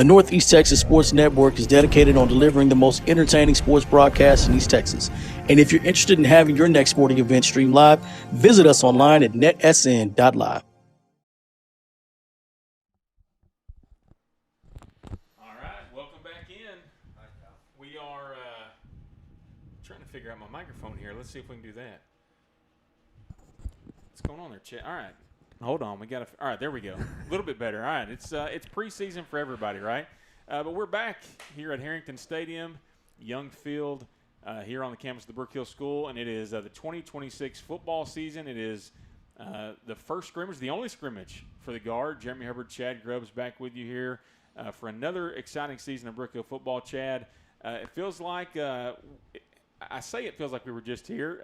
The Northeast Texas Sports Network is dedicated on delivering the most entertaining sports broadcasts in East Texas. And if you're interested in having your next sporting event streamed live, visit us online at netsn.live. All right, welcome back in. We are trying to figure out my microphone here. Let's see if we can do that. What's going on there, Chet? All right. Hold on, we got all right, there we go. A little bit better. All right, it's preseason for everybody, right? But we're back here at Harrington Stadium, Young Field, here on the campus of the Brook Hill School, and it is the 2026 football season. It is the first scrimmage, the only scrimmage for the Guard. Jeremy Hubbard, Chad Grubbs back with you here for another exciting season of Brook Hill football. Chad, it feels like I say it feels like we were just here.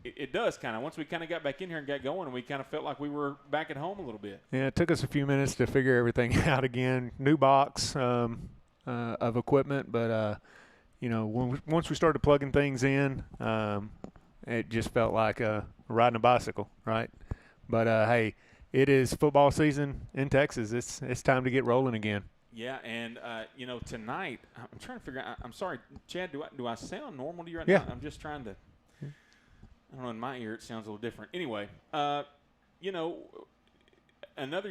It does kind of. Once we kind of got back in here and got going, and we kind of felt like we were back at home a little bit. Yeah, it took us a few minutes to figure everything out again. New box of equipment, but once we started plugging things in, it just felt like riding a bicycle, right? But hey, it is football season in Texas. It's time to get rolling again. Yeah, and tonight I'm trying to figure out. I'm sorry, Chad. Do I sound normal to you right yeah. now? I'm just trying to. I don't know, in my ear it sounds a little different. Anyway, another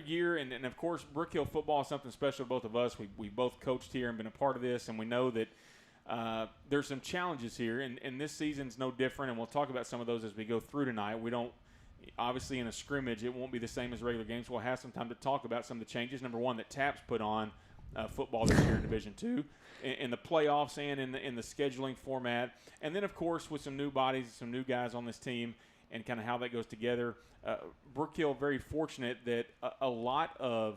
year, and of course, Brook Hill football is something special to both of us. We both coached here and been a part of this, and we know that there's some challenges here, and this season's no different, and we'll talk about some of those as we go through tonight. We don't – obviously, in a scrimmage, it won't be the same as regular games. We'll have some time to talk about some of the changes. Number one, that TAP's put on football this year in Division II. In the playoffs and in the scheduling format. And then, of course, with some new bodies, some new guys on this team and kind of how that goes together. Brook Hill very fortunate that a lot of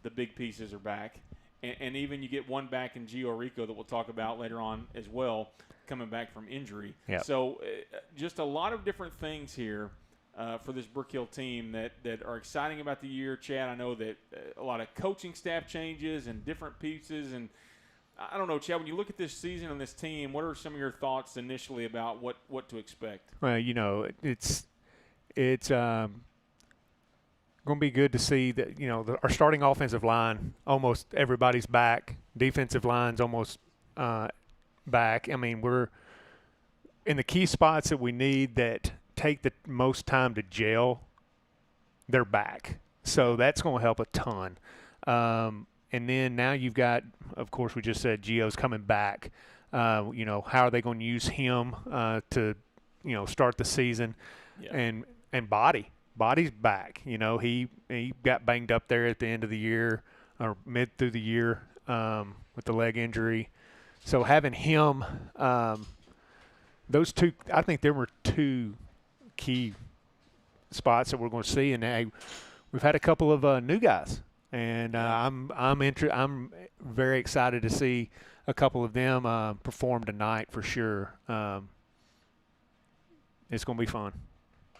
the big pieces are back. And even you get one back in Gio Rico that we'll talk about later on as well, coming back from injury. Yep. So just a lot of different things here for this Brook Hill team that are exciting about the year. Chad, I know that a lot of coaching staff changes and different pieces, and I don't know, Chad, when you look at this season and this team, what are some of your thoughts initially about what to expect? Well, it's going to be good to see that, our starting offensive line, almost everybody's back. Defensive line's almost back. I mean, we're in the key spots that we need that take the most time to gel, they're back. So that's going to help a ton. And then now you've got, of course, we just said Gio's coming back. How are they going to use him to, start the season? Yeah. And Body's back. He got banged up there at the end of the year or mid through the year with the leg injury. So having him, those two, I think there were two key spots that we're going to see. And we've had a couple of new guys. And I'm very excited to see a couple of them perform tonight for sure. It's going to be fun.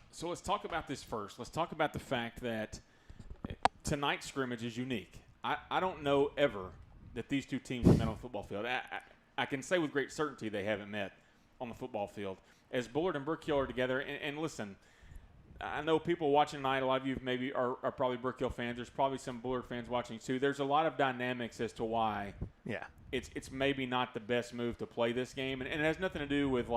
So let's talk about this first. Let's talk about the fact that tonight's scrimmage is unique. I don't know ever that these two teams have met on the football field. I can say with great certainty they haven't met on the football field. As Bullard and Brook Hill are together, and listen, I know people watching tonight, a lot of you maybe are probably Brook Hill fans. There's probably some Bullard fans watching too. There's a lot of dynamics as to why it's maybe not the best move to play this game. And it has nothing to do with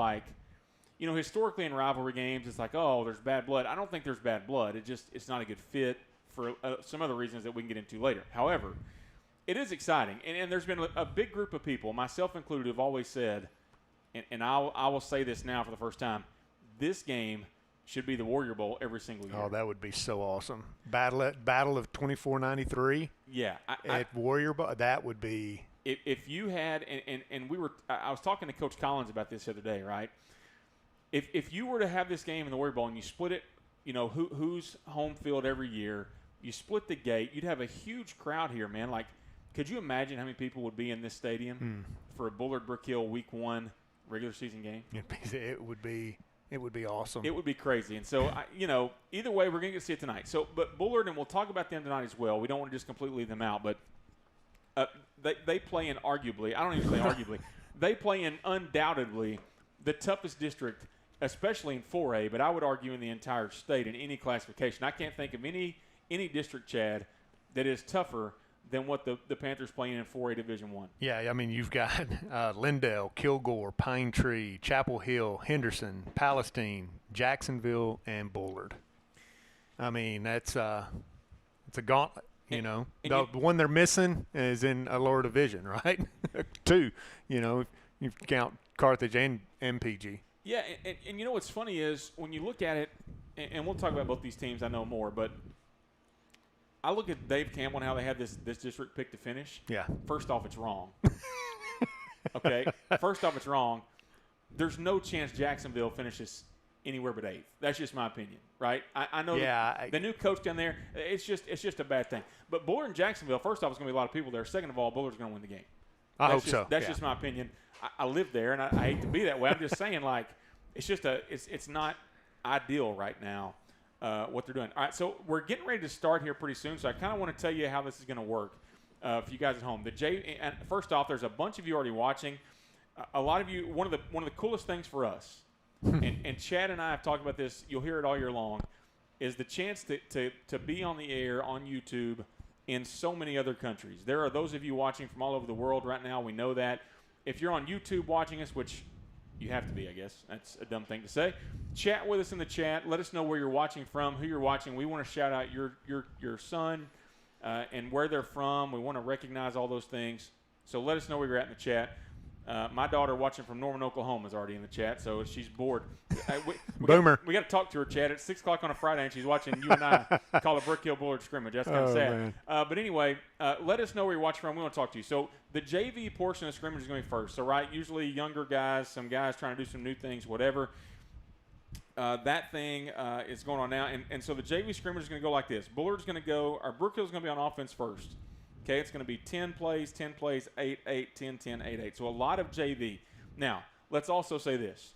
historically in rivalry games, it's like, oh, there's bad blood. I don't think there's bad blood. It's not a good fit for some other reasons that we can get into later. However, it is exciting. And there's been a big group of people, myself included, who've always said, and I will say this now for the first time, this game should be the Warrior Bowl every single year. Oh, that would be so awesome. Battle of 2493. Yeah. At Warrior Bowl, that would be. If you had, and I was talking to Coach Collins about this the other day, right? If you were to have this game in the Warrior Bowl and you split it, who's home field every year, you split the gate, you'd have a huge crowd here, man. Like, could you imagine how many people would be in this stadium for a Bullard Brook Hill Week 1 regular season game? It would be awesome. It would be crazy. And so, either way, we're going to get to see it tonight. So, but Bullard, and we'll talk about them tonight as well. We don't want to just completely leave them out, but they play in arguably – I don't even say arguably. They play in undoubtedly the toughest district, especially in 4A, but I would argue in the entire state in any classification. I can't think of any district, Chad, that is tougher than what the Panthers playing in 4A Division I. Yeah, I mean, you've got Lindale, Kilgore, Pine Tree, Chapel Hill, Henderson, Palestine, Jacksonville, and Bullard. I mean, it's a gauntlet, you know. The one they're missing is in a lower division, right? 2, you know, if you count Carthage and MPG. Yeah, and you know what's funny is when you look at it, and we'll talk about both these teams, I know more, but I look at Dave Campbell and how they had this district pick to finish. Yeah. First off, it's wrong. Okay? First off, it's wrong. There's no chance Jacksonville finishes anywhere but 8th. That's just my opinion, right? I know the new coach down there, it's just a bad thing. But Bullard and Jacksonville, first off, there's going to be a lot of people there. Second of all, Bullard's going to win the game. I hope so. That's just my opinion. I live there, and I hate to be that way. I'm just saying, like, it's not ideal right now what they're doing. All right, so we're getting ready to start here pretty soon, so I kind of want to tell you how this is going to work for you guys at home. And first off, there's a bunch of you already watching. A lot of you, one of the coolest things for us, and Chad and I have talked about this, you'll hear it all year long, is the chance to be on the air on YouTube in so many other countries. There are those of you watching from all over the world right now. We know that. If you're on YouTube watching us, which you have to be, I guess. That's a dumb thing to say. Chat with us in the chat. Let us know where you're watching from, who you're watching. We want to shout out your son and where they're from. We want to recognize all those things. So let us know where you're at in the chat. My daughter watching from Norman, Oklahoma is already in the chat, so she's bored. Boomer. We got to talk to her, Chad. It's 6 o'clock on a Friday, and she's watching you and I call a Brook Hill Bullard scrimmage. That's kind of sad. Man. But anyway, let us know where you're watching from. We want to talk to you. So the JV portion of scrimmage is going to be first. So, right, usually younger guys, some guys trying to do some new things, whatever. That thing is going on now. And so the JV scrimmage is going to go like this. Bullard's going to go, or Brook Hill's going to be on offense first. Okay, it's going to be 10 plays, 8, 8, 10, 10, 8, 8. So a lot of JV. Now, let's also say this.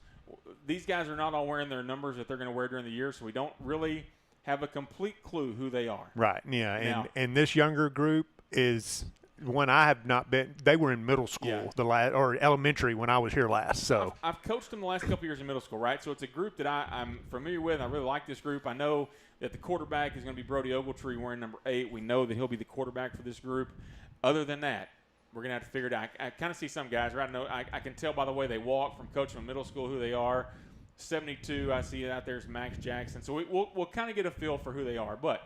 These guys are not all wearing their numbers that they're going to wear during the year, so we don't really have a complete clue who they are. Right, yeah. Now, and this younger group is when I have not been – they were in middle school or elementary when I was here last. So I've coached them the last couple years in middle school, right? So it's a group that I'm familiar with. I really like this group. I know that the quarterback is going to be Brody Ogletree wearing number 8. We know that he'll be the quarterback for this group. Other than that, we're going to have to figure it out. I kind of see some guys, right? I can tell by the way they walk from coaching from middle school who they are. 72, I see out there is Max Jackson. So we'll kind of get a feel for who they are. But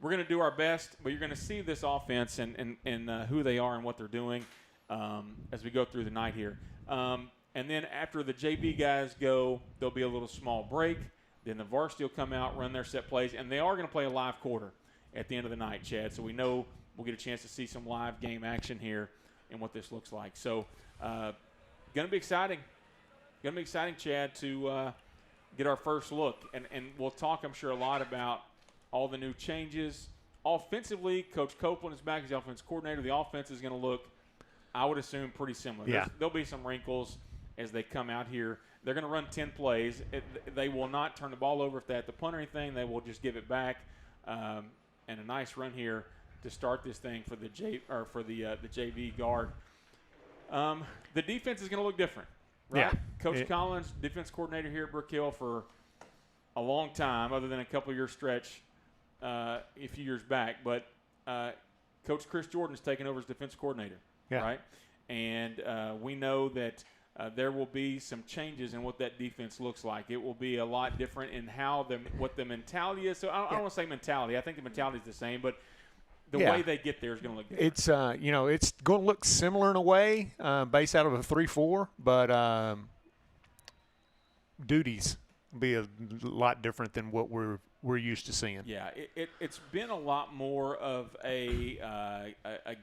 we're going to do our best. But you're going to see this offense and who they are and what they're doing as we go through the night here. And then after the JV guys go, there'll be a little small break. Then the varsity will come out, run their set plays. And they are going to play a live quarter at the end of the night, Chad. So we know we'll get a chance to see some live game action here and what this looks like. So going to be exciting. Going to be exciting, Chad, to get our first look. And we'll talk, I'm sure, a lot about all the new changes. Offensively, Coach Copeland is back as the offense coordinator. The offense is going to look, I would assume, pretty similar. Yeah. There'll be some wrinkles as they come out here. They're going to run 10 plays. They will not turn the ball over if they have to punt or anything. They will just give it back. And a nice run here to start this thing for the JV guard. The defense is going to look different, right? Yeah. Coach Collins, defense coordinator here at Brook Hill for a long time, other than a couple-year stretch a few years back. But Coach Chris Jordan is taking over as defense coordinator, right? And we know that there will be some changes in what that defense looks like. It will be a lot different in what the mentality is. So I don't want to say mentality. I think the mentality is the same, but the way they get there is going to look different. It's it's going to look similar in a way, based out of a 3-4, but duties will be a lot different than what we're used to seeing. Yeah, it's been a lot more of a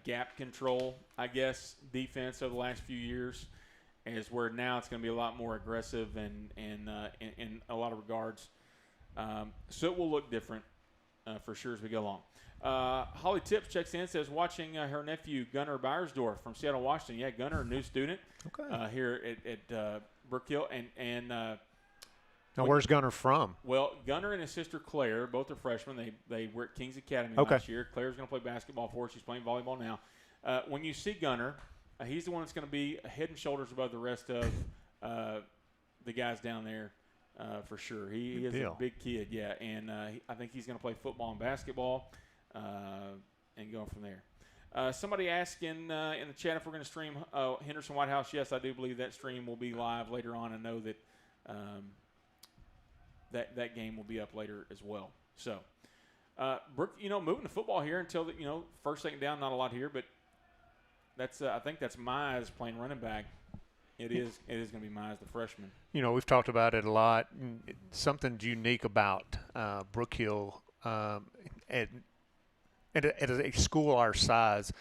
gap control, I guess, defense over the last few years, as where now it's going to be a lot more aggressive and in a lot of regards. So it will look different for sure as we go along. Holly Tips checks in, says watching her nephew Gunnar Beiersdorf from Seattle, Washington. Yeah, Gunnar, a new student here at Brook Hill. And now, where's Gunnar from? Well, Gunnar and his sister Claire, both are freshmen. They were at Kings Academy last year. Claire's going to play basketball for us. She's playing volleyball now. When you see Gunnar, he's the one that's going to be head and shoulders above the rest of the guys down there for sure. He is a big kid, and I think he's going to play football and basketball and going from there. Somebody asked in the chat if we're going to stream Henderson White House. Yes, I do believe that stream will be live later on. I know that that game will be up later as well. So, Brook, moving to football here until first, second down, not a lot here, but that's I think that's Mize playing running back. It is going to be Mize, the freshman. We've talked about it a lot. Something's unique about Brook Hill at a school our size.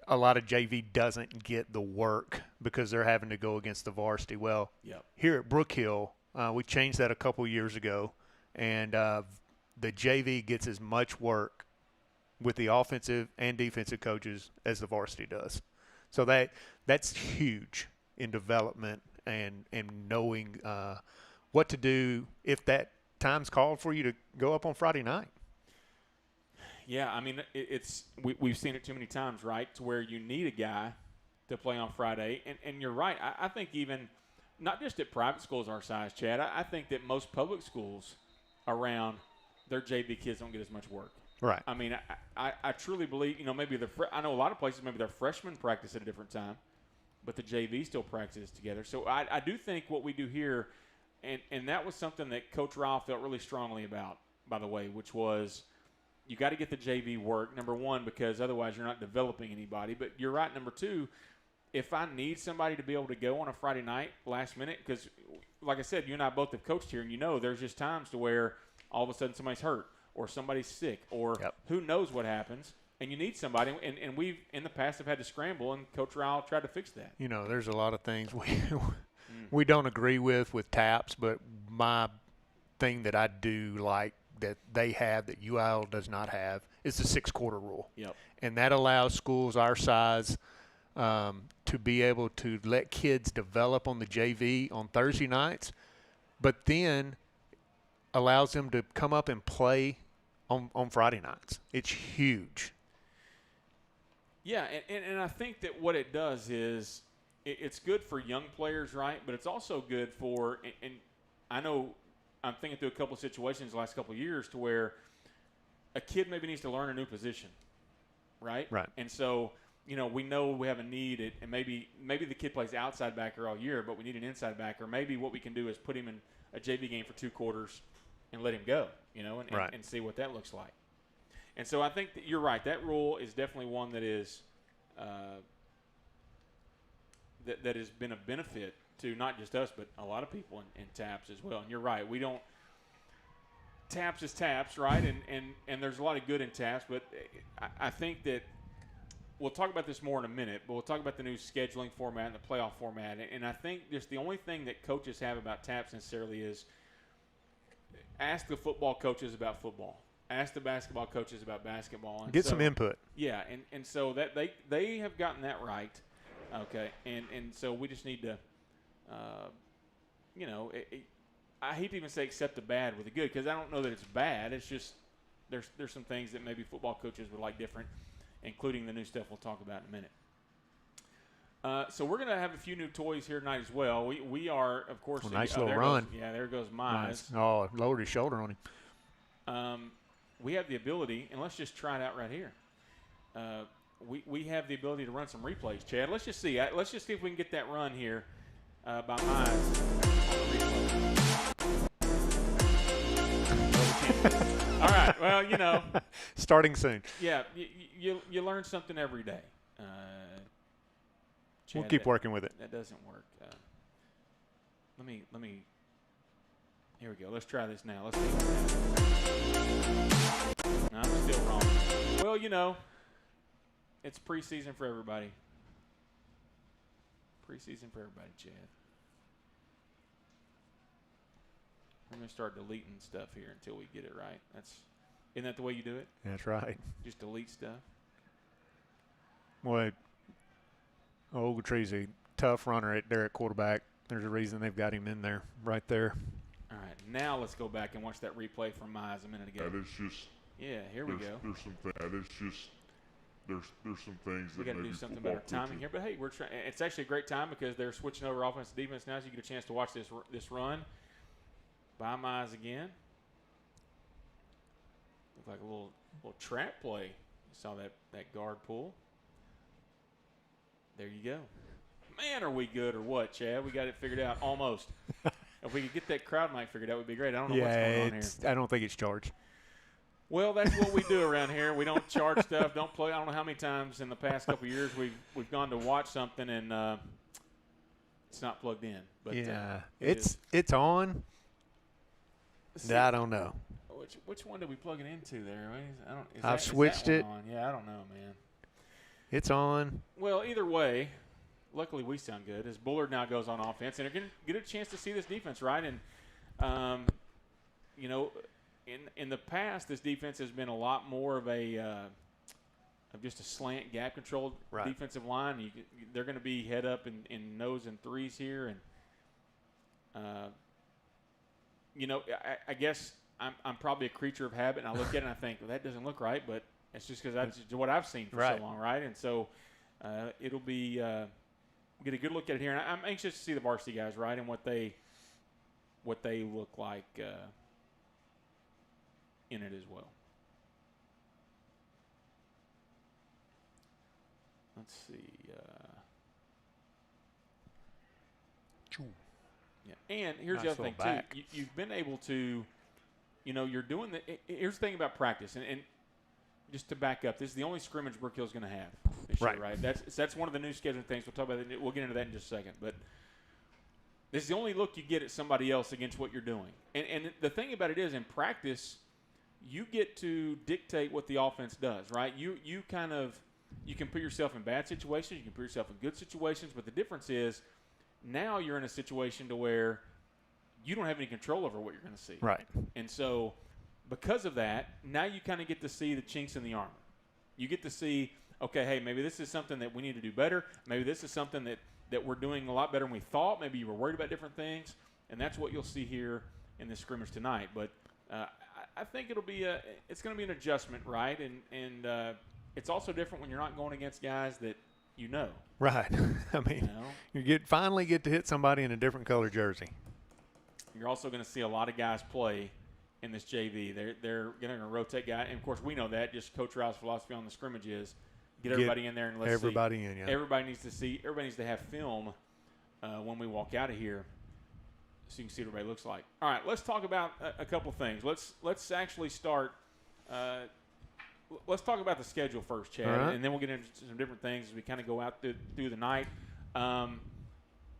A lot of JV doesn't get the work because they're having to go against the varsity. Well, here at Brook Hill, we changed that a couple years ago, and the JV gets as much work with the offensive and defensive coaches as the varsity does. So that's huge in development and knowing what to do if that time's called for you to go up on Friday night. Yeah, I mean, we've seen it too many times, right, to where you need a guy to play on Friday. And you're right. I think even not just at private schools our size, Chad, I think that most public schools around their JV kids don't get as much work. Right. I mean, I truly believe, maybe I know a lot of places maybe their freshmen practice at a different time, but the JV still practices together. So I do think what we do here, and that was something that Coach Ryle felt really strongly about, by the way, which was you got to get the JV work, number one, because otherwise you're not developing anybody. But you're right, number two, if I need somebody to be able to go on a Friday night last minute, because like I said, you and I both have coached here, and there's just times to where all of a sudden somebody's hurt, or somebody's sick, or who knows what happens, and you need somebody. And we've, in the past, have had to scramble, and Coach Ryle tried to fix that. There's a lot of things we don't agree with TAPS, but my thing that I do like that they have that UIL does not have is the 6-quarter rule. Yep. And that allows schools our size to be able to let kids develop on the JV on Thursday nights, but then allows them to come up and play on Friday nights. It's huge. Yeah, and I think that what it does is it's good for young players, right? But it's also good for – and I know I'm thinking through a couple of situations the last couple of years to where a kid maybe needs to learn a new position, right? Right. And so, we know we have a need, and maybe the kid plays outside backer all year, but we need an inside backer. Maybe what we can do is put him in a JV game for 2 quarters and let him go, and see what that looks like. And so I think that you're right. That rule is definitely one that is that has been a benefit to not just us, but a lot of people in TAPS as well. And you're right. We don't – TAPS is TAPS, right? And there's a lot of good in TAPS, but I think that we'll talk about this more in a minute, but we'll talk about the new scheduling format and the playoff format. And I think just the only thing that coaches have about TAPS necessarily is ask the football coaches about football. Ask the basketball coaches about basketball. And get some input. Yeah, and so that they have gotten that right. Okay, and so we just need to, I hate to even say accept the bad with the good, because I don't know that it's bad. It's just there's some things that maybe football coaches would like different, including the new stuff we'll talk about in a minute. So we're going to have a few new toys here tonight as well. We are, of course. Well, nice little run. There goes Mize. Nice. Oh, lowered his shoulder on him. We have the ability, and let's just try it out right here. We have the ability to run some replays, Chad. Let's just see. Let's just see if we can get that run here by Mize. All right. Well, starting soon. Yeah, you learn something every day. Chad, we'll keep working with it. That doesn't work. Let me. Here we go. Let's try this now. Let's see. No, I'm still wrong. Well, it's preseason for everybody. Preseason for everybody, Chad. I'm going to start deleting stuff here until we get it right. Isn't that the way you do it? That's right. Just delete stuff? Well, Ogletree's a tough runner there at quarterback. There's a reason they've got him in there, right there. All right, now let's go back and watch that replay from Mize a minute ago. That is just. Yeah, here we go. There's some things. That is just. There's some things we that got to do something about our timing here, but hey, we're trying. It's actually a great time because they're switching over offense to defense now, so you get a chance to watch this run by Mize again. Look like a little trap play. Saw that guard pull. There you go. Man, are we good or what, Chad? We got it figured out almost. If we could get that crowd mic figured out, would be great. I don't know what's going on here. I don't think it's charged. Well, that's what we do around here. We don't charge stuff. Don't play. I don't know how many times in the past couple of years we've gone to watch something and it's not plugged in. But yeah, it's on. I don't know. Which one did we plug it into there? I've switched it. On? Yeah, I don't know, man. It's on. Well, either way, luckily we sound good as Bullard now goes on offense, and they're going to get a chance to see this defense, right? And, you know, in the past, this defense has been a lot more of of just a slant gap controlled defensive line. They're going to be head up in nose and threes here, and you know, I guess I'm probably a creature of habit, and I look at it and I think, well, that doesn't look right, but it's just because that's what I've seen for so long, right? And so it'll be get a good look at it here, and I'm anxious to see the varsity guys, right, and what they look like in it as well. Let's see. Yeah, and here's the other thing too. You've been able to, you know, you're doing the. Here's the thing about practice, and just to back up, this is the only scrimmage Brook Hill's going to have this year, right? That's one of the new scheduling things. We'll talk about it. We'll get into that in just a second, but this is the only look you get at somebody else against what you're doing. And the thing about it is, in practice, you get to dictate what the offense does, right? You can put yourself in bad situations, you can put yourself in good situations, but the difference is now you're in a situation to where you don't have any control over what you're going to see. Right. And so because of that, now you kind of get to see the chinks in the armor. You get to see, okay, hey, maybe this is something that we need to do better. Maybe this is something that we're doing a lot better than we thought. Maybe you were worried about different things. And that's what you'll see here in this scrimmage tonight. But I think it's going to be an adjustment, right? And it's also different when you're not going against guys that you know. Right. I mean, you finally get to hit somebody in a different color jersey. You're also going to see a lot of guys play in this JV. They're going to rotate guys. And, of course, we know that. Just Coach Rile's philosophy on the scrimmage is get everybody in there and let's everybody see. In, yeah. Everybody needs to have film when we walk out of here so you can see what everybody looks like. All right, let's talk about a couple things. Let's actually start let's talk about the schedule first, Chad, and then we'll get into some different things as we kind of go out through the night.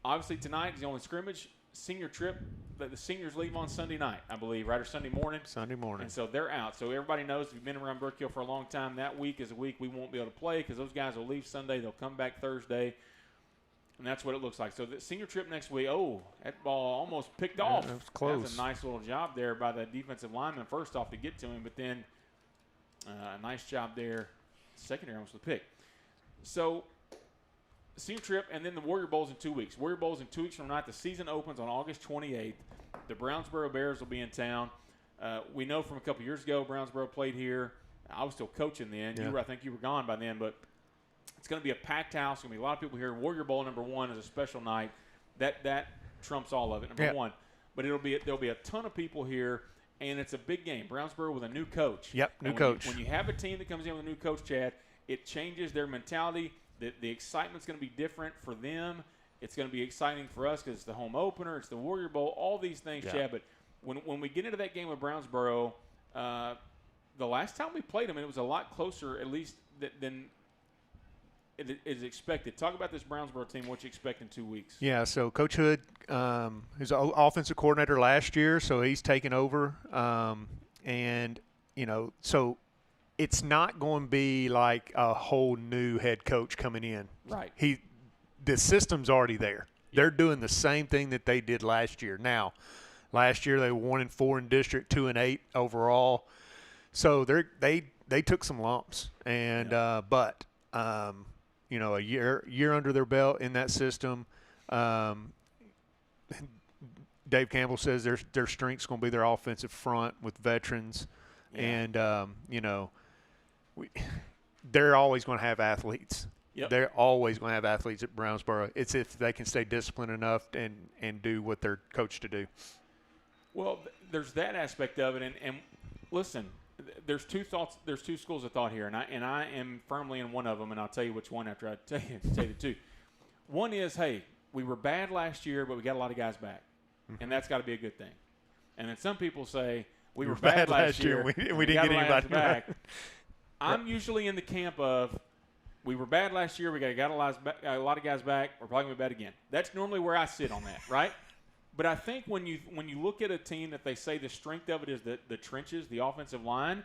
Obviously, tonight is the only scrimmage. Senior trip, the seniors leave on Sunday night, I believe, right, or Sunday morning? Sunday morning. And so they're out. So everybody knows if you've been around Brook Hill for a long time, that week is a week we won't be able to play because those guys will leave Sunday. They'll come back Thursday, and that's what it looks like. So the senior trip next week, that ball almost picked off. That was close. That's a nice little job there by the defensive lineman, first off, to get to him, but then a nice job there, secondary almost the pick. So senior trip, and then the Warrior Bowl's in 2 weeks. Warrior Bowl's in 2 weeks from tonight. The season opens on August 28th. The Brownsboro Bears will be in town. We know from a couple years ago, Brownsboro played here. I was still coaching then. Yeah. I think you were gone by then, but it's going to be a packed house. There's going to be a lot of people here. Warrior Bowl number 1 is a special night. That trumps all of it, number 1. But there'll be a ton of people here, and it's a big game. Brownsboro with a new coach. Yep, new coach. When you have a team that comes in with a new coach, Chad, it changes their mentality. The excitement's going to be different for them. It's going to be exciting for us because it's the home opener. It's the Warrior Bowl, all these things, Chad. But when we get into that game with Brownsboro, the last time we played them, it was a lot closer, at least, than it is expected. Talk about this Brownsboro team, what you expect in 2 weeks. Yeah, so Coach Hood, who's an offensive coordinator last year, so he's taken over. And, so – it's not going to be like a whole new head coach coming in. Right. The system's already there. They're doing the same thing that they did last year. Now, last year they were 1-4 in district, 2-8 overall. So they took some lumps, and but a year under their belt in that system. Dave Campbell says their strength's going to be their offensive front with veterans, and they're always going to have athletes. Yep. They're always going to have athletes at Brownsboro. It's if they can stay disciplined enough and do what they're coached to do. Well, there's that aspect of it. And listen, there's two thoughts. There's two schools of thought here, and I am firmly in one of them, and I'll tell you which one after I tell you the two. One is, hey, we were bad last year, but we got a lot of guys back, and that's got to be a good thing. And then some people say we were bad last year, and we didn't get anybody back. I'm usually in the camp of we were bad last year, we got a lot of guys back, we're probably going to be bad again. That's normally where I sit on that, right? But I think when you look at a team that they say the strength of it is the trenches, the offensive line,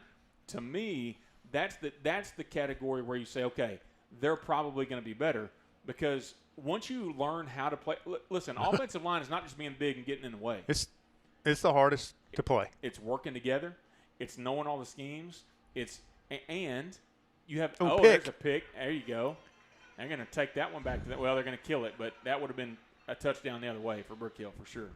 to me, that's the category where you say, okay, they're probably going to be better because once you learn how to play – listen, offensive line is not just being big and getting in the way. It's the hardest to play. It's working together. It's knowing all the schemes. And you have – there's a pick. There you go. They're going to take that one back to that. Well, they're going to kill it, but that would have been a touchdown the other way for Brook Hill for sure.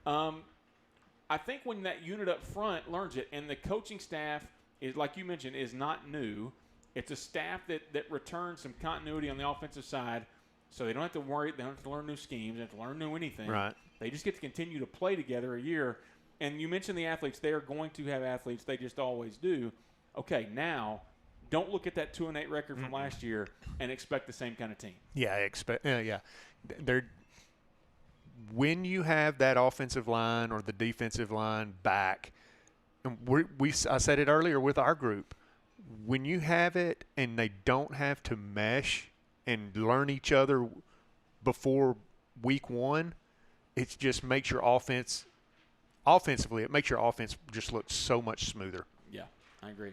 I think when that unit up front learns it, and the coaching staff is, like you mentioned, is not new. It's a staff that returns some continuity on the offensive side, so they don't have to worry. They don't have to learn new schemes. They don't have to learn new anything. Right. They just get to continue to play together a year. And you mentioned the athletes. They are going to have athletes. They just always do. Okay, now don't look at that 2-8 record from last year and expect the same kind of team. Yeah, when you have that offensive line or the defensive line back, and I said it earlier with our group, when you have it and they don't have to mesh and learn each other before week one, it just makes your offense – offensively, it makes your offense just look so much smoother. Yeah, I agree.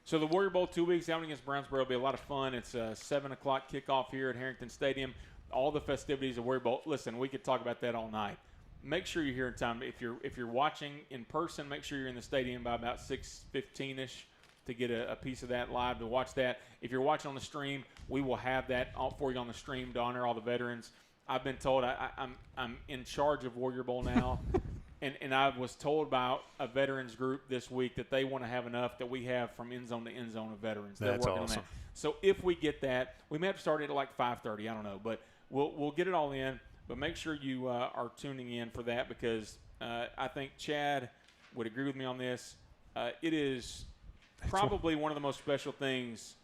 So the Warrior Bowl 2 weeks out against Brownsboro will be a lot of fun. It's a 7 o'clock kickoff here at Harrington Stadium. All the festivities of Warrior Bowl. Listen, we could talk about that all night. Make sure you're here in time. If you're watching in person, make sure you're in the stadium by about 6:15ish to get a piece of that live to watch that. If you're watching on the stream, we will have that all for you on the stream to honor all the veterans. I've been told I'm in charge of Warrior Bowl now. And I was told by a veterans group this week that they want to have enough that we have from end zone to end zone of veterans. They're That's working awesome. on that. So if we get that, we may have to start it at like 5:30. I don't know, but we'll get it all in. But make sure you are tuning in for that because I think Chad would agree with me on this. It is probably one of the most special things.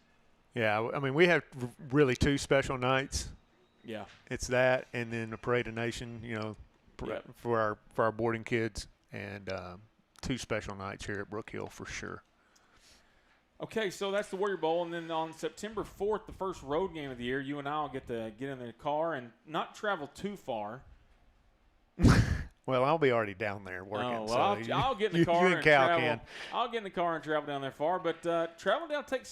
Yeah, I mean we have really two special nights. Yeah, it's that, and then the Parade of Nation. You know. For our boarding kids, and two special nights here at Brook Hill for sure. Okay, so that's the Warrior Bowl, and then on September 4th, the first road game of the year, you and I will get to get in the car and not travel too far. Well, I'll be already down there working. Oh, well, so I'll get in the car you and Cal travel. can. I'll get in the car and travel down there far, but travel down, take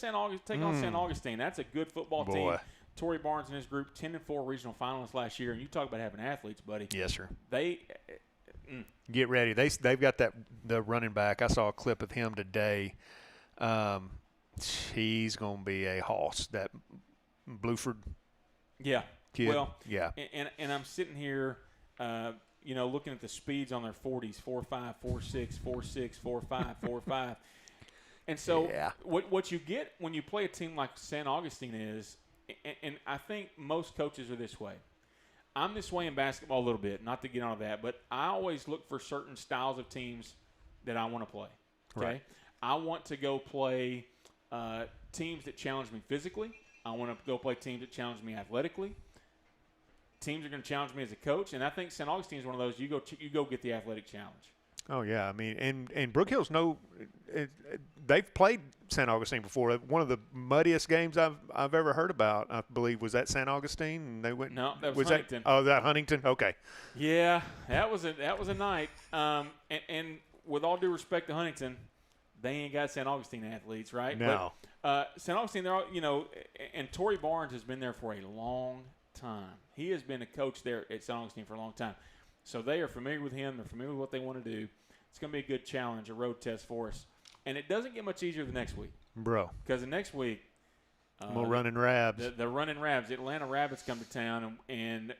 on St. Augustine. That's a good football team. Torrey Barnes and his group, 10-4 regional finalists last year, and you talk about having athletes, buddy. Yes, sir. They get ready. They've got the running back. I saw a clip of him today. He's going to be a hoss. That Bluford. Yeah. Kid. Well. Yeah. And I'm sitting here, looking at the speeds on their 40s: 4.5, 4.6, 4.6, 4.5, 4.5. And so what you get when you play a team like St. Augustine is. And I think most coaches are this way. I'm this way in basketball a little bit, not to get on that, but I always look for certain styles of teams that I want to play. Okay, right. I want to go play teams that challenge me physically. I want to go play teams that challenge me athletically. Teams are going to challenge me as a coach, and I think St. Augustine is one of those. You go get the athletic challenge. Oh yeah, I mean, and Brook Hill's they've played St. Augustine before. One of the muddiest games I've ever heard about, I believe, was at St. Augustine, and they went. No, that was Huntington. That Huntington. Okay. Yeah, that was a night. And with all due respect to Huntington, they ain't got St. Augustine athletes, right? No. But, St. Augustine, they're all, and Torrey Barnes has been there for a long time. He has been a coach there at St. Augustine for a long time. So they are familiar with him. They're familiar with what they want to do. It's going to be a good challenge, a road test for us. And it doesn't get much easier the next week. Bro. Because the next week, more running Rabs. The running Rabs. The Atlanta Rabbits come to town. And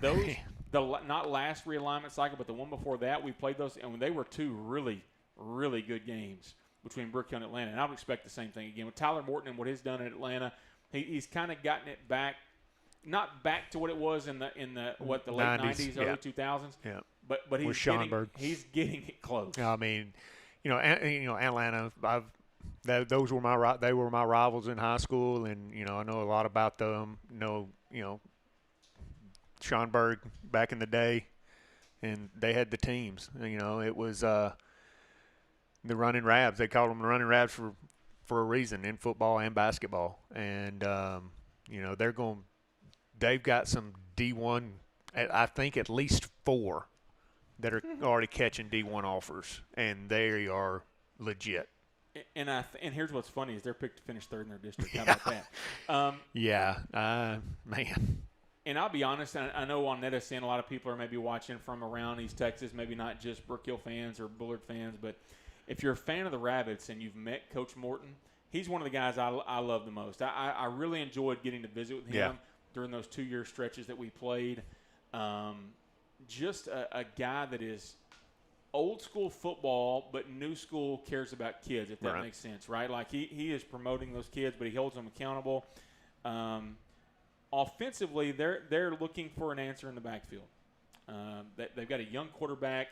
those, not last realignment cycle, but the one before that, we played those. And they were two really, really good games between Brook Hill and Atlanta. And I would expect the same thing again. With Tyler Morton and what he's done in Atlanta, he's kind of gotten it back. Not back to what it was in the late 90s, early 2000s. Yeah. But he's getting it close. I mean, Atlanta. Those were they were my rivals in high school, and I know a lot about them. Schonberg back in the day, and they had the teams. It was the Running Rabs. They called them the Running Rabs for a reason in football and basketball. And they've got some D1. I think at least 4 that are already catching D1 offers, and they are legit. And here's what's funny is they're picked to finish 3rd in their district. How about that? Man. And I'll be honest, I know on NETSN a lot of people are maybe watching from around East Texas, maybe not just Brook Hill fans or Bullard fans, but if you're a fan of the Rabbits and you've met Coach Morton, he's one of the guys I love the most. I really enjoyed getting to visit with him during those 2-year stretches that we played. Just a guy that is old school football, but new school cares about kids, if that makes sense, right? Like he is promoting those kids, but he holds them accountable. Offensively, they're looking for an answer in the backfield. They've got a young quarterback.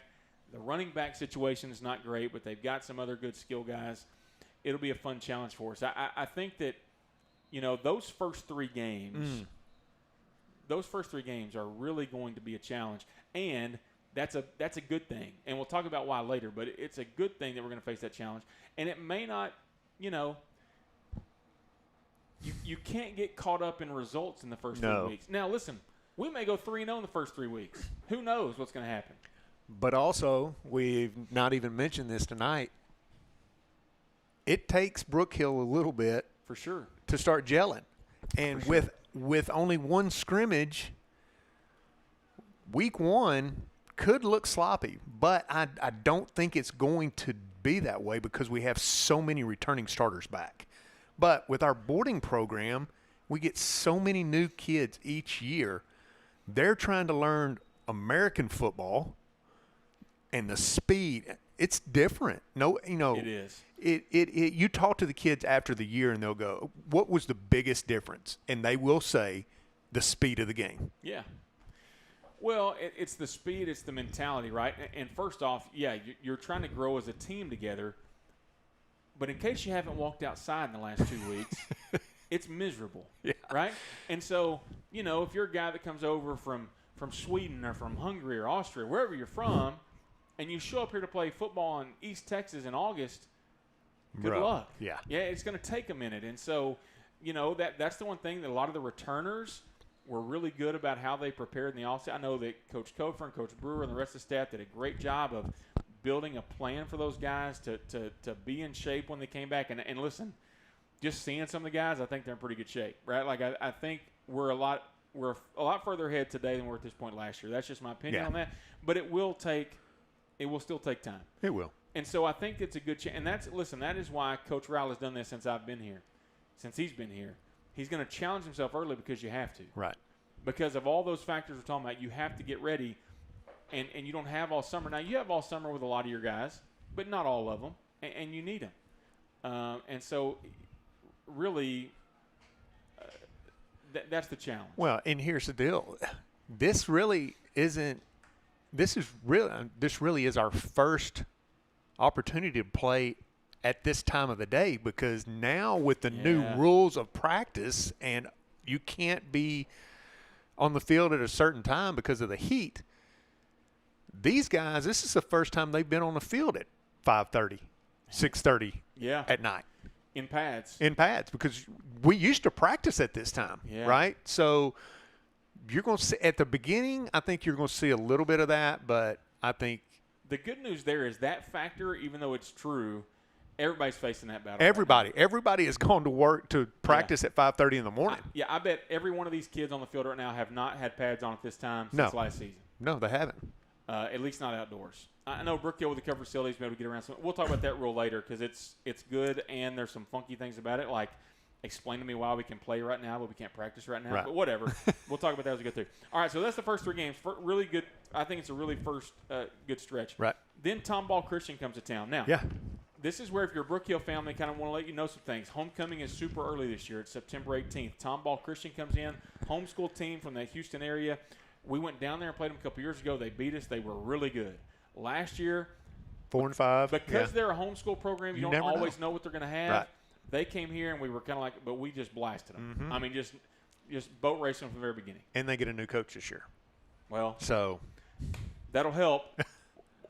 The running back situation is not great, but they've got some other good skill guys. It'll be a fun challenge for us. I think that, those first 3 games, are really going to be a challenge, and that's a good thing. And we'll talk about why later, but it's a good thing that we're going to face that challenge. And it may not, You can't get caught up in results in the first 3 weeks. Now, listen, we may go 3-0 in the first 3 weeks. Who knows what's going to happen? But also, we've not even mentioned this tonight. It takes Brook Hill a little bit for sure to start gelling. And with only 1 scrimmage, week 1 could look sloppy. But I don't think it's going to be that way because we have so many returning starters back. But with our boarding program, we get so many new kids each year. They're trying to learn American football and the speed. It's different. It is. You talk to the kids after the year and they'll go, "What was the biggest difference?" And they will say, "The speed of the game." Yeah. Well, it's the speed, it's the mentality, right? And first off, you're trying to grow as a team together. But in case you haven't walked outside in the last 2 weeks, it's miserable, right? And so, if you're a guy that comes over from Sweden or from Hungary or Austria, wherever you're from, and you show up here to play football in East Texas in August, good luck. Yeah, it's going to take a minute. And so, that's the one thing that a lot of the returners were really good about how they prepared in the offseason. I know that Coach Kofer and Coach Brewer and the rest of the staff did a great job of building a plan for those guys to be in shape when they came back. And listen, just seeing some of the guys, I think they're in pretty good shape, right? Like I think we're a lot further ahead today than we were at this point last year. That's just my opinion on that. But it will still take time. It will. And so I think it's a good chance. And that is why Coach Rowell has done this since I've been here. Since he's been here. He's going to challenge himself early because you have to. Right. Because of all those factors we're talking about, you have to get ready. And you don't have all summer. Now, you have all summer with a lot of your guys, but not all of them, and you need them. And so, really, that's the challenge. Well, and here's the deal. This really is our first opportunity to play at this time of the day because now with the new rules of practice and you can't be on the field at a certain time because of the heat – these guys, this is the first time they've been on the field at 5:30, 6:30 at night. In pads. Because we used to practice at this time, right? So you're going to see at the beginning, I think you're going to see a little bit of that, but I think the good news there is that factor, even though it's true, everybody's facing that battle. Everybody has gone to work to practice at 5:30 in the morning. I bet every one of these kids on the field right now have not had pads on at this time since last season. No, they haven't. At least not outdoors. I know Brook Hill with the covered facilities be able to get around some. We'll talk about that rule later because it's good and there's some funky things about it. Like explain to me why we can play right now but we can't practice right now. Right. But whatever. We'll talk about that as we go through. All right, so that's the first 3 games. Really good. I think it's a really first good stretch. Right. Then Tomball Christian comes to town. Now, this is where if you're a Brook Hill family, kind of want to let you know some things. Homecoming is super early this year. It's September 18th. Tomball Christian comes in, homeschool team from the Houston area. We went down there and played them a couple years ago. They beat us. They were really good. Last year, 4 and 5. Because they're a homeschool program, you don't never always know what they're going to have. Right. They came here and we were kind of like, but we just blasted them. Mm-hmm. I mean, just boat racing from the very beginning. And they get a new coach this year. Well, So that'll help.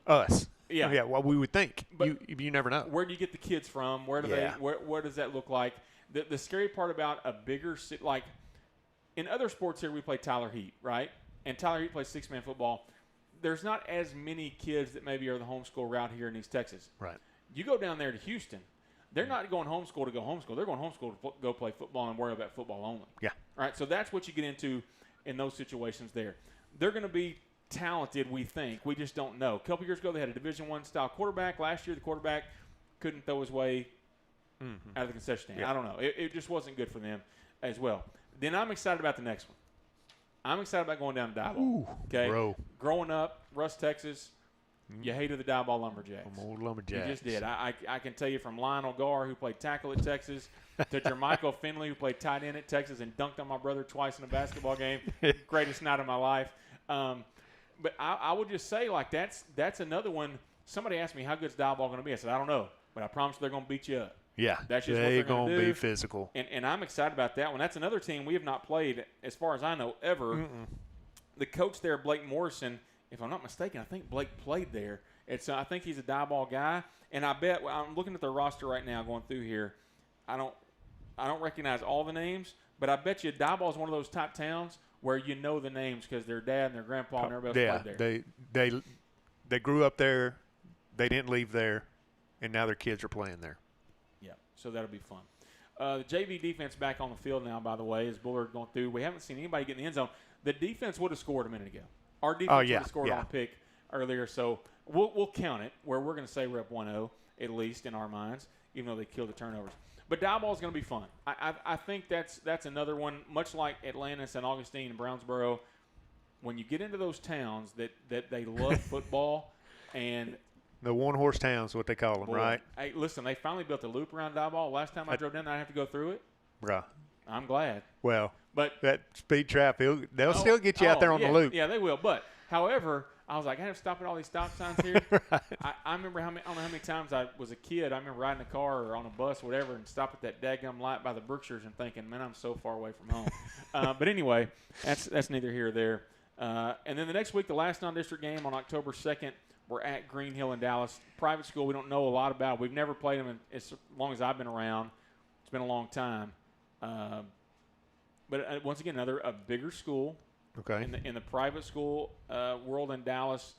us. Yeah. Yeah, well, we would think. But you never know. Where do you get the kids from? Where do they? Where does that look like? The scary part about a bigger city, like in other sports here, we play Tyler Heat, right? And Tyler Heat plays 6-man football. There's not as many kids that maybe are the homeschool route here in East Texas. Right. You go down there to Houston, they're not going homeschool to go homeschool. They're going homeschool to go play football and worry about football only. Yeah. All right. So that's what you get into in those situations there. They're going to be talented, we think. We just don't know. A couple years ago, they had a Division I style quarterback. Last year, the quarterback couldn't throw his way out of the concession stand. Yeah. I don't know. It just wasn't good for them as well. Then I'm excited about the next one. I'm excited about going down to Diboll. Okay. Bro. Growing up, Russ, Texas, you hated the Diboll Lumberjacks. Old Lumberjacks. You just did. I can tell you from Lionel Garr, who played tackle at Texas, to Jermichael Finley, who played tight end at Texas and dunked on my brother twice in a basketball game. Greatest night of my life. But I would just say, like, that's another one. Somebody asked me, how good's Diboll going to be? I said, I don't know, but I promise they're going to beat you up. Yeah, That's just what they're they're going gonna to do. be physical. And I'm excited about that one. That's another team we have not played, as far as I know, ever. The coach there, Blake Morrison, if I'm not mistaken, I think Blake played there. I think he's a Diboll guy. And I bet, I'm looking at their roster right now going through here. I don't recognize all the names, but I bet you Diboll is one of those top towns where you know the names because their dad and their grandpa and everybody else played there. They grew up there. They didn't leave there, and now their kids are playing there. Yeah, so that'll be fun. The JV defense back on the field now, by the way, as Bullard going through. We haven't seen anybody get in the end zone. The defense would have scored a minute ago. Our defense would have scored on a pick earlier, so we'll count it where we're going to say we're up 1-0, at least in our minds, even though they killed the turnovers. But Diboll is going to be fun. I think that's another one, much like Atlanta, St. Augustine, and Brownsboro. When you get into those towns that they love football and – the one-horse towns, what they call them, right? Hey, listen, they finally built a loop around Diboll. Last time I drove down there, I didn't have to go through it. Bruh. I'm glad. Well, but that speed trap, they'll still get you out there on the loop. Yeah, they will. But, however, I was like, I have to stop at all these stop signs here. Right. I remember I don't know how many times I was a kid. I remember riding a car or on a bus or whatever and stop at that daggum light by the Berkshires and thinking, man, I'm so far away from home. But anyway, that's neither here or there. And then the next week, the last non-district game on October 2nd, we're at Green Hill in Dallas. Private school we don't know a lot about. We've never played them as long as I've been around. It's been a long time. But once again, a bigger school. Okay. In the private school world in Dallas,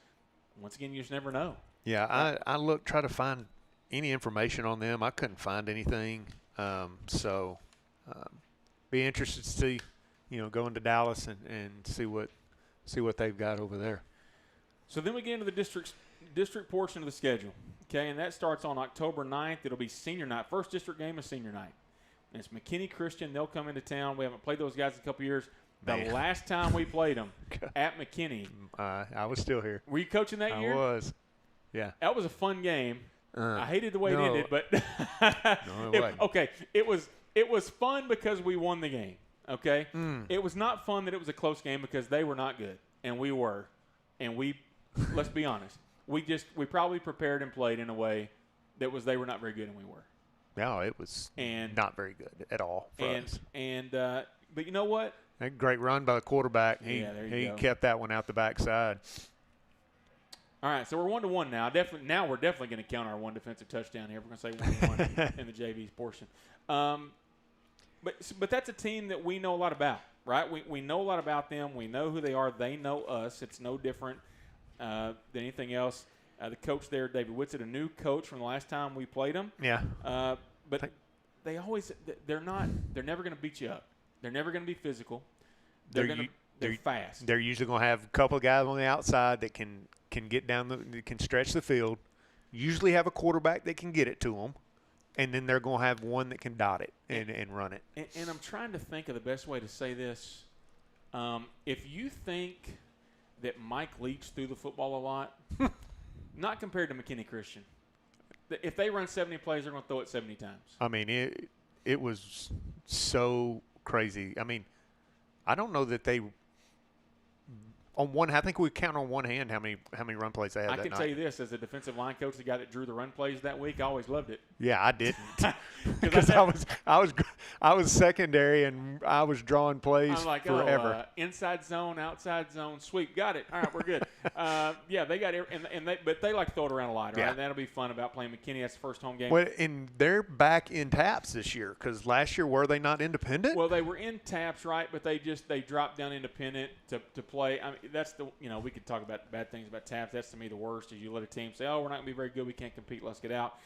once again, you just never know. Yeah, I try to find any information on them. I couldn't find anything. So be interested to see, go into Dallas and see what they've got over there. So then we get into the district portion of the schedule, okay, and that starts on October 9th. It'll be senior night. First district game is senior night. And it's McKinney Christian. They'll come into town. We haven't played those guys in a couple years. The last time we played them at McKinney. I was still here. Were you coaching that year? I was, yeah. That was a fun game. I hated the way it ended, but it was fun because we won the game, okay? It was not fun that it was a close game because they were not good, and we were. And let's be honest, we probably prepared and played in a way that they were not very good and we were. No, it was not very good at all for us. But you know what? That great run by the quarterback. He kept that one out the backside. All right, so we're 1-1 now. We're definitely going to count our one defensive touchdown here. We're going to say 1-1 in the JV's portion. But that's a team that we know a lot about, right? We know a lot about them. We know who they are. They know us. It's no different than anything else. The coach there, David Whitsitt, a new coach from the last time we played them. Yeah. But they're never going to beat you up. They're never going to be physical. They're fast. They're usually going to have a couple of guys on the outside that can get down can stretch the field. Usually have a quarterback that can get it to them, and then they're going to have one that can dot it and run it. And I'm trying to think of the best way to say this. If you think that Mike Leach threw the football a lot, not compared to McKinney Christian. If they run 70 plays, they're going to throw it 70 times. I mean, it was so crazy. I mean, I don't know that they on one. I think we count on one hand how many run plays they had I that can night. tell you this, as a defensive line coach, the guy that drew the run plays that week, I always loved it. Yeah, I didn't because I was secondary and I was drawing plays I'm like, forever. Inside zone, outside zone, sweep, got it. All right, we're good. Yeah, they got it, but they like to throw it around a lot, right? Yeah. And that'll be fun about playing McKinney. That's the first home game. Well, and they're back in TAPS this year because last year were they not independent? Well, they were in TAPS, right? But they dropped down independent to play. I mean, that's we could talk about bad things about TAPS. That's to me the worst. Is you let a team say, "Oh, we're not going to be very good. We can't compete. Let's get out."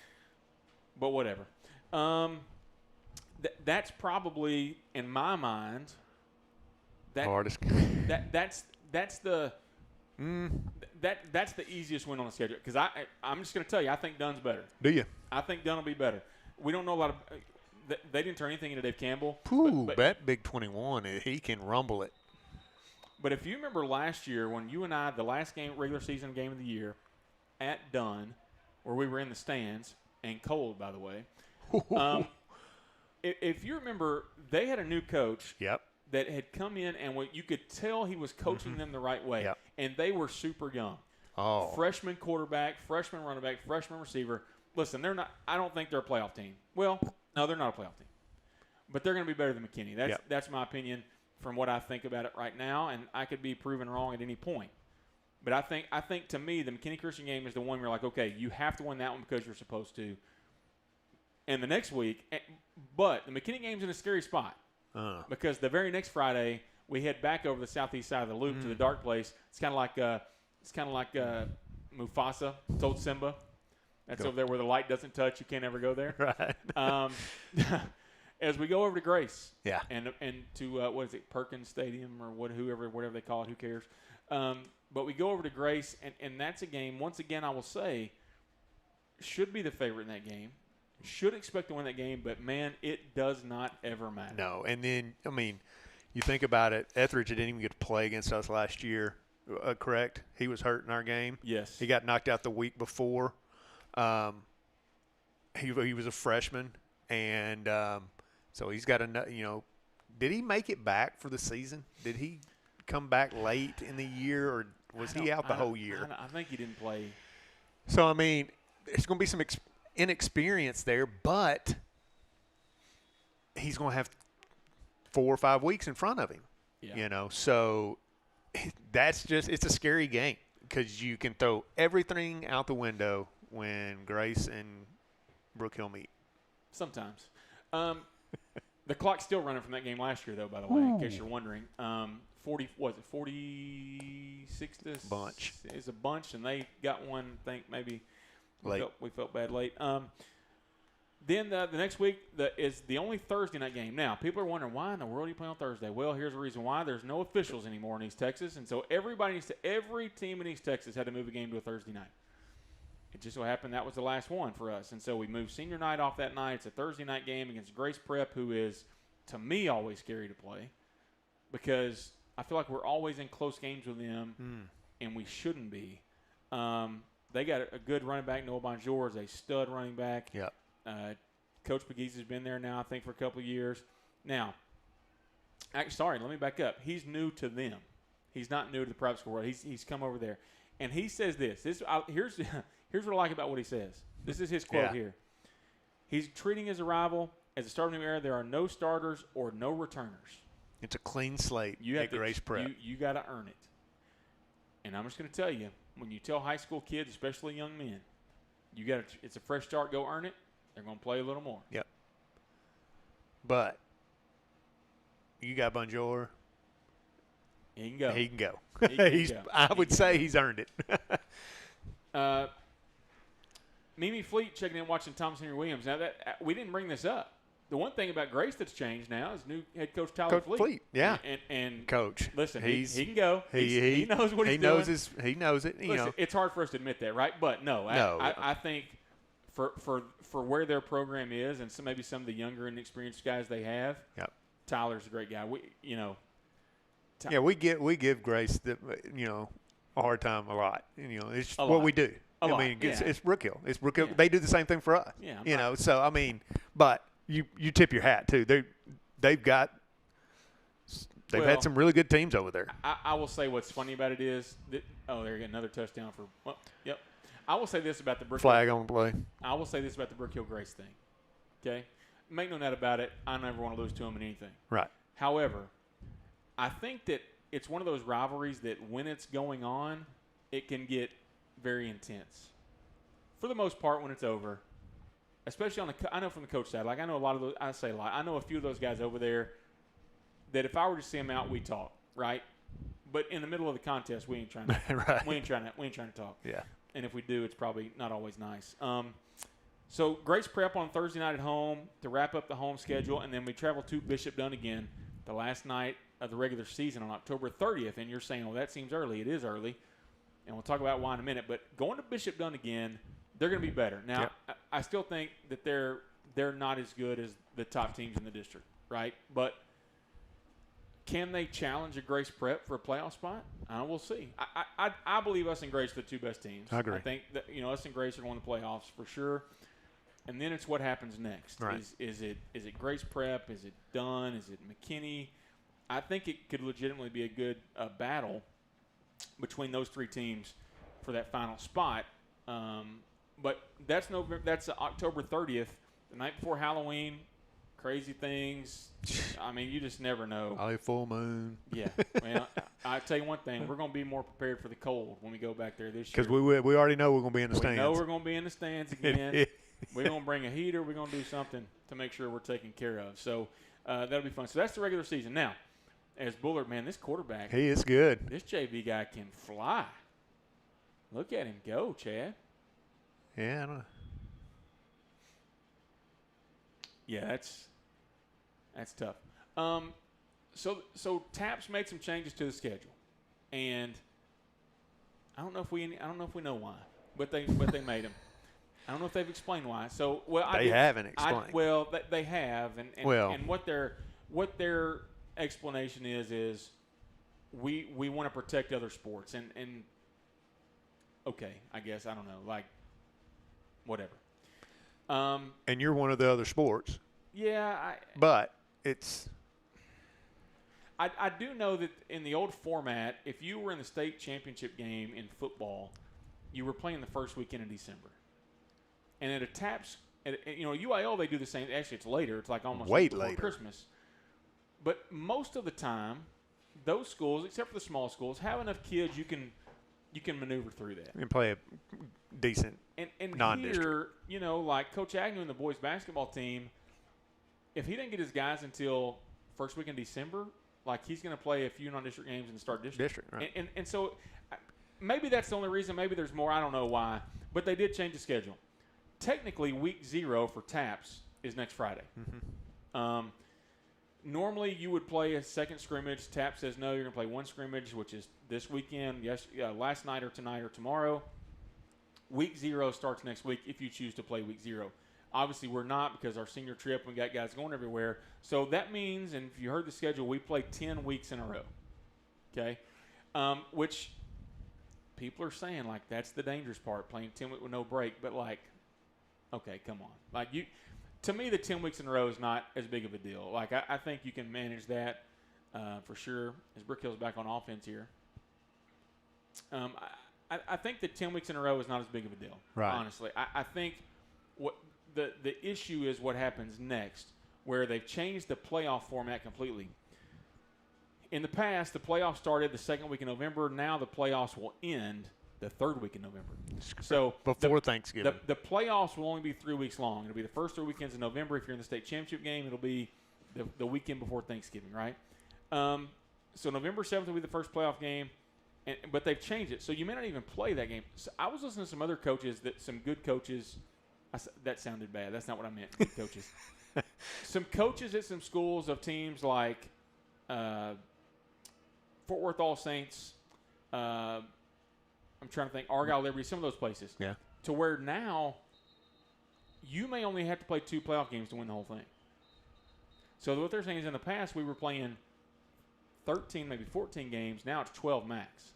But whatever. That's probably in my mind. Hardest. That's the easiest win on the schedule because I'm just going to tell you I think Dunn's better. Do you? I think Dunn will be better. We don't know a lot of. They didn't turn anything into Dave Campbell. But that Big 21, he can rumble it. But if you remember last year when you and I, the last regular season game of the year, at Dunn, where we were in the stands and cold, by the way. If you remember, they had a new coach. Yep. That had come in and you could tell he was coaching them the right way. Yep. And they were super young. Oh. Freshman quarterback, freshman running back, freshman receiver. Listen, they're not. I don't think they're a playoff team. Well, no, they're not a playoff team. But they're going to be better than McKinney. That's my opinion from what I think about it right now, and I could be proven wrong at any point. But I think to me, the McKinney Christian game is the one where you're like, okay, you have to win that one because you're supposed to. And the next week, but the McKinney game's in a scary spot because the very next Friday we head back over the southeast side of the loop to the dark place. It's kind of like Mufasa told Simba. That's over there where the light doesn't touch. You can't ever go there. Right. As we go over to Grace, yeah, and to what is it, Perkins Stadium or whatever they call it, who cares? But we go over to Grace, and that's a game. Once again, I will say, should be the favorite in that game. Should expect to win that game, but man, it does not ever matter. No, and then I mean, you think about it. Etheridge didn't even get to play against us last year. Correct? He was hurt in our game. Yes, he got knocked out the week before. He was a freshman, and so he's got did he make it back for the season? Did he come back late in the year, or was he out the whole year? I think he didn't play. So, I mean, there's going to be some inexperience there, but he's going to have 4 or 5 weeks in front of him, So that's it's a scary game because you can throw everything out the window when Grace and Brook Hill meet. Sometimes. The clock's still running from that game last year, though, by the way, in case you're wondering. 46 to bunch. It's a bunch, and they got one, I think, maybe late. We felt bad late. Then the next week is the only Thursday night game. Now, people are wondering, why in the world do you play on Thursday? Well, here's the reason why. There's no officials anymore in East Texas, and so every team in East Texas had to move a game to a Thursday night. It just so happened that was the last one for us. And so we moved senior night off that night. It's a Thursday night game against Grace Prep, who is, to me, always scary to play because I feel like we're always in close games with them, and we shouldn't be. They got a good running back. Noah Bonjour is a stud running back. Yep. Coach Pegues has been there now, I think, for a couple of years. Now, let me back up. He's new to them. He's not new to the private school world. He's come over there. And he says this. Here's what I like about what he says. This is his quote here. He's treating his arrival as a start of a new era. There are no starters or no returners. It's a clean slate at Grace Prep. You got to earn it. And I'm just going to tell you, when you tell high school kids, especially young men, it's a fresh start, go earn it, they're going to play a little more. Yep. But you got Bonjour. He can go. He can go. Go. I would say he's earned it. Mimi Fleet checking in, watching Thomas Henry Williams. Now, we didn't bring this up. The one thing about Grace that's changed now is new head coach Tyler Fleet. Yeah. And Coach. Listen, he can go. He knows what he's doing. He knows it. Listen, it's hard for us to admit that, right? But no. I think for where their program is and maybe some of the younger and experienced guys they have, Tyler's a great guy. We give Grace a hard time a lot. It's what we do. It's Brook Hill. It's Brook Hill. Yeah. They do the same thing for us. Yeah, So but you tip your hat too. They've got They've had some really good teams over there. I will say what's funny about it is that there you go, another touchdown for. Well, yep. I will say this about the Brook flag on the play. I will say this about the Brook Hill Grace thing. Okay, make no doubt about it. I never want to lose to them in anything. Right. However, I think that it's one of those rivalries that when it's going on, it can get very intense. For the most part, when it's over, especially I know from the coach side, like I know a lot of those. I say a lot. I know a few of those guys over there. That if I were to see them out, we talk, right? But in the middle of the contest, we ain't trying to. Right. We ain't trying to talk. Yeah. And if we do, it's probably not always nice. So Grace Prep on Thursday night at home to wrap up the home schedule, and then we travel to Bishop Dunn again the last night of the regular season on October 30th. And you're saying, well, that seems early. It is early, and we'll talk about why in a minute. But going to Bishop Dunn again, they're going to be better. Now, yep. I still think that they're not as good as the top teams in the district, right? But can they challenge a Grace Prep for a playoff spot? We'll see. I believe us and Grace are the two best teams. I agree. I think that us and Grace are going to the playoffs for sure. And then it's what happens next. Right. Is it Grace Prep? Is it Dunn? Is it McKinney? I think it could legitimately be a good battle between those three teams for that final spot. But that's October 30th, the night before Halloween. Crazy things. I mean, you just never know. A full moon. Yeah. Well, I tell you one thing. We're going to be more prepared for the cold when we go back there this year. Because we already know we're going to be in the stands. We know we're going to be in the stands again. We're going to bring a heater. We're going to do something to make sure we're taken care of. So that'll be fun. So that's the regular season. Now, as Bullard, man, this quarterback. He is good. This JV guy can fly. Look at him go, Chad. Yeah, I know. Yeah, that's tough. So TAPS made some changes to the schedule, and I don't know if we know why, but they made them. I don't know if they've explained why. So they haven't explained. They have, and what their explanation is we want to protect other sports, and okay, I guess I don't know, like whatever. And you're one of the other sports. Yeah, but it's. I do know that in the old format, if you were in the state championship game in football, you were playing the first weekend in December. And at a TAPS, UIL, they do the same. Actually, it's later. It's like almost way before later. Christmas. But most of the time, those schools, except for the small schools, have enough kids you can maneuver through that. And play a decent and non-district. Here, like Coach Agnew and the boys basketball team, if he didn't get his guys until first week in December, like he's going to play a few non-district games and start district. Right. And so maybe that's the only reason. Maybe there's more. I don't know why. But they did change the schedule. Technically, week 0 for TAPS is next Friday. Mm-hmm. Normally, you would play a second scrimmage. TAPS says, no, you're going to play one scrimmage, which is this weekend, last night or tonight or tomorrow. Week 0 starts next week if you choose to play week 0. Obviously, we're not because our senior trip, we got guys going everywhere. So that means, and if you heard the schedule, we play 10 weeks in a row, okay? Which people are saying, like, that's the dangerous part, playing 10 weeks with no break. But, like, okay, come on. Like, to me, the 10 weeks in a row is not as big of a deal. Like, I think you can manage that for sure as Brook Hill's back on offense here. I think that 10 weeks in a row is not as big of a deal, right. Honestly. I think what the issue is what happens next, where they've changed the playoff format completely. In the past, the playoffs started the second week in November. Now the playoffs will end the third week in November. So before Thanksgiving. The playoffs will only be 3 weeks long. It'll be the first 3 weekends in November. If you're in the state championship game, it'll be the weekend before Thanksgiving, right? So November 7th will be the first playoff game, but they've changed it. So you may not even play that game. So I was listening to some other coaches, some good coaches. That sounded bad. That's not what I meant, good coaches. Some coaches at some schools of teams like Fort Worth All Saints, I'm trying to think, Argyle Liberty, some of those places. Yeah. To where now you may only have to play 2 playoff games to win the whole thing. So what they're saying is in the past we were playing 13, maybe 14 games. Now it's 12 max.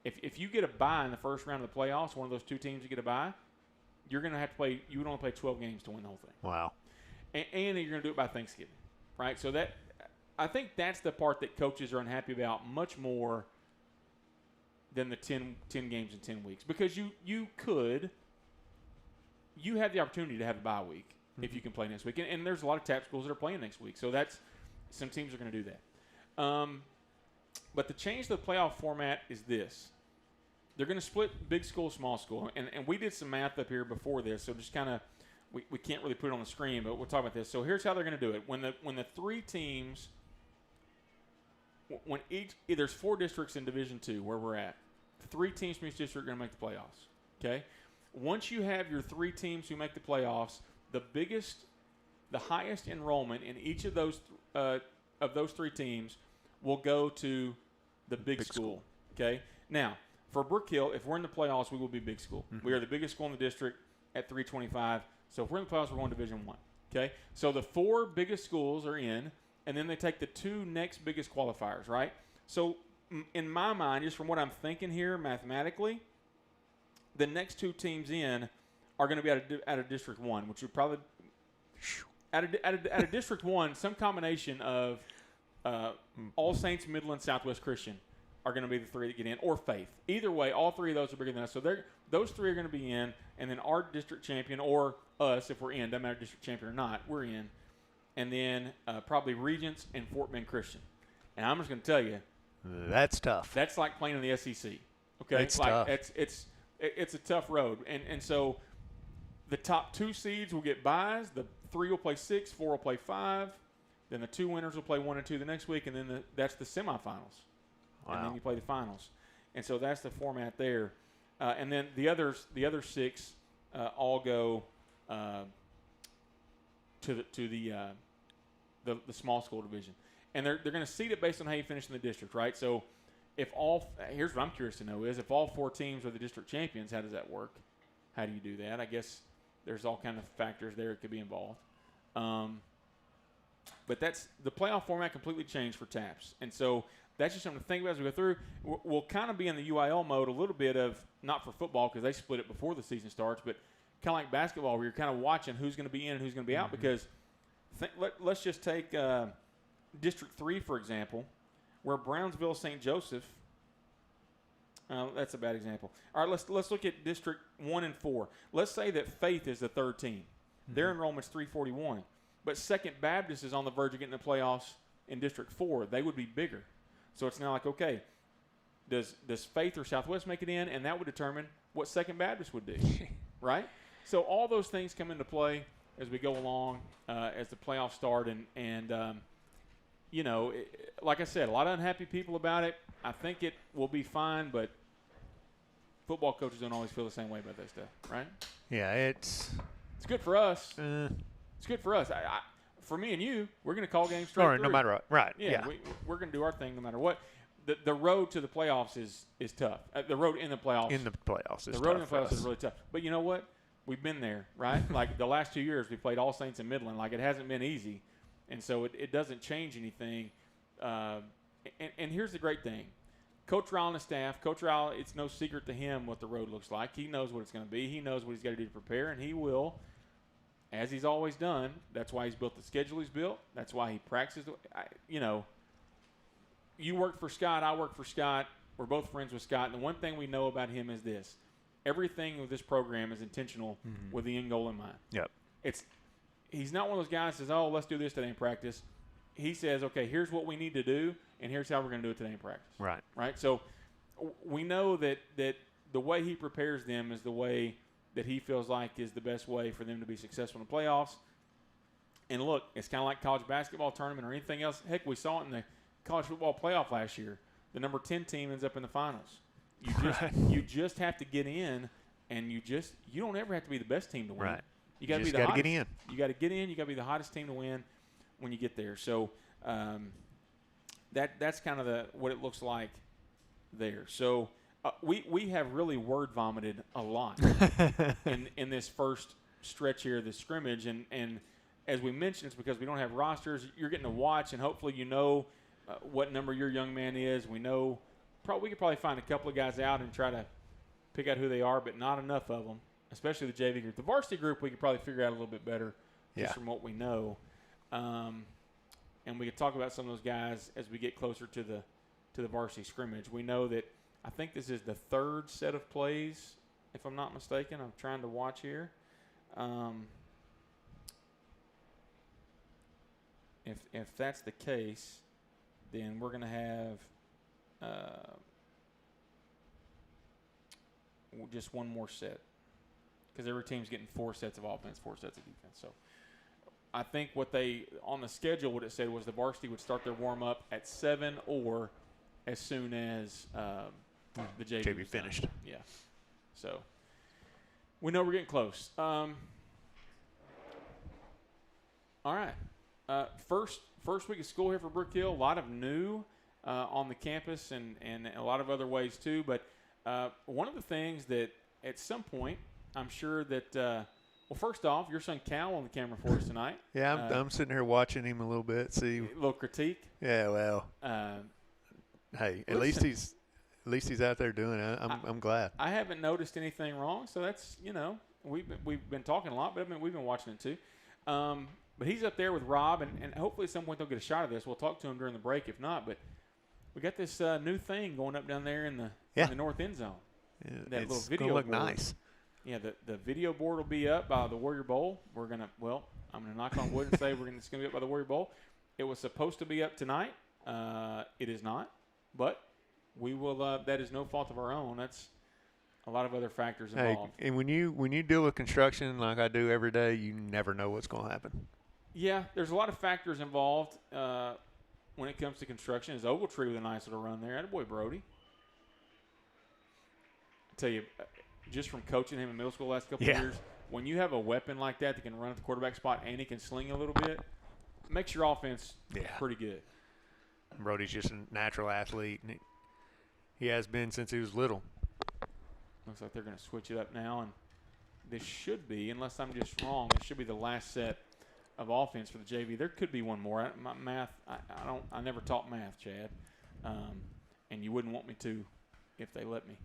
If you get a bye in the first round of the playoffs, one of those 2 teams you get a bye, you're going to have to play – you would only play 12 games to win the whole thing. Wow. And you're going to do it by Thanksgiving, right? So that I think that's the part that coaches are unhappy about much more than the 10 games in 10 weeks. Because you have the opportunity to have a bye week if you can play next week. And there's a lot of TAP schools that are playing next week. So some teams are going to do that. But the change to the playoff format is this. They're going to split big school, small school. And we did some math up here before this, so just kind of we can't really put it on the screen, but we'll talk about this. So here's how they're going to do it. When the three teams – when there's 4 districts in Division II where we're at. 3 teams from each district are going to make the playoffs. Okay? Once you have your 3 teams who make the playoffs, the highest enrollment in each of those 3 teams will go to the big school. Okay? Now, for Brook Hill, if we're in the playoffs, we will be big school. Mm-hmm. We are the biggest school in the district at 325. So if we're in the playoffs, we're going to Division I. Okay? So the 4 biggest schools are in. And then they take the 2 next biggest qualifiers, right? So in my mind, just from what I'm thinking here mathematically, the next 2 teams in are going to be out of District 1, which would probably out of District 1, some combination of All Saints, Midland, Southwest Christian are going to be the 3 that get in, or Faith. Either way, all 3 of those are bigger than us. So those 3 are going to be in, and then our district champion, or us if we're in, doesn't matter district champion or not, we're in. And then probably Regents and Fort Bend Christian. And I'm just going to tell you. That's tough. That's like playing in the SEC. Okay? It's tough. It's a tough road. And so the top 2 seeds will get buys. The 3 will play 6, 4 will play 5. Then the 2 winners will play 1 and 2 the next week. And then that's the semifinals. Wow. And then you play the finals. And so that's the format there. And then the other 6 all go to the small school division, and they're going to seed it based on how you finish in the district, right? So, here's what I'm curious to know is if all 4 teams are the district champions, how does that work? How do you do that? I guess there's all kind of factors there that could be involved. But that's the playoff format completely changed for TAPS, and so that's just something to think about as we go through. We'll kind of be in the UIL mode a little bit of not for football because they split it before the season starts, but kind of like basketball where you're kind of watching who's going to be in and who's going to be out because let's just take District 3, for example, where Brownsville, St. Joseph that's a bad example. All right, let's look at District 1 and 4. Let's say that Faith is the 3rd team. Their enrollment's 341. But Second Baptist is on the verge of getting the playoffs in District 4. They would be bigger. So it's now like, okay, does Faith or Southwest make it in? And that would determine what Second Baptist would do, right? So all those things come into play as we go along, as the playoffs start. And like I said, a lot of unhappy people about it. I think it will be fine, but football coaches don't always feel the same way about that stuff, right? Yeah, it's good for us. It's good for us. For me and you, we're going to call games straight through. No matter what. Right, yeah. We're going to do our thing no matter what. The road to the playoffs is tough. The road in the playoffs. In the playoffs is tough. The road in the playoffs is really tough. But you know what? We've been there, right? Like the last 2 years, we played All Saints and Midland. Like it hasn't been easy. And so it doesn't change anything. And here's the great thing. Coach Ryle and the staff, Coach Ryle, it's no secret to him what the road looks like. He knows what it's going to be. He knows what he's got to do to prepare, and he will, as he's always done. That's why he's built the schedule he's built. That's why he practices. You work for Scott. I work for Scott. We're both friends with Scott. And the one thing we know about him is this. Everything with this program is intentional with the end goal in mind. Yep. He's not one of those guys that says, oh, let's do this today in practice. He says, okay, here's what we need to do, and here's how we're going to do it today in practice. Right. Right? So we know that the way he prepares them is the way that he feels like is the best way for them to be successful in the playoffs. And look, it's kind of like college basketball tournament or anything else. Heck, we saw it in the college football playoff last year. The number 10 team ends up in the finals. You just have to get in, and you don't ever have to be the best team to win. Right. You got to be the hottest. Get in. You got to get in. You got to be the hottest team to win when you get there. So that's kind of what it looks like there. So we have really word vomited a lot in this first stretch here, this scrimmage, and as we mentioned, it's because we don't have rosters. You're getting to watch, and hopefully you know what number your young man is. We know we could probably find a couple of guys out and try to pick out who they are, but not enough of them, especially the JV group. The varsity group we could probably figure out a little bit better just from what we know. and we can talk about some of those guys as we get closer to the varsity scrimmage. We know that I think this is the third set of plays, if I'm not mistaken. I'm trying to watch here. If that's the case, then we're going to have just one more set, because every team's getting 4 sets of offense, 4 sets of defense. So I think what they on the schedule, what it said was the varsity would start their warm up at 7 or as soon as the JV finished. Yeah. So we know we're getting close. All right. First week of school here for Brook Hill. A lot of new on the campus and a lot of other ways too. But one of the things that at some point, I'm sure that well, first off, your son Cal on the camera for us tonight. Yeah, I'm sitting here watching him a little bit. See, a little critique. Yeah, well, hey, at least he's out there doing it. I'm glad. I haven't noticed anything wrong, so that's we've been talking a lot, but we've been watching it too. But he's up there with Rob, and hopefully at some point they'll get a shot of this. We'll talk to him during the break if not. But we got this new thing going up down there in the north end zone. Yeah, that it's little video gonna look board. nice. Yeah, the video board will be up by the Warrior Bowl. I'm going to knock on wood and say it's going to be up by the Warrior Bowl. It was supposed to be up tonight. It is not. But we will that is no fault of our own. That's a lot of other factors involved. Hey, and when you deal with construction like I do every day, you never know what's going to happen. Yeah, there's a lot of factors involved when it comes to construction. Is Ogletree with a nice little run there. Attaboy, Brody. I tell you, just from coaching him in middle school the last couple of years, when you have a weapon like that can run at the quarterback spot and he can sling a little bit, it makes your offense pretty good. Brody's just a natural athlete, and he has been since he was little. Looks like they're going to switch it up now, and this should be, unless I'm just wrong, this should be the last set of offense for the JV. There could be one more. My math, I never taught math, Chad, and you wouldn't want me to if they let me.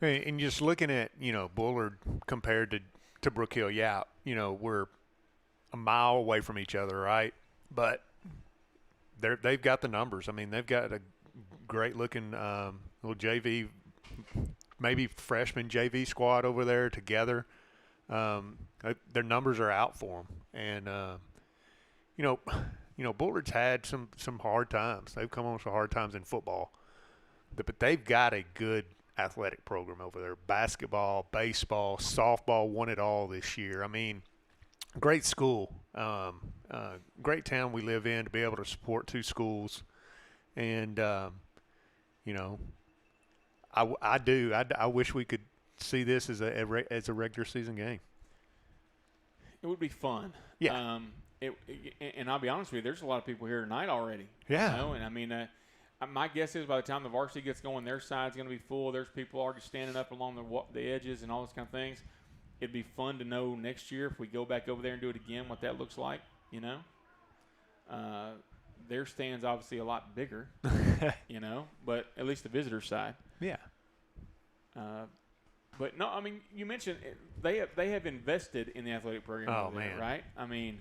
And just looking at, Bullard compared to Brook Hill, we're a mile away from each other, right? But they've got the numbers. I mean, they've got a great-looking little JV, maybe freshman JV squad over there together. Their numbers are out for them. And, Bullard's had some hard times. They've come on some hard times in football. But they've got a good athletic program over there. Basketball, baseball, softball, won it all this year. I mean, great school. Great town we live in to be able to support 2 schools. And, I wish we could see this as a regular season game. It would be fun. Yeah. And I'll be honest with you, there's a lot of people here tonight already. Yeah. And I mean, my guess is by the time the varsity gets going, their side's going to be full. There's people already standing up along the edges and all those kind of things. It'd be fun to know next year if we go back over there and do it again what that looks like, Their stand's obviously a lot bigger, but at least the visitor side. Yeah. But no, I mean, you mentioned they have invested in the athletic program. Oh, over there, man. Right? I mean,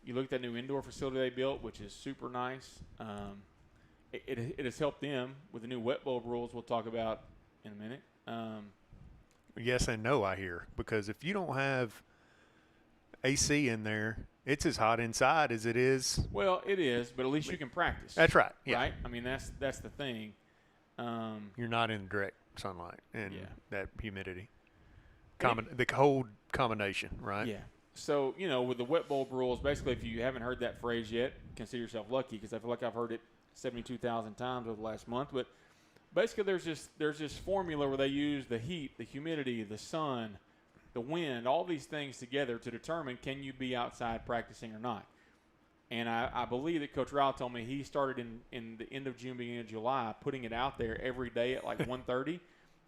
you look at that new indoor facility they built, which is super nice. It has helped them with the new wet bulb rules we'll talk about in a minute. Yes and no, I hear, because if you don't have AC in there, it's as hot inside as it is. Well, it is, but at least you can practice. That's right. Yeah. Right? I mean, that's the thing. You're not in direct sunlight and that humidity. And the cold combination, right? Yeah. So, with the wet bulb rules, basically if you haven't heard that phrase yet, consider yourself lucky, because I feel like I've heard it 72,000 times over the last month. But basically there's this formula where they use the heat, the humidity, the sun, the wind, all these things together to determine can you be outside practicing or not. And I believe that Coach Ryle told me he started in the end of June, beginning of July, putting it out there every day at like 1:30,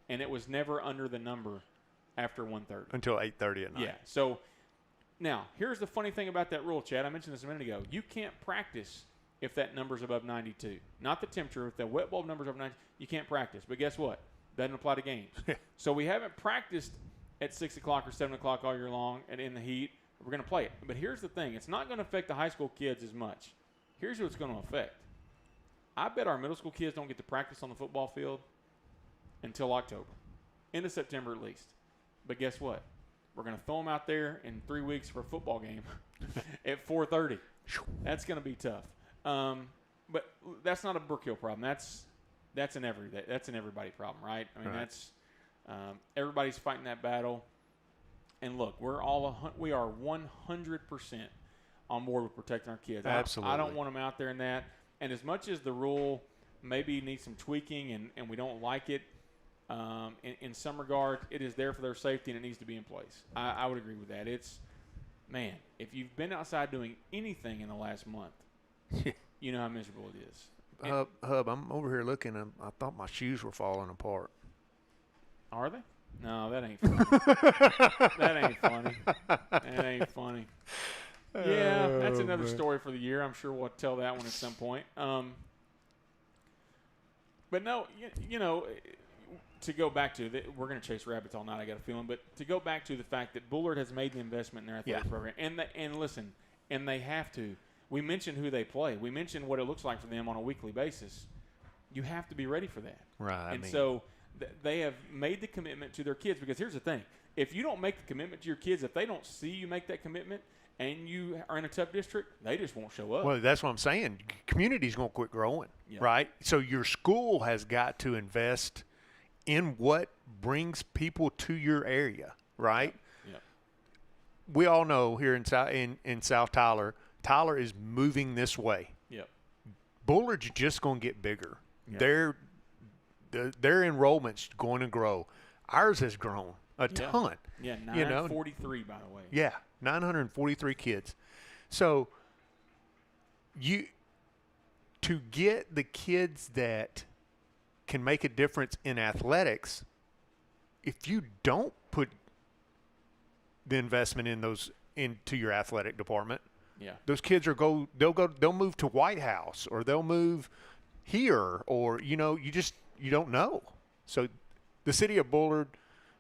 and it was never under the number after 1:30. Until 8:30 at night. Yeah. So now here's the funny thing about that rule, Chad. I mentioned this a minute ago. You can't practice if that number's above 92. Not the temperature. If the wet bulb number's above 92, you can't practice. But guess what? Doesn't apply to games. So we haven't practiced at 6 o'clock or 7 o'clock all year long and in the heat. We're going to play it. But here's the thing. It's not going to affect the high school kids as much. Here's what's going to affect. I bet our middle school kids don't get to practice on the football field until October, end of September at least. But guess what? We're going to throw them out there in 3 weeks for a football game at 4:30. That's going to be tough. But that's not a Brook Hill problem. That's an everybody problem, right? I mean, right. That's everybody's fighting that battle. And look, we are 100% on board with protecting our kids. Absolutely. I don't want them out there in that. And as much as the rule maybe needs some tweaking and we don't like it, in some regard, it is there for their safety and it needs to be in place. I would agree with that. Man, if you've been outside doing anything in the last month, you know how miserable it is. Hub, I'm over here looking, and I thought my shoes were falling apart. Are they? No, that ain't funny. That ain't funny. That ain't funny. Yeah, that's another story for the year. I'm sure we'll tell that one at some point. But no, you know, to go back to we're going to chase rabbits all night, I got a feeling. But to go back to the fact that Bullard has made the investment in their athletic program, and listen, and they have to. We mentioned who they play. We mentioned what it looks like for them on a weekly basis. You have to be ready for that. Right. And so they have made the commitment to their kids, because here's the thing. If you don't make the commitment to your kids, if they don't see you make that commitment and you are in a tough district, they just won't show up. Well, that's what I'm saying. Community's going to quit growing, right? So your school has got to invest in what brings people to your area, right? Yeah. We all know here in South Tyler is moving this way. Yep. Bullard's just going to get bigger. Yep. Their enrollment's going to grow. Ours has grown a ton. Yeah, 943, by the way. Yeah, 943 kids. So to get the kids that can make a difference in athletics, if you don't put the investment into your athletic department, those kids they'll move to White House, or they'll move here, or you don't know. So the city of Bullard,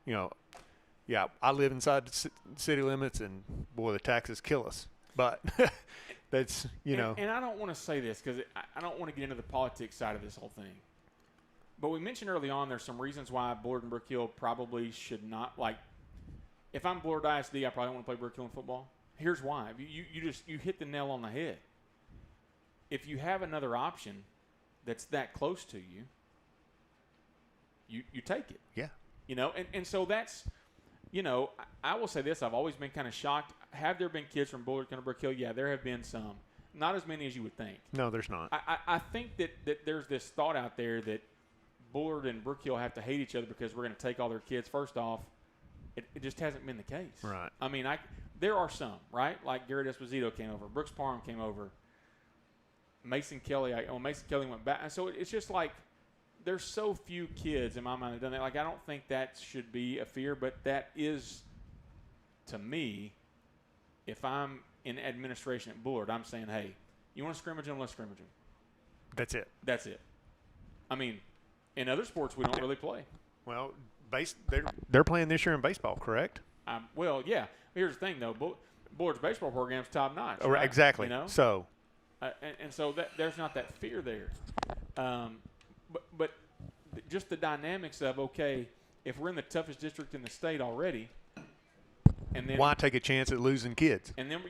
I live inside the city limits, and boy, the taxes kill us. But that's And I don't want to say this because I don't want to get into the politics side of this whole thing. But we mentioned early on there's some reasons why Bullard and Brook Hill probably should not, like, if I'm Bullard ISD, I probably don't want to play Brook Hill in football. Here's why. You hit the nail on the head. If you have another option that's that close to you, you take it. Yeah. And so that's, I will say this. I've always been kind of shocked. Have there been kids from Bullard come to Brook Hill? Yeah, there have been some. Not as many as you would think. No, there's not. I think that there's this thought out there that Bullard and Brook Hill have to hate each other because we're going to take all their kids. First off, it just hasn't been the case. Right. I mean, there are some, right? Like Garrett Esposito came over. Brooks Parham came over. Mason Kelly went back. And so it's just like there's so few kids in my mind that done that. Like, I don't think that should be a fear, but that is, to me, if I'm in administration at Bullard, I'm saying, hey, you want to scrimmage them, let's scrimmage them. That's it. That's it. I mean, in other sports, we don't really play. Well, they're playing this year in baseball, correct? Well, yeah. Here's the thing, though. Bullard's baseball program's top notch. Oh, right? Exactly. So, and so there's not that fear there. But just the dynamics of, okay, if we're in the toughest district in the state already, and then why take a chance at losing kids? And then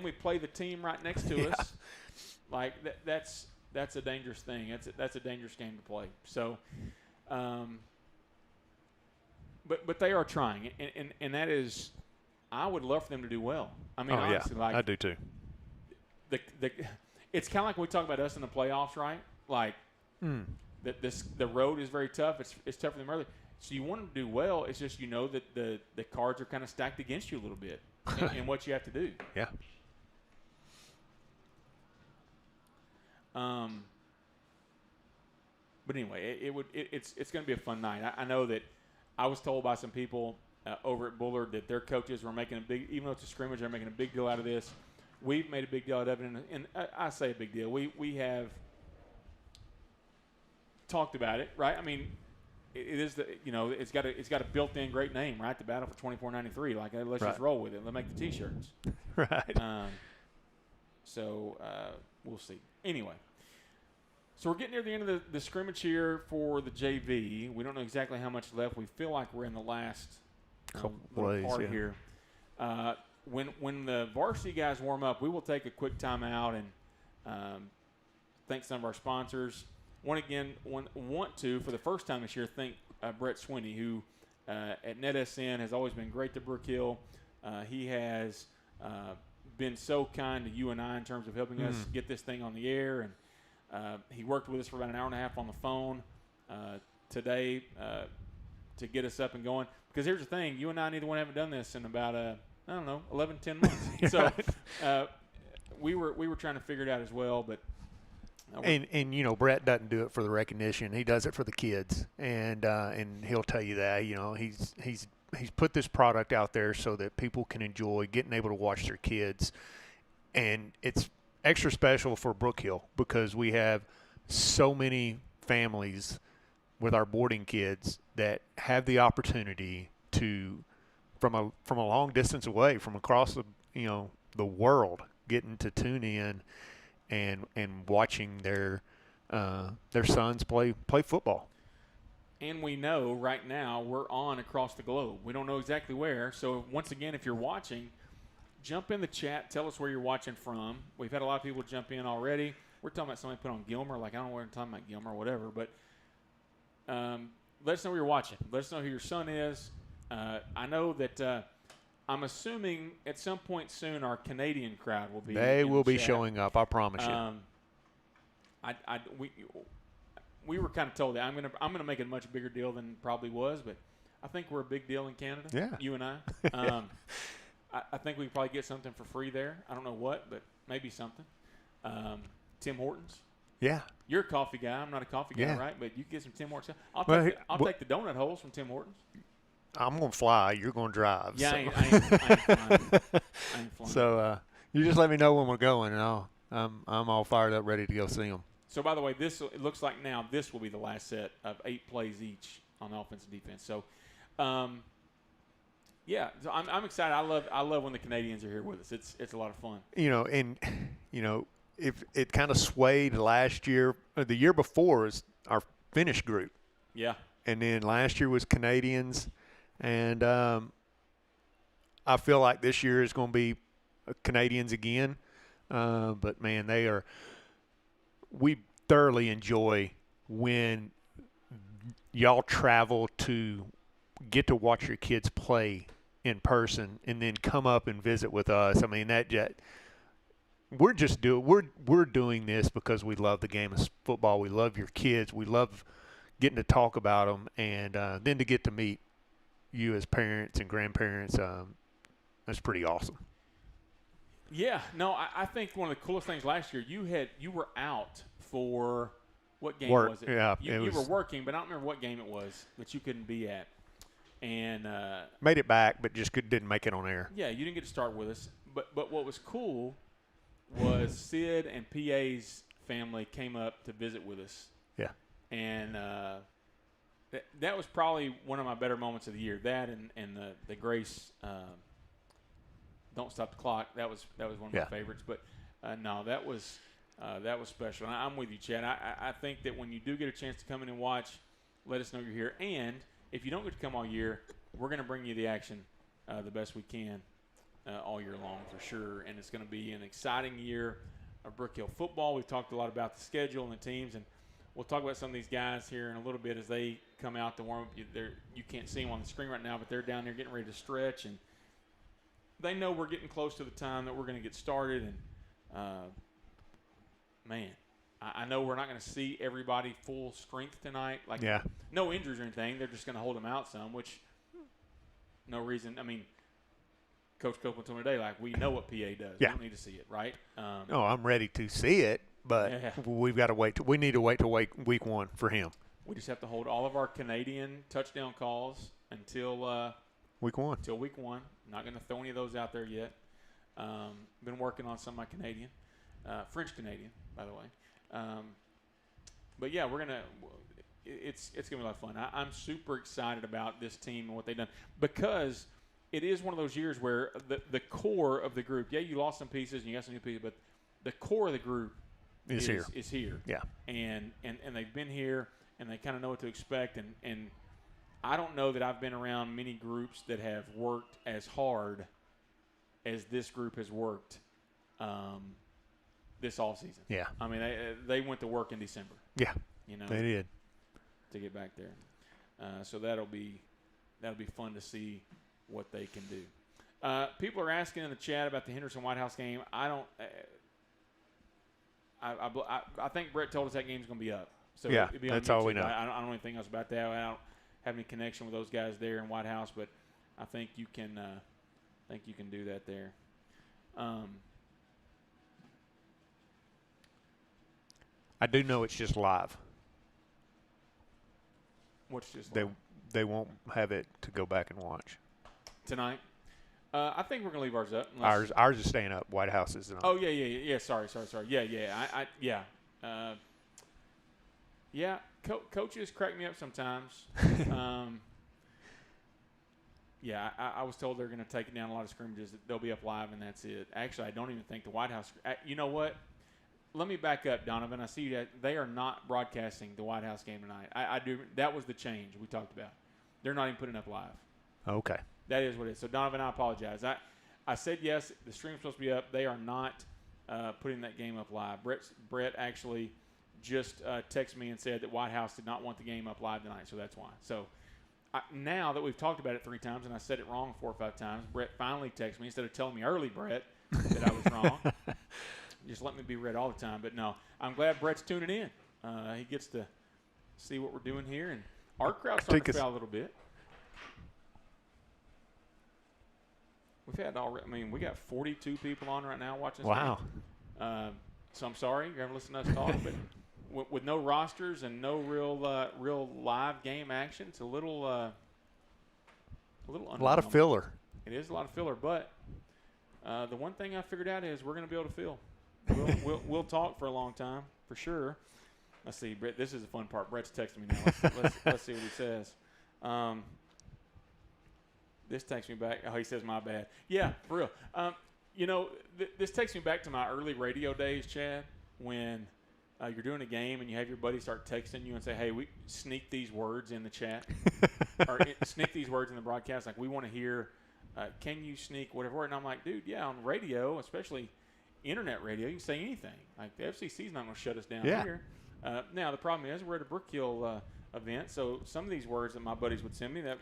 we play the team right next to us. Like that's a dangerous thing. That's a dangerous game to play. So, but they are trying, and that is, I would love for them to do well. I mean, honestly, I do too. It's kind of like when we talk about us in the playoffs, right? Like the road is very tough. It's tough for them early. So you want them to do well. It's just that the cards are kind of stacked against you a little bit in what you have to do. Yeah. But anyway, it's going to be a fun night. I know that I was told by some people over at Bullard that their coaches were making a big, even though it's a scrimmage, they're making a big deal out of this. We've made a big deal out of it, and I say a big deal. We have talked about it, right? I mean, it is it's got a built-in great name, right? The Battle for 2493. Like, let's just roll with it. Let's make the T-shirts. Right. So we'll see. Anyway, so we're getting near the end of the scrimmage here for the JV. We don't know exactly how much left. We feel like we're in the last Couple little plays, part yeah. here. When the varsity guys warm up, we will take a quick timeout and thank some of our sponsors. Want to, for the first time this year, thank Brett Swinney, who at NETSN has always been great to Brook Hill. He has been so kind to you and I in terms of helping us get this thing on the air. And he worked with us for about an hour and a half on the phone today to get us up and going. Because here's the thing, you and I neither one haven't done this in about, 11, 10 months. So we were trying to figure it out as well, but and you know, Brett doesn't do it for the recognition. He does it for the kids, and he'll tell you that. You know, he's put this product out there so that people can enjoy getting able to watch their kids, and it's extra special for Brook Hill because we have so many families with our boarding kids that have the opportunity to, from a long distance away, from across the world, getting to tune in and watching their sons play football. And we know right now we're on across the globe. We don't know exactly where. So once again, if you're watching, jump in the chat. Tell us where you're watching from. We've had a lot of people jump in already. We're talking about somebody put on Gilmer. Like, I don't know what we're talking about, Gilmer or whatever. But let us know where you're watching. Let us know who your son is. I know that I'm assuming at some point soon our Canadian crowd will be. They will be chat. showing up. I promise you. We were kind of told that I'm gonna make it a much bigger deal than it probably was, but I think we're a big deal in Canada. Yeah. You and I. I think we could probably get something for free there. I don't know what, but maybe something. Tim Hortons. Yeah. You're a coffee guy. I'm not a coffee guy, Yeah. right? But you can get some Tim Hortons. I'll take the donut holes from Tim Hortons. I'm going to fly. You're going to drive. Yeah, so. I ain't flying. I ain't flying. So you just let me know when we're going, and I'm all fired up, ready to go see them. So, by the way, it looks like now this will be the last set of 8 plays each on offense and defense. So, yeah, so I'm excited. I love when the Canadians are here with us. It's a lot of fun. If it kind of swayed last year, the year before is our Finnish group. Yeah. And then last year was Canadians, and I feel like this year is going to be Canadians again. But man, we thoroughly enjoy when y'all travel to get to watch your kids play in person and then come up and visit with us. I mean, we're doing this because we love the game of football. We love your kids. We love getting to talk about them, and then to get to meet you as parents and grandparents, that's pretty awesome. Yeah, no, I think one of the coolest things last year, you were out for what game was it? Yeah, you were working, but I don't remember what game it was that you couldn't be at. And made it back, but just didn't make it on air. Yeah, you didn't get to start with us. But what was cool was Sid and PA's family came up to visit with us. Yeah. And that was probably one of my better moments of the year. That and the Grace Don't Stop the Clock. That was one of my favorites. But no, that was special. And I'm with you, Chad. I think that when you do get a chance to come in and watch, let us know you're here. And if you don't get to come all year, we're going to bring you the action the best we can all year long for sure. And it's going to be an exciting year of Brook Hill football. We've talked a lot about the schedule and the teams, and we'll talk about some of these guys here in a little bit as they come out to warm up. You can't see them on the screen right now, but they're down there getting ready to stretch, and they know we're getting close to the time that we're going to get started. And, man, I know we're not going to see everybody full strength tonight. No injuries or anything. They're just going to hold them out some, which no reason. I mean, Coach Copeland told me today, we know what PA does. We don't need to see it, right? I'm ready to see it, but we've got to wait. We need to wait till week 1 for him. We just have to hold all of our Canadian touchdown calls until week 1. Until week 1. Not going to throw any of those out there yet. Been working on some of my Canadian, French Canadian, by the way. But yeah, it's going to be a lot of fun. I'm super excited about this team and what they've done because it is one of those years where the core of the group, you lost some pieces and you got some new pieces, but the core of the group is here. Yeah. And they've been here, and they kind of know what to expect. And I don't know that I've been around many groups that have worked as hard as this group has worked this offseason. Yeah. I mean, they went to work in December. Yeah. They did. To get back there. So that'll be fun to see what they can do. People are asking in the chat about the Henderson White House game. I don't. I think Brett told us that game's going to be up. So yeah, it'll be on that's all we YouTube. know. I don't know anything else about that. I don't have any connection with those guys there in White House, but I think you can. Do that there. I do know it's just live. What's just they won't have it to go back and watch tonight? I think we're gonna leave ours up. Ours is staying up. White House is not. Oh yeah. Sorry. Yeah. Coaches crack me up sometimes. Yeah, I was told they're going to take down a lot of scrimmages. They'll be up live, and that's it. Actually, I don't even think the White House – you know what? Let me back up, Donovan. I see that they are not broadcasting the White House game tonight. I do – that was the change we talked about. They're not even putting it up live. Okay. That is what it is. So, Donovan, I apologize. I said yes, the stream's supposed to be up. They are not putting that game up live. Brett actually just texted me and said that White House did not want the game up live tonight, so that's why. So – now that we've talked about it 3 times and I said it wrong 4 or 5 times, Brett finally texted me instead of telling me early, Brett, that I was wrong. Just let me be Brett all the time. But, no, I'm glad Brett's tuning in. He gets to see what we're doing here. And our crowd's starting to foul a little bit. We've had we got 42 people on right now watching this Wow. game. So I'm sorry you're having to listen to us talk, but – with no rosters and no real live game action, it's a little a lot of filler. It is a lot of filler, but the one thing I figured out is we're going to be able to fill. We'll talk for a long time for sure. Let's see, Brett. This is the fun part. Brett's texting me now. Let's see what he says. This takes me back. Oh, he says my bad. Yeah, for real. This takes me back to my early radio days, Chad, when. You're doing a game and you have your buddy start texting you and say, hey, we sneak these words in the chat or sneak these words in the broadcast. Like, we want to hear, can you sneak whatever word? And I'm like, dude, yeah, on radio, especially internet radio, you can say anything. Like, the FCC's not going to shut us down here. Now, the problem is we're at a Brook Hill event, so some of these words that my buddies would send me that.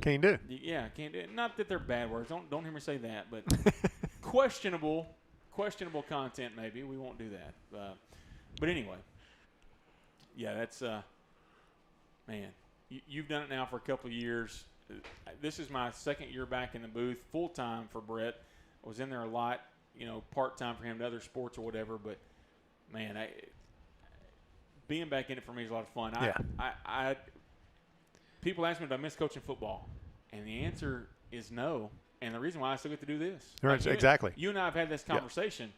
Can't do. Yeah, can't do. Not that they're bad words. Don't hear me say that. But questionable content maybe. We won't do that. But anyway, yeah, that's man. You've done it now for a couple of years. This is my 2nd year back in the booth, full time for Brett. I was in there a lot, part time for him to other sports or whatever. But man, being back in it for me is a lot of fun. Yeah. People ask me, do I miss coaching football? And the answer is no. And the reason why I still get to do this. Right, exactly. You and I have had this conversation. Yeah.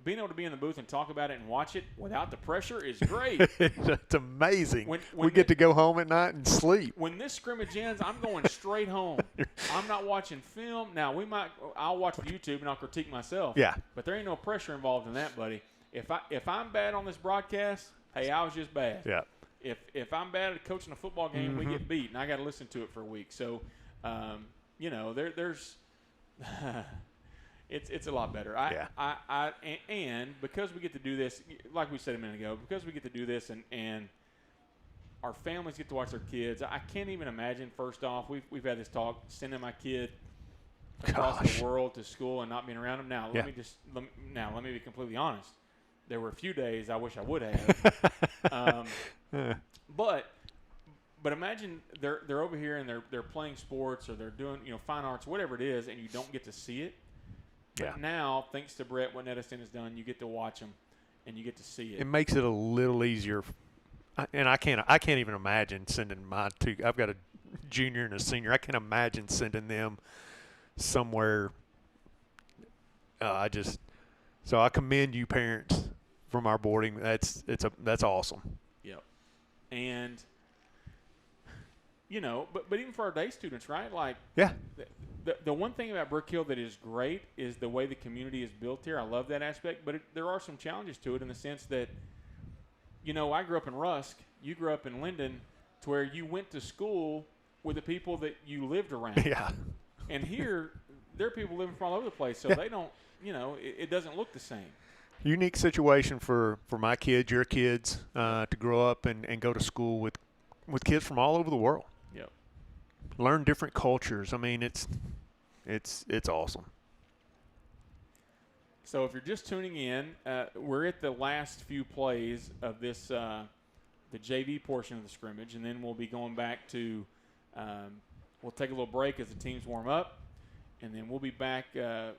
Being able to be in the booth and talk about it and watch it without the pressure is great. It's amazing. When we get to go home at night and sleep. When this scrimmage ends, I'm going straight home. I'm not watching film. Now, I'll watch the YouTube and I'll critique myself. Yeah. But there ain't no pressure involved in that, buddy. If I'm bad on this broadcast, hey, I was just bad. Yeah. If I'm bad at coaching a football game, we get beat, and I got to listen to it for a week. So, there's It's a lot better. And because we get to do this, like we said a minute ago, because we get to do this and our families get to watch their kids, I can't even imagine, first off, we've had this talk, sending my kid across the world to school and not being around them. Now, let me be completely honest. There were a few days I wish I would have. But imagine they're over here and they're playing sports or they're doing fine arts, whatever it is, and you don't get to see it. But now, thanks to Brett, what NETSN has done, you get to watch them and you get to see it. It makes it a little easier. And I can't even imagine sending my 2. I've got a junior and a senior. I can't imagine sending them somewhere. So I commend you parents from our boarding. That's awesome. Yep. And but even for our day students, right? Like the one thing about Brook Hill that is great is the way the community is built here. I love that aspect, but there are some challenges to it in the sense that, I grew up in Rusk. You grew up in Linden, to where you went to school with the people that you lived around. Yeah. And here, there are people living from all over the place, so they don't, it doesn't look the same. Unique situation for my kids, your kids, to grow up and go to school with kids from all over the world. Yep. Learn different cultures. I mean, it's awesome. So if you're just tuning in, we're at the last few plays of this, the JV portion of the scrimmage, and then we'll be going back to we'll take a little break as the teams warm up, and then we'll be back. They're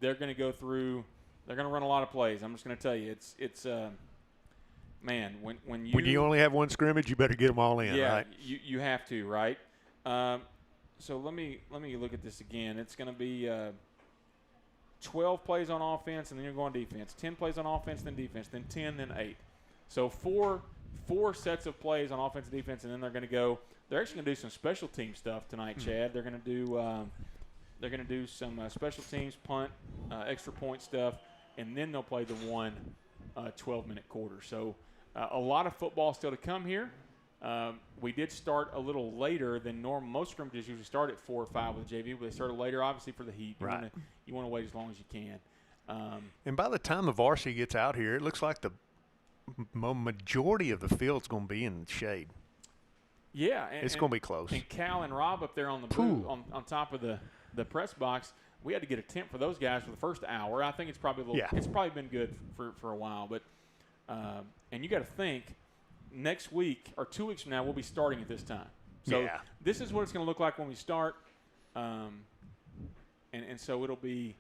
going to go through – they're going to run a lot of plays. I'm just going to tell you, it's man, when you only have one scrimmage, you better get them all in, right? Yeah, you have to, right? So let me look at this again. It's going to be 12 plays on offense, and then you're going defense. 10 plays on offense, then defense, then 10, then 8. So four sets of plays on offense and defense, and then they're going to go. They're actually going to do some special team stuff tonight, Chad. They're going to do some special teams, punt, extra point stuff, and then they'll play the one 12-minute quarter. So a lot of football still to come here. We did start a little later than normal. Most scrimmages usually start at 4 or 5 with JV, but they started later, obviously, for the heat. You want to wait as long as you can. And by the time the varsity gets out here, it looks like the majority of the field's going to be in the shade. Yeah. It's going to be close. And Cal and Rob up there on the booth, on top of the press box, we had to get a tent for those guys for the first hour. I think it's probably it's probably been good for a while. But and you got to think, next week or 2 weeks from now, we'll be starting at this time. So this is what it's going to look like when we start. And so it'll be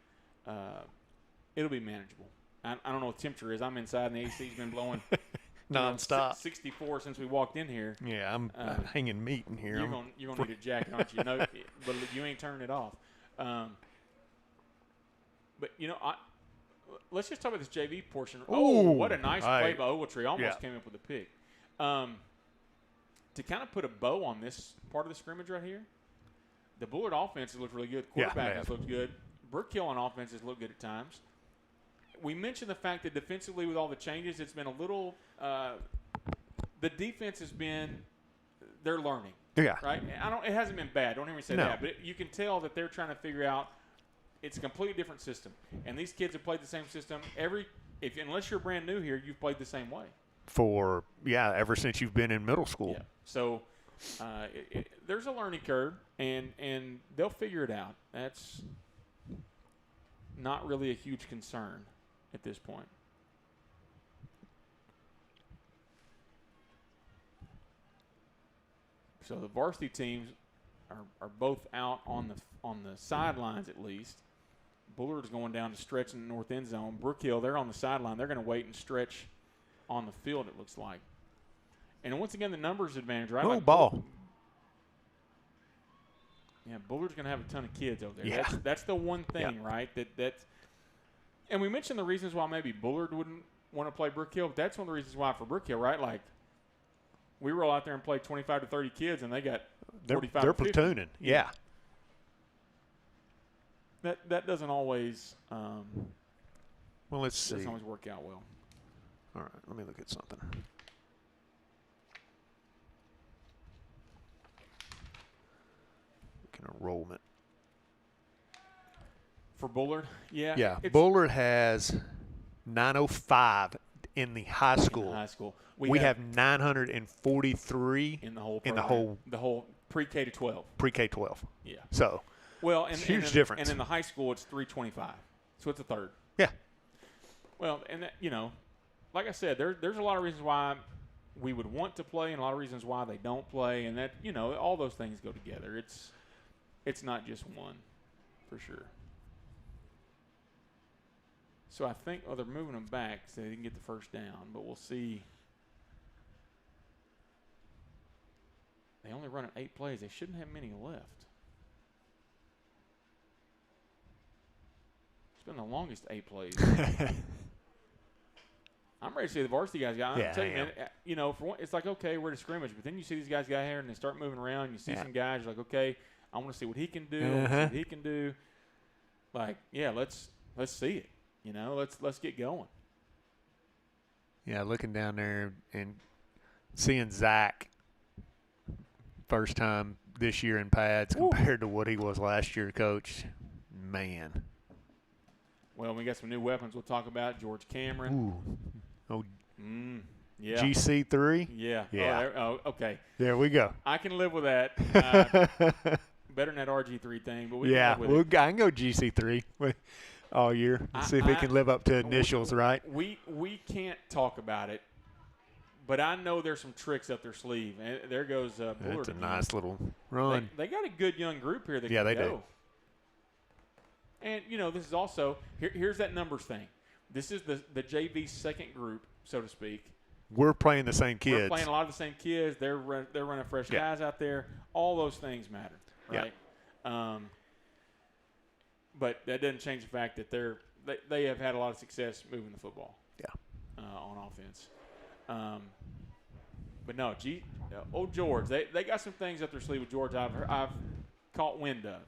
manageable. I don't know what the temperature is. I'm inside, and the AC's been blowing nonstop. 64 since we walked in here. Yeah, I'm hanging meat in here. You're gonna need a jacket, aren't you? No, but you ain't turning it off. But let's just talk about this JV portion. Oh, what a nice play by Ogletree! Almost came up with a pick. To kind of put a bow on this part of the scrimmage right here, the Bullard offense has looked really good. Quarterback has looked good. Brook Hill on offense has looked good at times. We mentioned the fact that defensively, with all the changes, it's been a little. The defense has been. They're learning. Yeah. Right. It hasn't been bad. Don't hear me say that. But you can tell that they're trying to figure out. It's a completely different system, and these kids have played the same system unless you're brand new here, you've played the same way. Ever since you've been in middle school. Yeah. So there's a learning curve, and they'll figure it out. That's not really a huge concern at this point. So the varsity teams are both out on the sidelines at least. Bullard is going down to stretch in the north end zone. Brook Hill, they're on the sideline. They're going to wait and stretch on the field, it looks like. And once again, the numbers advantage, right? Ball. Yeah, Bullard's going to have a ton of kids over there. Yeah. That's the one thing, right? And we mentioned the reasons why maybe Bullard wouldn't want to play Brook Hill, but that's one of the reasons why for Brook Hill, right? Like, we roll out there and play 25 to 30 kids, and they got 45 They're to 50. platooning, yeah. That doesn't always Let's see. Doesn't always work out well. All right, let me look at something. Enrollment. For Bullard? Yeah. Yeah, Bullard has 905 in the high school. We have 943 in the whole program. the whole pre-K to 12. Pre-K 12. Yeah. So, huge difference. And in the high school, it's 325. So it's a third. Yeah. Well, and that, like I said, there's a lot of reasons why we would want to play, and a lot of reasons why they don't play, and that all those things go together. It's not just one, for sure. So I think they're moving them back so they can get the first down, but we'll see. They only run 8 plays. They shouldn't have many left. It's been the longest 8 plays. I'm ready to see the varsity guys. I'm telling you, man, for one, it's like, okay, we're at a scrimmage, but then you see these guys get here and they start moving around. You see some guys, you're like, okay, I want to see what he can do. I want to see what he can do. Like, yeah, let's see it. You know, let's get going. Yeah, looking down there and seeing Zach first time this year in pads compared to what he was last year, Coach. Man. Well, we got some new weapons we'll talk about. George Cameron. Oh, yeah. GC3? Yeah. Yeah. Oh, okay. There we go. I can live with that. Better than that RG3 thing, but we can live with it. I can go GC3 all year. See if he can live up to initials, right? We can't talk about it, but I know there's some tricks up their sleeve. And there goes Bullard. That's a nice little run. They got a good young group here that yeah, can they go. do. And, you know, this is also here's that numbers thing. This is the JV second group, so to speak. We're playing the same kids. We're playing a lot of the same kids. They're running fresh guys out there. All those things matter, right? Yeah. But that doesn't change the fact that they have had a lot of success moving the football. Yeah. On offense. But no, old George, they got some things up their sleeve with George. I've caught wind of.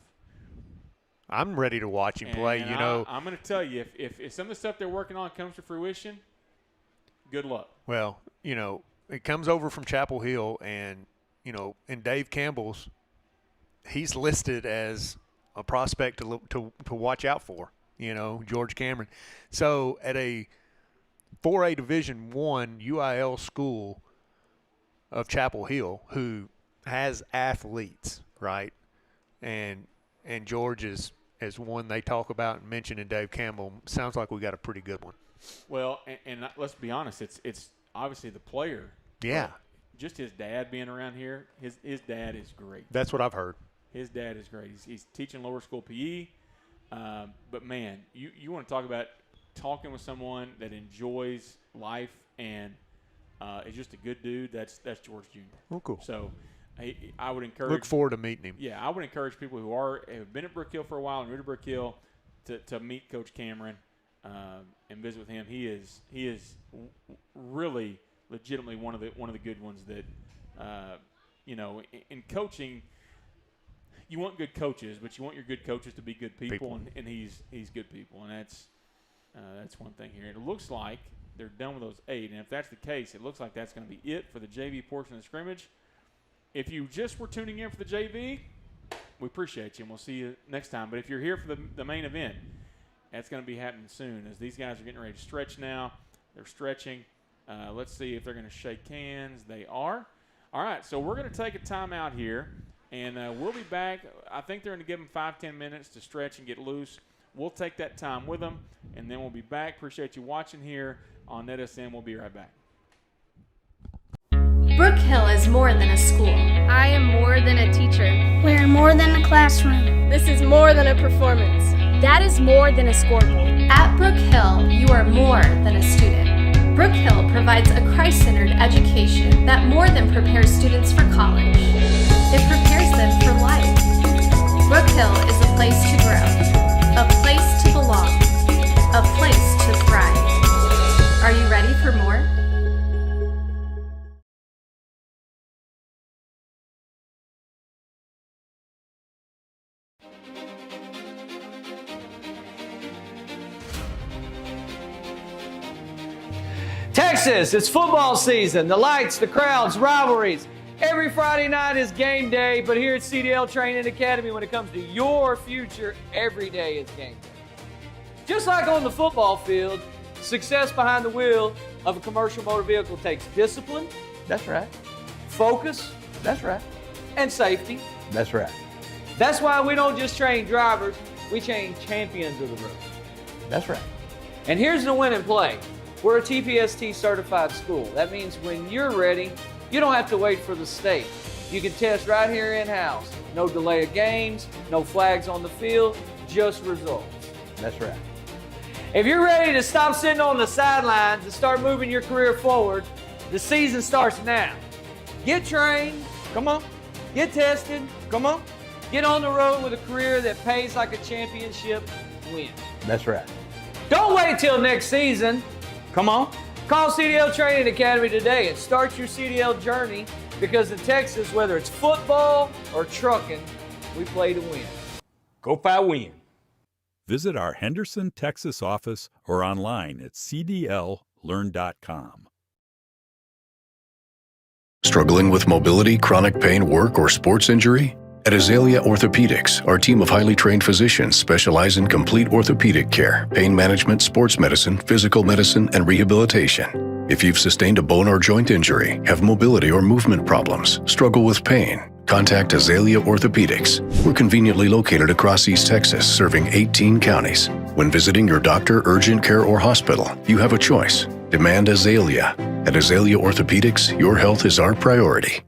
I'm ready to watch him play. And you know, I'm going to tell you, if some of the stuff they're working on comes to fruition, good luck. Well, you know, it comes over from Chapel Hill, and you know, in Dave Campbell's, he's listed as a prospect to watch out for. You know, George Cameron. So at a 4A Division I UIL school of Chapel Hill, who has athletes, right, and George is one they talk about and mention in Dave Campbell. Sounds like we got a pretty good one. Well, and let's be honest, it's obviously the player. Yeah. Just his dad being around here, his dad is great. That's what I've heard. His dad is great. He's teaching lower school PE. But, man, you want to talk about talking with someone that enjoys life and is just a good dude, that's George Jr. Oh, cool. So I would encourage – look forward to meeting him. Yeah, I would encourage people who have been at Brook Hill for a while and root at Brook Hill to meet Coach Cameron and visit with him. He is really legitimately one of the good ones that you know, in coaching – you want good coaches, but you want your good coaches to be good people. And he's good people, and that's one thing here. And it looks like they're done with those 8, and if that's the case, it looks like that's going to be it for the JV portion of the scrimmage. If you just were tuning in for the JV, we appreciate you, and we'll see you next time. But if you're here for the main event, that's going to be happening soon, as these guys are getting ready to stretch now. They're stretching. Let's see if they're going to shake hands. They are. All right, so we're going to take a timeout here. And we'll be back. I think they're going to give them 5-10 minutes to stretch and get loose. We'll take that time with them, and then we'll be back. Appreciate you watching here on NETSN. We'll be right back. Brook Hill is more than a school. I am more than a teacher. We're more than a classroom. This is more than a performance. That is more than a scoreboard. At Brook Hill, you are more than a student. Brook Hill provides a Christ-centered education that more than prepares students for college. It prepares them for life. Brook Hill is a place to grow, a place to belong, a place to thrive. Are you ready for more? Texas, it's football season. The lights, the crowds, rivalries. Every Friday night is game day, but here at CDL Training Academy, when it comes to your future, every day is game day. Just like on the football field, success behind the wheel of a commercial motor vehicle takes discipline, that's right, focus, that's right, and safety, that's right. That's why we don't just train drivers, we train champions of the road. That's right. And here's the win and play. We're a TPST certified school. That means when you're ready, you don't have to wait for the state. You can test right here in-house. No delay of games, no flags on the field, just results. That's right. If you're ready to stop sitting on the sidelines and start moving your career forward, the season starts now. Get trained, come on. Get tested, come on. Get on the road with a career that pays like a championship win. That's right. Don't wait till next season. Come on. Call CDL Training Academy today and start your CDL journey, because in Texas, whether it's football or trucking, We play to win. Go Fi Win. Visit our Henderson, Texas office or online at cdllearn.com. Struggling with mobility, chronic pain, work, or sports injury? At Azalea Orthopedics, our team of highly trained physicians specialize in complete orthopedic care, pain management, sports medicine, physical medicine, and rehabilitation. If you've sustained a bone or joint injury, have mobility or movement problems, struggle with pain, contact Azalea Orthopedics. We're conveniently located across East Texas, serving 18 counties. When visiting your doctor, urgent care, or hospital, you have a choice. Demand Azalea. At Azalea Orthopedics, your health is our priority.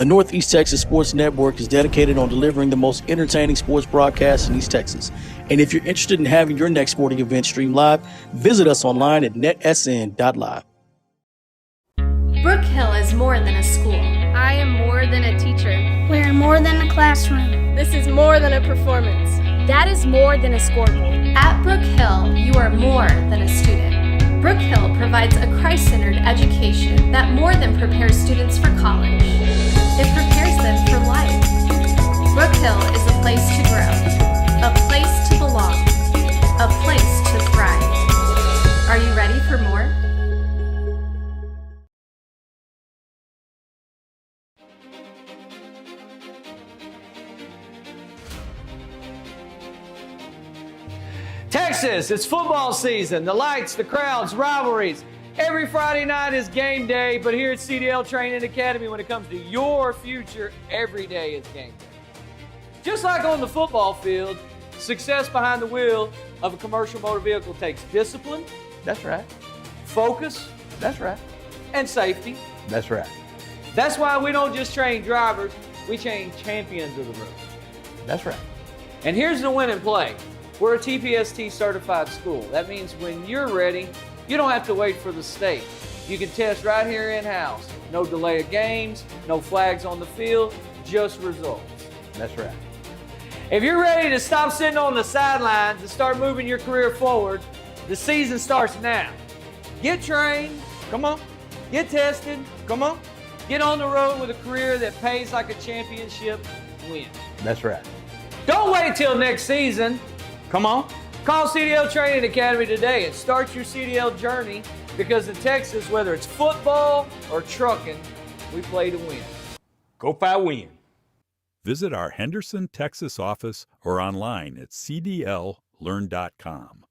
The Northeast Texas Sports Network is dedicated on delivering the most entertaining sports broadcasts in East Texas. And if you're interested in having your next sporting event streamed live, visit us online at netsn.live. Brook Hill is more than a school. I am more than a teacher. We're more than a classroom. This is more than a performance. That is more than a scoreboard. At Brook Hill, you are more than a student. Brook Hill provides a Christ-centered education that more than prepares students for college. It prepares them for life. Brook Hill is a place to grow, a place to belong, a place to thrive. Are you ready for more? Texas, it's football season. The lights, the crowds, rivalries. Every Friday night is game day, but here at CDL Training Academy, when it comes to your future, every day is game day. Just like on the football field, success behind the wheel of a commercial motor vehicle takes discipline. That's right. Focus. That's right. And safety. That's right. That's why we don't just train drivers, We change champions of the road. That's right. And here's the win and play. We're a TPST certified school. That means when you're ready, you don't have to wait for the state. You can test right here in-house. No delay of games, no flags on the field, just results. That's right. If you're ready to stop sitting on the sidelines and start moving your career forward, the season starts now. Get trained. Come on. Get tested. Come on. Get on the road with a career that pays like a championship win. That's right. Don't wait till next season. Come on. Call CDL Training Academy today and start your CDL journey, because in Texas, whether it's football or trucking, we play to win. Go Five Win. Visit our Henderson, Texas office or online at cdllearn.com.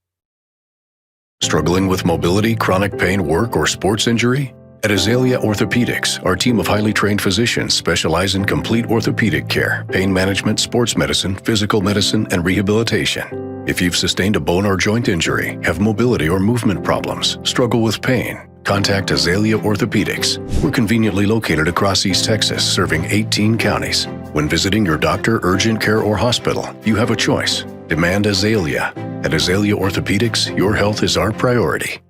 Struggling with mobility, chronic pain, work, or sports injury? At Azalea Orthopedics, our team of highly trained physicians specialize in complete orthopedic care, pain management, sports medicine, physical medicine, and rehabilitation. If you've sustained a bone or joint injury, have mobility or movement problems, struggle with pain, contact Azalea Orthopedics. We're conveniently located across East Texas, serving 18 counties. When visiting your doctor, urgent care, or hospital, you have a choice. Demand Azalea. At Azalea Orthopedics, your health is our priority.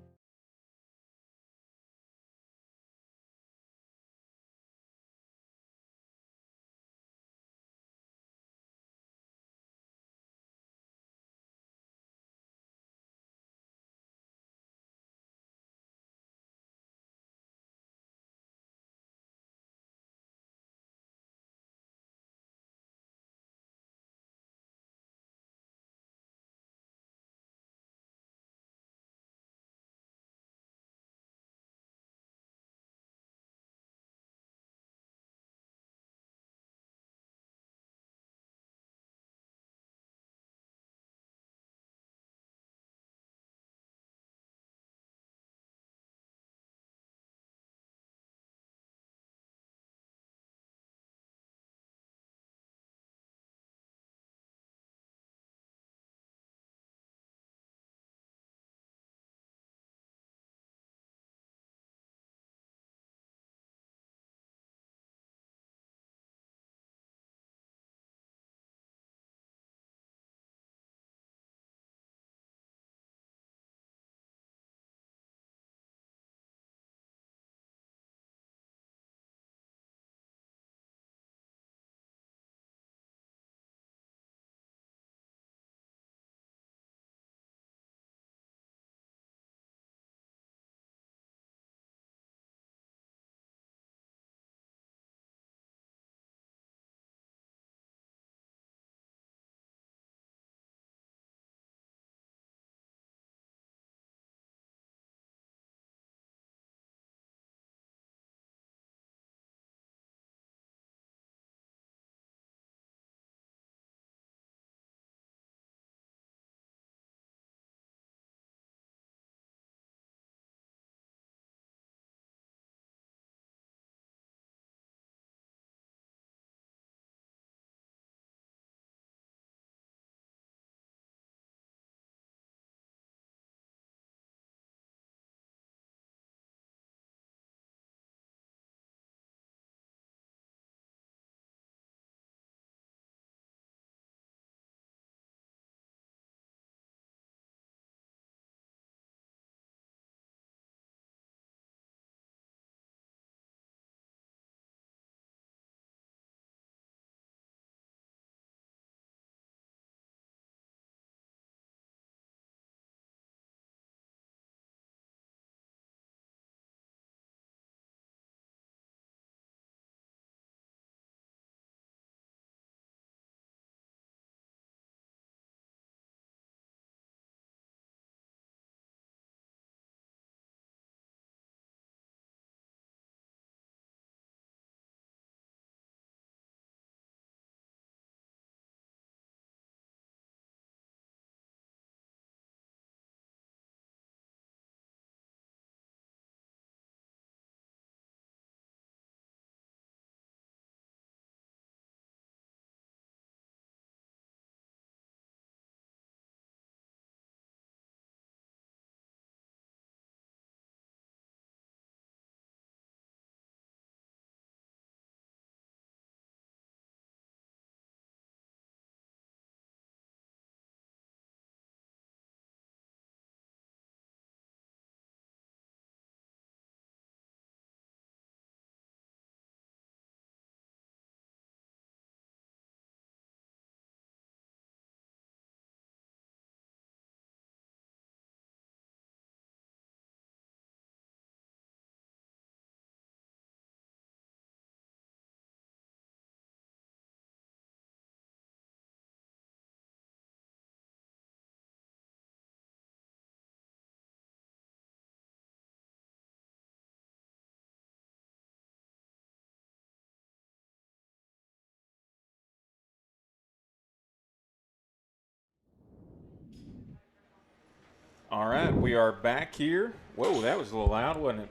All right, we are back here. Whoa, that was a little loud, wasn't it?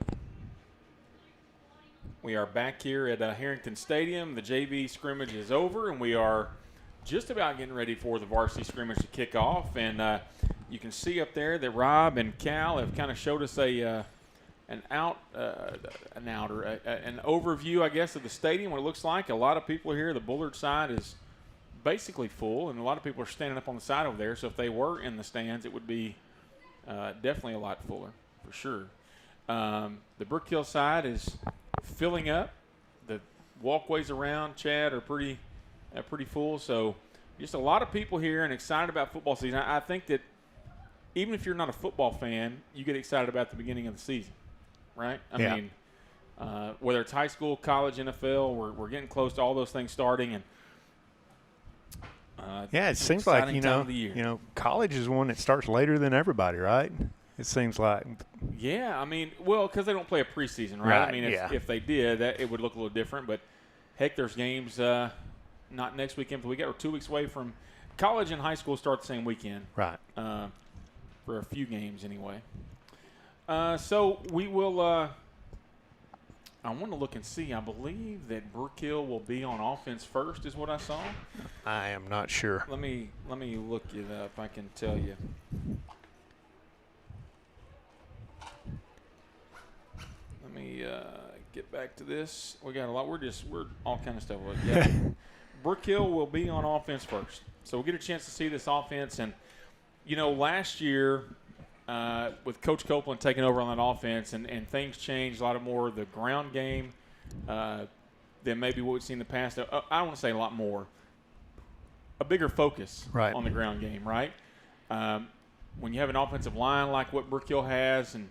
We are back here at Harrington Stadium. The JV scrimmage is over, and we are just about getting ready for the varsity scrimmage to kick off. And you can see up there that Rob and Cal have kind of showed us an overview, I guess, of the stadium, what it looks like. A lot of people here. The Bullard side is basically full, and a lot of people are standing up on the side over there. So if they were in the stands, it would be definitely a lot fuller, for sure. The Brook Hill side is filling up. The walkways around, Chad, are pretty full. So just a lot of people here and excited about football season. I think that even if you're not a football fan, you get excited about the beginning of the season, right? I mean, whether it's high school, college, NFL, we're getting close to all those things starting. And it seems like, college is one that starts later than everybody, right? It seems like. Yeah, I mean, well, because they don't play a preseason, right? I mean, if they did, it would look a little different. But, heck, there's games not next weekend, but we got 2 weeks away from college and high school start the same weekend. Right. For a few games anyway. So we will I want to look and see. I believe that Brook Hill will be on offense first is what I saw. I am not sure. Let me look it up. I can tell you. Let me get back to this. We got a lot. We're all kind of stuff. Yeah. Brook Hill will be on offense first. So we'll get a chance to see this offense. And, last year with Coach Copeland taking over on that offense and things changed a lot more of the ground game than maybe what we've seen in the past. I don't want to say a lot more. A bigger focus on the ground game, right? When you have an offensive line like what Brook Hill has and,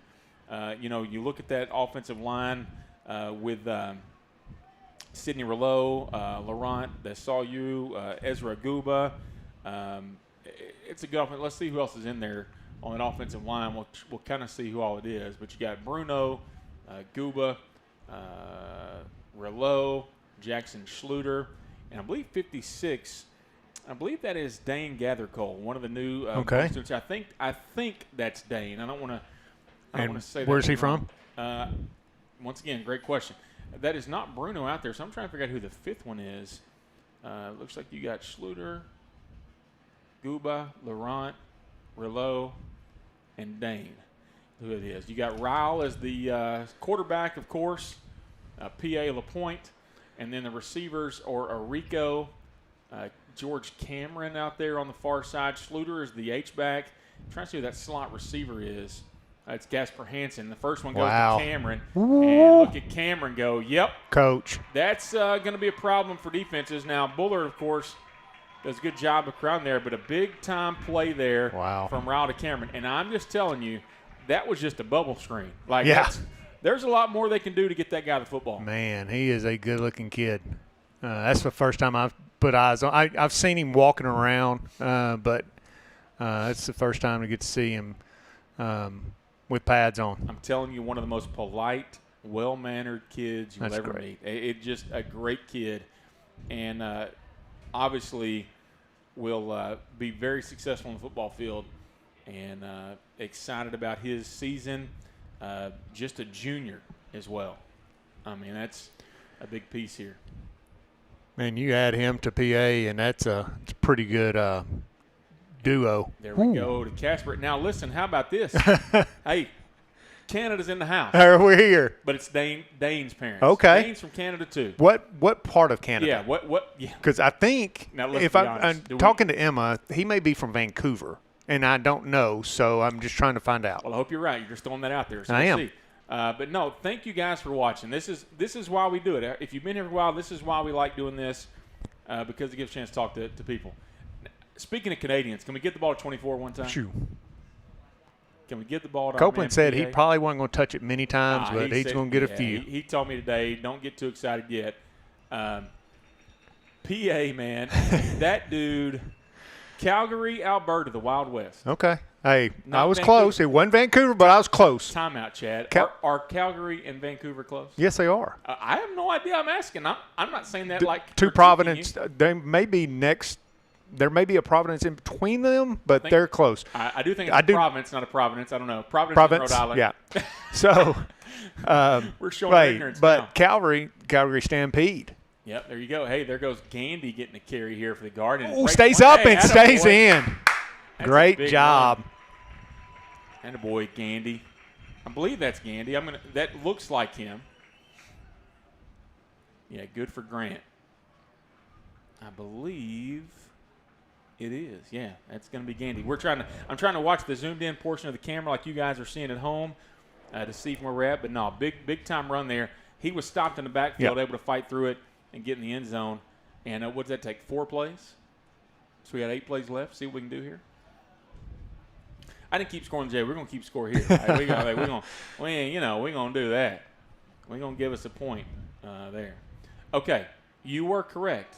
you look at that offensive line with Sidney Rouleau, Laurent Desaullieu, Ezra Guba. It's a good offense. Let's see who else is in there on that offensive line. We'll kind of see who all it is. But you got Bruno, Guba, Rouleau, Jackson Schluter, and I believe 56. I believe that is Dane Gathercole, one of the new students. I think that's Dane. I don't want to say that. Where's he from? Once again, great question. That is not Bruno out there, so I'm trying to figure out who the fifth one is. Looks like you got Schluter, Guba, Laurent, Rouleau, and Dane, who it is. You got Ryle as the quarterback, of course, P.A. LaPointe, and then the receivers are Rico, George Cameron out there on the far side. Schluter is the H-back. I'm trying to see who that slot receiver is. It's Gasper Hansen. The first one goes to Cameron. Ooh. And look at Cameron go, yep. Coach. That's going to be a problem for defenses. Now, Bullard, of course, does a good job of crowding there, but a big-time play there from Ryle to Cameron. And I'm just telling you, that was just a bubble screen. There's a lot more they can do to get that guy the football. Man, he is a good-looking kid. That's the first time I've put eyes on. I've seen him walking around, but it's the first time to get to see him with pads on. I'm telling you, one of the most polite, well-mannered kids you'll ever meet. It's just a great kid, and obviously will be very successful on the football field, and excited about his season. Just a junior as well. I mean, that's a big piece here. Man, you add him to PA, and it's a pretty good duo. There we go to Casper. Now, listen, how about this? Hey, Canada's in the house. We're here. But it's Dane's parents. Okay. Dane's from Canada, too. What part of Canada? Yeah, what? Yeah. Because I think, now, if I'm talking to Emma, he may be from Vancouver, and I don't know, so I'm just trying to find out. Well, I hope you're right. You're just throwing that out there. So I am. See. But, no, thank you guys for watching. This is why we do it. If you've been here for a while, this is why we like doing this, because it gives a chance to talk to people. Speaking of Canadians, can we get the ball to 24 one time? Shoo. Can we get the ball to Copeland said he probably wasn't going to touch it many times, but he's going to get a few. He told me today, don't get too excited yet. PA, man, that dude, Calgary, Alberta, the Wild West. Okay. Hey, I was close. It wasn't Vancouver, but I was close. Timeout, Chad. Are Calgary and Vancouver close? Yes, they are. I have no idea. I'm asking. I'm not saying that like to Providence. They may be next there may be a Providence in between them, but they're close. I do think it's Providence, not a Providence. I don't know. Providence, Rhode Island. Yeah. So we're showing ignorance but now. Calgary Stampede. Yep, there you go. Hey, there goes Gandy getting a carry here for the Guard. Oh, stays up and stays in. Great job. And a boy, Gandy. I believe that's Gandy. That looks like him. Yeah, good for Grant. I believe it is. Yeah, that's going to be Gandy. I'm trying to watch the zoomed in portion of the camera like you guys are seeing at home to see from where we're at. But no, big time run there. He was stopped in the backfield, able to fight through it and get in the end zone. And what does that take? 4 plays? So we got 8 plays left. See what we can do here. I didn't keep scoring, Jay. We're going to keep score here. We're going to do that. We're going to give us a point there. Okay, you were correct.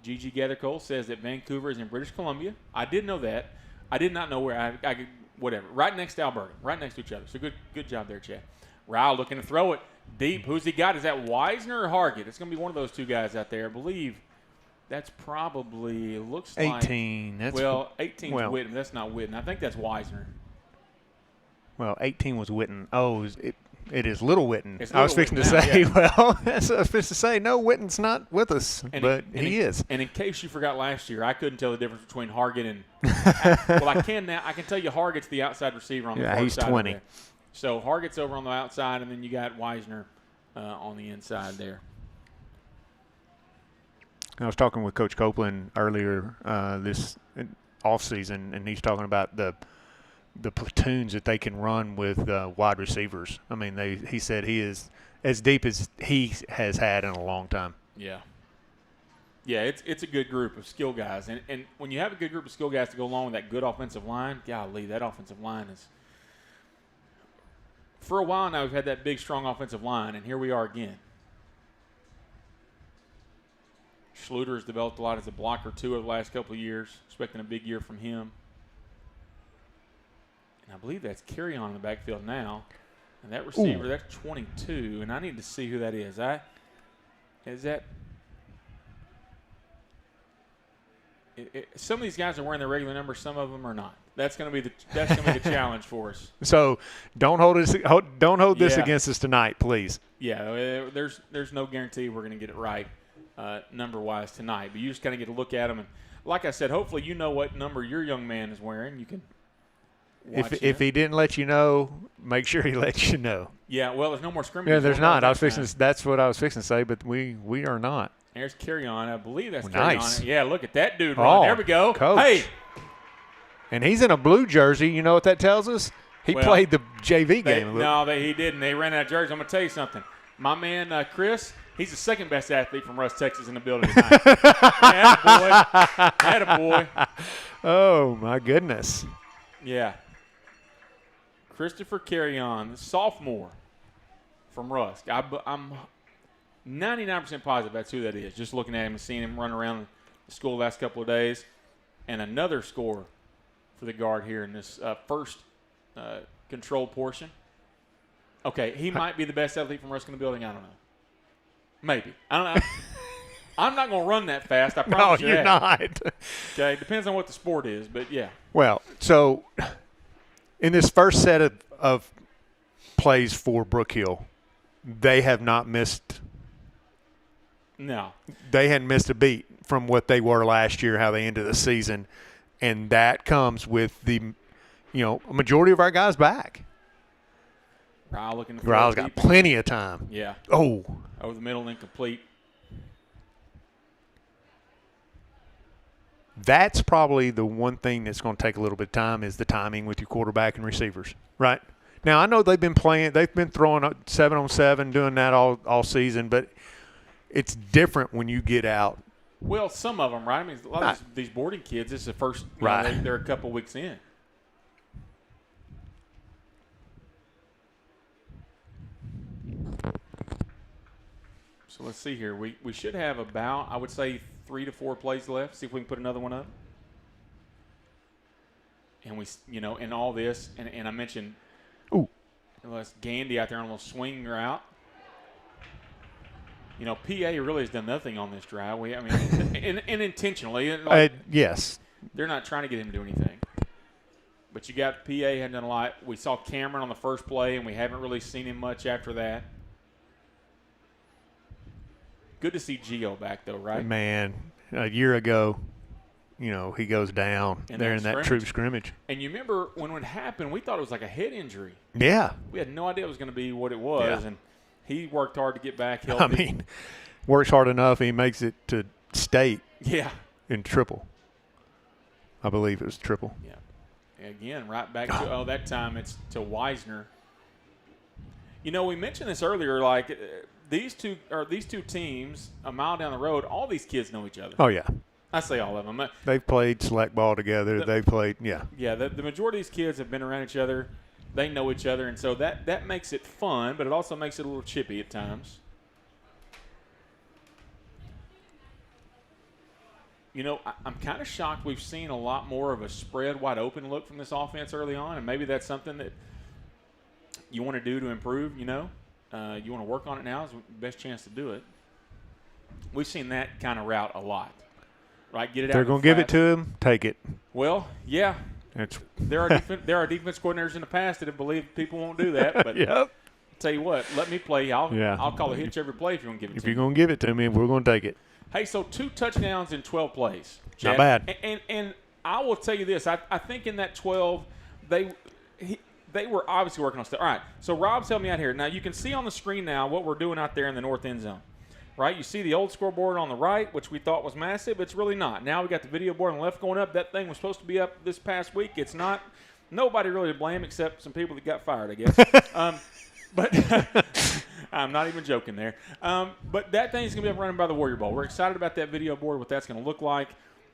Gigi Gathercole says that Vancouver is in British Columbia. I did know that. I did not know where I could, whatever. Right next to Alberta, right next to each other. So good job there, Chad. Rao looking to throw it deep. Who's he got? Is that Wisner or Hargett? It's going to be one of those two guys out there. I believe that's probably, looks 18. like. 18 is Witten. That's not Witten. I think that's Wisner. Well, 18 was Witten. Oh, it is Little Witten. I was fixing to say, that's what I was fixing to say. No, Witten's not with us, but he is. And in case you forgot last year, I couldn't tell the difference between Hargett and well, I can now. I can tell you Hargett's the outside receiver on the far he's side 20. there. So Hargett's over on the outside, and then you got Wisner on the inside there. I was talking with Coach Copeland earlier this offseason, and he's talking about the platoons that they can run with wide receivers. I mean, he said he is as deep as he has had in a long time. Yeah. Yeah, it's a good group of skill guys. And when you have a good group of skill guys to go along with that good offensive line, golly, that offensive line is – for a while now we've had that big, strong offensive line, and here we are again. Schluter has developed a lot as a blocker, too, over the last couple of years, expecting a big year from him. And I believe that's Carry-On in the backfield now. And that receiver, that's 22, and I need to see who that is. Some of these guys are wearing their regular numbers, some of them are not. That's going to be the challenge for us. So don't hold this against us tonight, please. Yeah, there's no guarantee we're going to get it right number-wise tonight. But you just kind of get to look at them. And like I said, hopefully you know what number your young man is wearing. You can watch if he didn't let you know, make sure he lets you know. Yeah, well, there's no more scrimmage. Yeah, there's not. That's what I was fixing to say, but we are not. There's Carry-On. I believe that's Carry-On. Nice. Yeah, look at that dude run. There we go. Coach. Hey. And he's in a blue jersey. You know what that tells us? He played the JV game. He didn't. They ran that jersey. I'm going to tell you something. My man, Chris, he's the second best athlete from Russ, Texas in the building tonight. Attaboy. Oh, my goodness. Yeah. Christopher Carry-On, sophomore from Rusk. I'm 99% positive that's who that is, just looking at him and seeing him run around the school the last couple of days. And another score for the Guard here in this first control portion. Okay, he might be the best athlete from Rusk in the building. I don't know. Maybe. I don't know. I'm not going to run that fast. I promise you that. No, you're not. Okay, depends on what the sport is, but yeah. Well, so in this first set of plays for Brook Hill, they have not missed. No. They hadn't missed a beat from what they were last year, how they ended the season. And that comes with the, a majority of our guys back. Ryle's got plenty of time. Yeah. Oh. Over the middle and incomplete. That's probably the one thing that's going to take a little bit of time is the timing with your quarterback and receivers, right? Now, I know they've been throwing 7-on-7, doing that all season, but it's different when you get out. Well, some of them, right? I mean, a lot of these boarding kids, this is the first, they're a couple weeks in. So let's see here. We should have about, I would say, 3 to 4 plays left. See if we can put another one up. And we, in all this, and I mentioned, that's Gandy out there on a little swing route. You know, PA really has done nothing on this drive. And intentionally. Yes. They're not trying to get him to do anything. But you got PA hadn't done a lot. We saw Cameron on the first play, and we haven't really seen him much after that. Good to see Gio back, though, right? Man, a year ago, he goes down there in that true scrimmage. And you remember when it happened, we thought it was like a head injury. Yeah. We had no idea it was going to be what it was, and he worked hard to get back healthy. I mean, works hard enough, he makes it to state. Yeah. In triple. I believe it was triple. Yeah. Again, right back to that time it's to Wisner. You know, we mentioned this earlier. Like these two teams a mile down the road, all these kids know each other. Oh yeah, I say all of them. They've played select ball together. They've played Yeah, the majority of these kids have been around each other. They know each other, and so that makes it fun, but it also makes it a little chippy at times. You know, I'm kind of shocked we've seen a lot more of a spread wide open look from this offense early on, and maybe that's something that you want to do to improve, you want to work on it now is the best chance to do it. We've seen that kind of route a lot, right? Get it out. They're going to give it to him, take it. Well, yeah. There are defense coordinators in the past that have believed people won't do that, but yep. Tell you what, let me play. I'll call a hitch every play if you want to give it to me. If you're going to give it to me, we're going to take it. Hey, so 2 touchdowns in 12 plays. Chad. Not bad. And I will tell you this. I think in that 12, they were obviously working on stuff. All right, so Rob's helped me out here. Now, you can see on the screen now what we're doing out there in the north end zone, right? You see the old scoreboard on the right, which we thought was massive. It's really not. Now we got the video board on the left going up. That thing was supposed to be up this past week. It's not. Nobody really to blame except some people that got fired, I guess. But I'm not even joking there. But that thing's going to be up running by the Warrior Bowl. We're excited about that video board, what that's going to look like.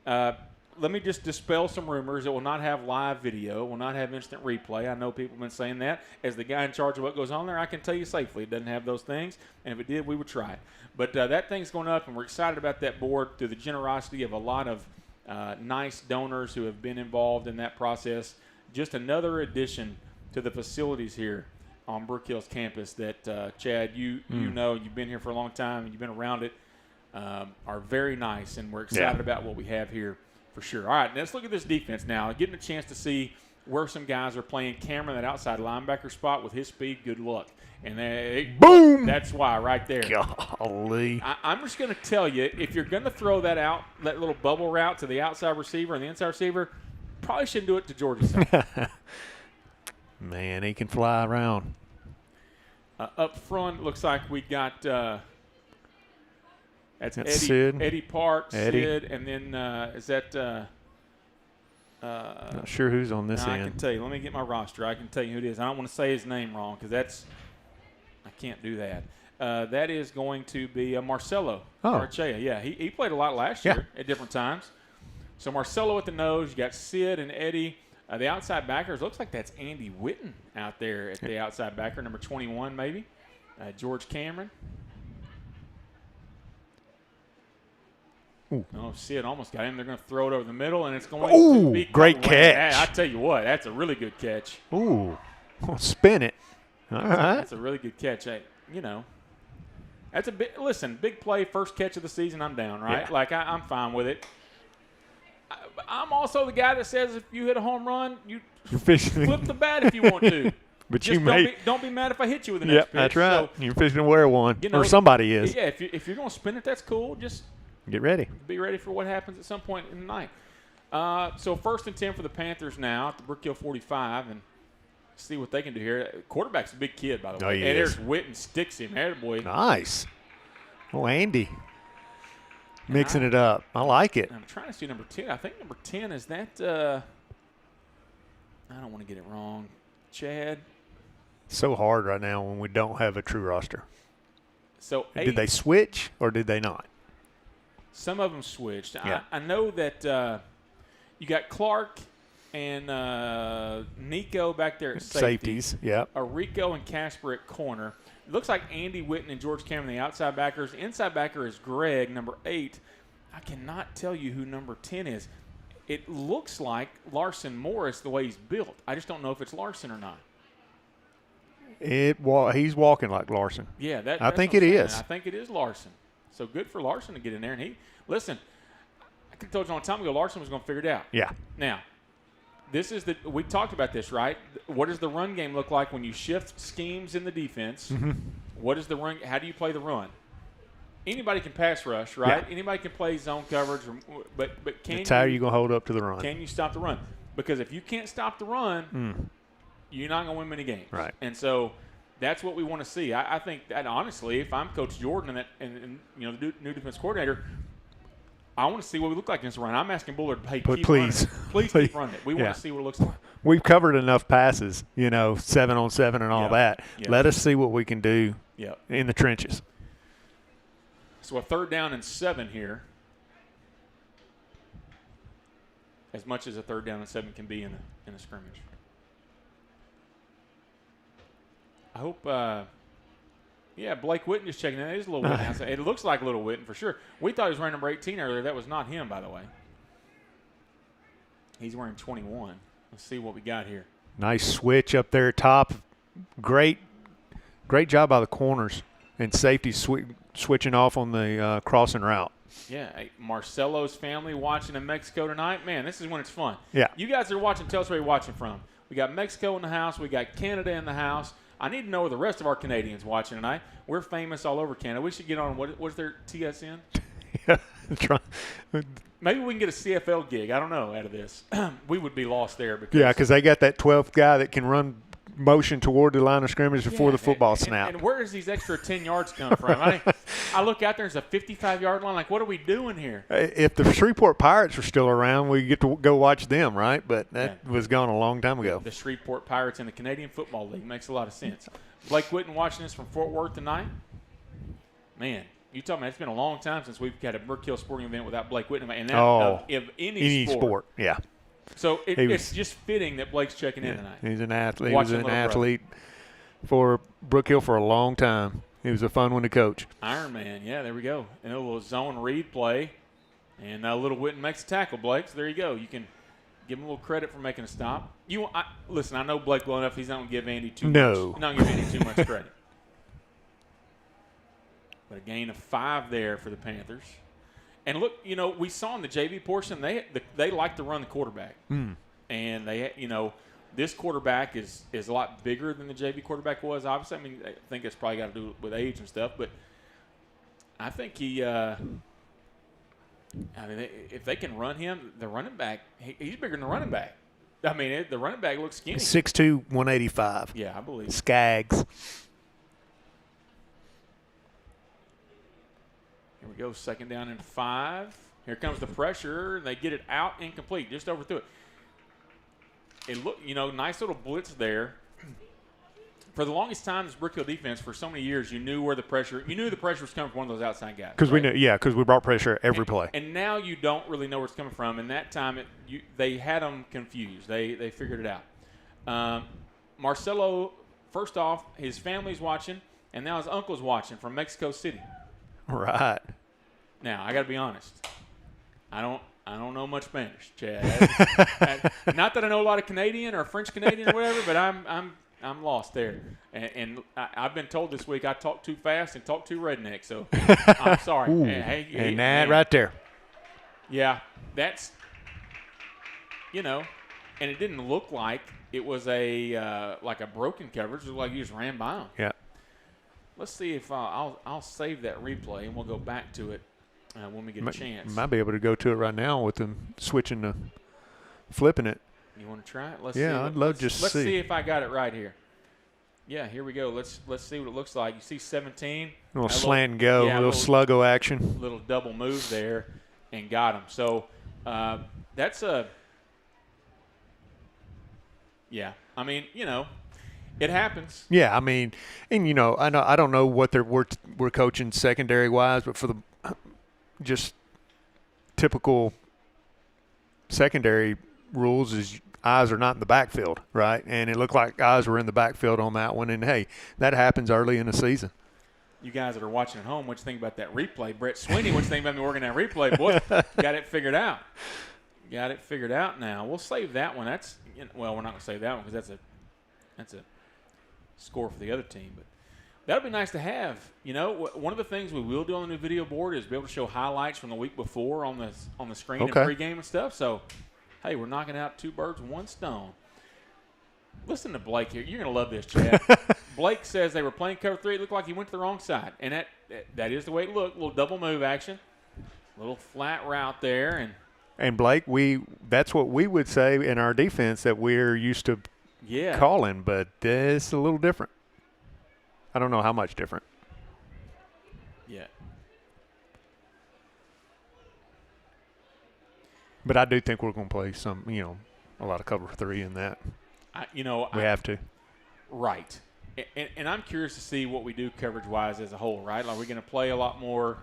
Let me just dispel some rumors. It will not have live video. It will not have instant replay. I know people have been saying that. As the guy in charge of what goes on there, I can tell you safely it doesn't have those things. And if it did, we would try it. But that thing's going up, and we're excited about that board through the generosity of a lot of nice donors who have been involved in that process. Just another addition to the facilities here on Brook Hills campus that, Chad, you know, you've been here for a long time and you've been around it, are very nice, and we're excited about what we have here for sure. All right, let's look at this defense now. Getting a chance to see where some guys are playing. Cameron, that outside linebacker spot with his speed, good luck. And boom! That's why right there. Golly. I'm just going to tell you, if you're going to throw that out, that little bubble route to the outside receiver and the inside receiver, probably shouldn't do it to Georgia's side. Man, he can fly around. Up front, looks like we got that's Sid. Eddie Parks, Sid, and then is that not sure who's on this end. I can tell you. Let me get my roster. I can tell you who it is. I don't want to say his name wrong because I can't do that. That is going to be Marcelo Archea. Yeah, he played a lot last year at different times. So Marcelo at the nose. You got Sid and Eddie. The outside backers, looks like that's Andy Witten out there at the outside backer, number 21 maybe. George Cameron. Ooh. Oh, Sid almost got him. They're going to throw it over the middle, and it's going to be great catch. I tell you what, that's a really good catch. Ooh, spin it. All right. That's a really good catch. That's a big play, first catch of the season, I'm down, right? Yeah. Like, I'm fine with it. I'm also the guy that says if you hit a home run, you flip the bat if you want to. But just don't be mad if I hit you with the next pitch. That's right. So, you're fishing to wear one, or somebody is. Yeah, if you're going to spin it, that's cool. Just get ready. Be ready for what happens at some point in the night. So 1st and 10 for the Panthers now at the Brook Hill 45, and see what they can do here. Quarterback's a big kid, by the way. And there's Witten sticks him. Attaboy. Nice. Oh, Andy. Mixing it up. I like it. I'm trying to see number 10. I think number 10 is that I don't want to get it wrong. Chad. So hard right now when we don't have a true roster. So did they switch or did they not? Some of them switched. Yeah. I know that you got Clark and Nico back there at safeties. Yeah. Rico and Casper at corner. It looks like Andy Witten and George Cameron, the outside backers. The inside backer is Greg, number 8. I cannot tell you who number 10 is. It looks like Larson Morris the way he's built. I just don't know if it's Larson or not. He's walking like Larson. Yeah, I think it is. I think it is Larson. So good for Larson to get in there. And listen, I could have told you a long time ago Larson was going to figure it out. Yeah. Now, we talked about this, right? What does the run game look like when you shift schemes in the defense? Mm-hmm. What is the run? How do you play the run? Anybody can pass rush, right? Yeah. Anybody can play zone coverage, but can how are you going to hold up to the run? Can you stop the run? Because if you can't stop the run, you're not going to win many games. Right. And so that's what we want to see. I think that honestly, if I'm Coach Jordan and the new defense coordinator, I want to see what we look like against the run. I'm asking Bullard, hey, please keep running it. We want to see what it looks like. We've covered enough passes, 7-on-7 and all that. Yep. Let us see what we can do in the trenches. So a 3rd down and 7 here. As much as a 3rd down and 7 can be in a scrimmage. I hope, Blake Witten just checking in. It is a little Witten. It looks like a little Witten for sure. We thought he was wearing number 18 earlier. That was not him, by the way. He's wearing 21. Let's see what we got here. Nice switch up there top. Great job by the corners and safety switching off on the crossing route. Yeah, Marcelo's family watching in Mexico tonight. Man, this is when it's fun. Yeah. You guys are watching. Tell us where you're watching from. We got Mexico in the house. We got Canada in the house. I need to know where the rest of our Canadians watching tonight. We're famous all over Canada. We should get on, what's their TSN? Maybe we can get a CFL gig. I don't know out of this. We would be lost there. Because they got that 12th guy that can run motion toward the line of scrimmage before the football snap. And where does these extra 10 yards come from? I look out there, there's a 55-yard line. Like, what are we doing here? If the Shreveport Pirates were still around, we get to go watch them, right? But that was gone a long time ago. The Shreveport Pirates in the Canadian Football League makes a lot of sense. Blake Witten watching this from Fort Worth tonight. Man, you tell me it's been a long time since we've had a Brook Hill sporting event without Blake Witten. And that of any sport. Yeah. So it's just fitting that Blake's checking in tonight. He's an athlete. He was an athlete for Brook Hill for a long time. He was a fun one to coach. Iron Man, yeah, there we go. And a little zone read play. And a little Witten makes a tackle, Blake. So there you go. You can give him a little credit for making a stop. Listen, I know Blake well enough. He's not going to give Andy too much. He's not going to give Andy too much credit. But a gain of 5 there for the Panthers. And look, we saw in the JV portion they like to run the quarterback, and this quarterback is a lot bigger than the JV quarterback was. Obviously, I mean I think it's probably got to do with age and stuff, but I think if they can run him, the running back, he's bigger than the running back. I mean the running back looks skinny. 6'2", 185. Yeah, I believe. Skaggs. Here we go, 2nd down and 5. Here comes the pressure. They get it out incomplete, just overthrew it. It looked, nice little blitz there. For the longest time, this Brook Hill defense, for so many years, you knew the pressure was coming from one of those outside guys. Because we knew, because we brought pressure every play. And now you don't really know where it's coming from. And that time, they had them confused. They figured it out. Marcelo, first off, his family's watching, and now his uncle's watching from Mexico City. Right. Now, I got to be honest. I don't know much Spanish, Chad. Not that I know a lot of Canadian or French Canadian or whatever, but I'm lost there. And I've been told this week I talk too fast and talk too redneck, so I'm sorry. Right there. Yeah, that's and it didn't look like it was like a broken coverage. It looked like you just ran by him. Yeah. Let's see if I'll save that replay and we'll go back to it when we get a chance. Might be able to go to it right now with them flipping it. You want to try it? I'd love to see. Let's see if I got it right here. Yeah, here we go. Let's see what it looks like. You see 17. A little slant and go, a little sluggo action. Little double move there and got him. So that's I mean, it happens. Yeah, I mean, and I don't know what we're coaching secondary wise, but for the just typical secondary rules is eyes are not in the backfield, right? And it looked like eyes were in the backfield on that one. And hey, that happens early in the season. You guys that are watching at home, what you think about that replay? Brett Sweeney, what you think about me working that replay? Boy, got it figured out. Got it figured out now. We'll save that one. We're not going to save that one because that's a score for the other team. But that would be nice to have. You know, one of the things we will do on the new video board is be able to show highlights from the week before on the screen and pregame and stuff. So, hey, we're knocking out 2 birds with 1 stone. Listen to Blake here. You're going to love this, Chad. Blake says they were playing cover 3. It looked like he went to the wrong side. And that is the way it looked. A little double move action. A little flat route there. And Blake, that's what we would say in our defense that we're used to calling, but it's a little different. I don't know how much different. Yeah. But I do think we're going to play some, a lot of cover 3 in that. We have to. Right. And I'm curious to see what we do coverage-wise as a whole, right? Are we going to play a lot more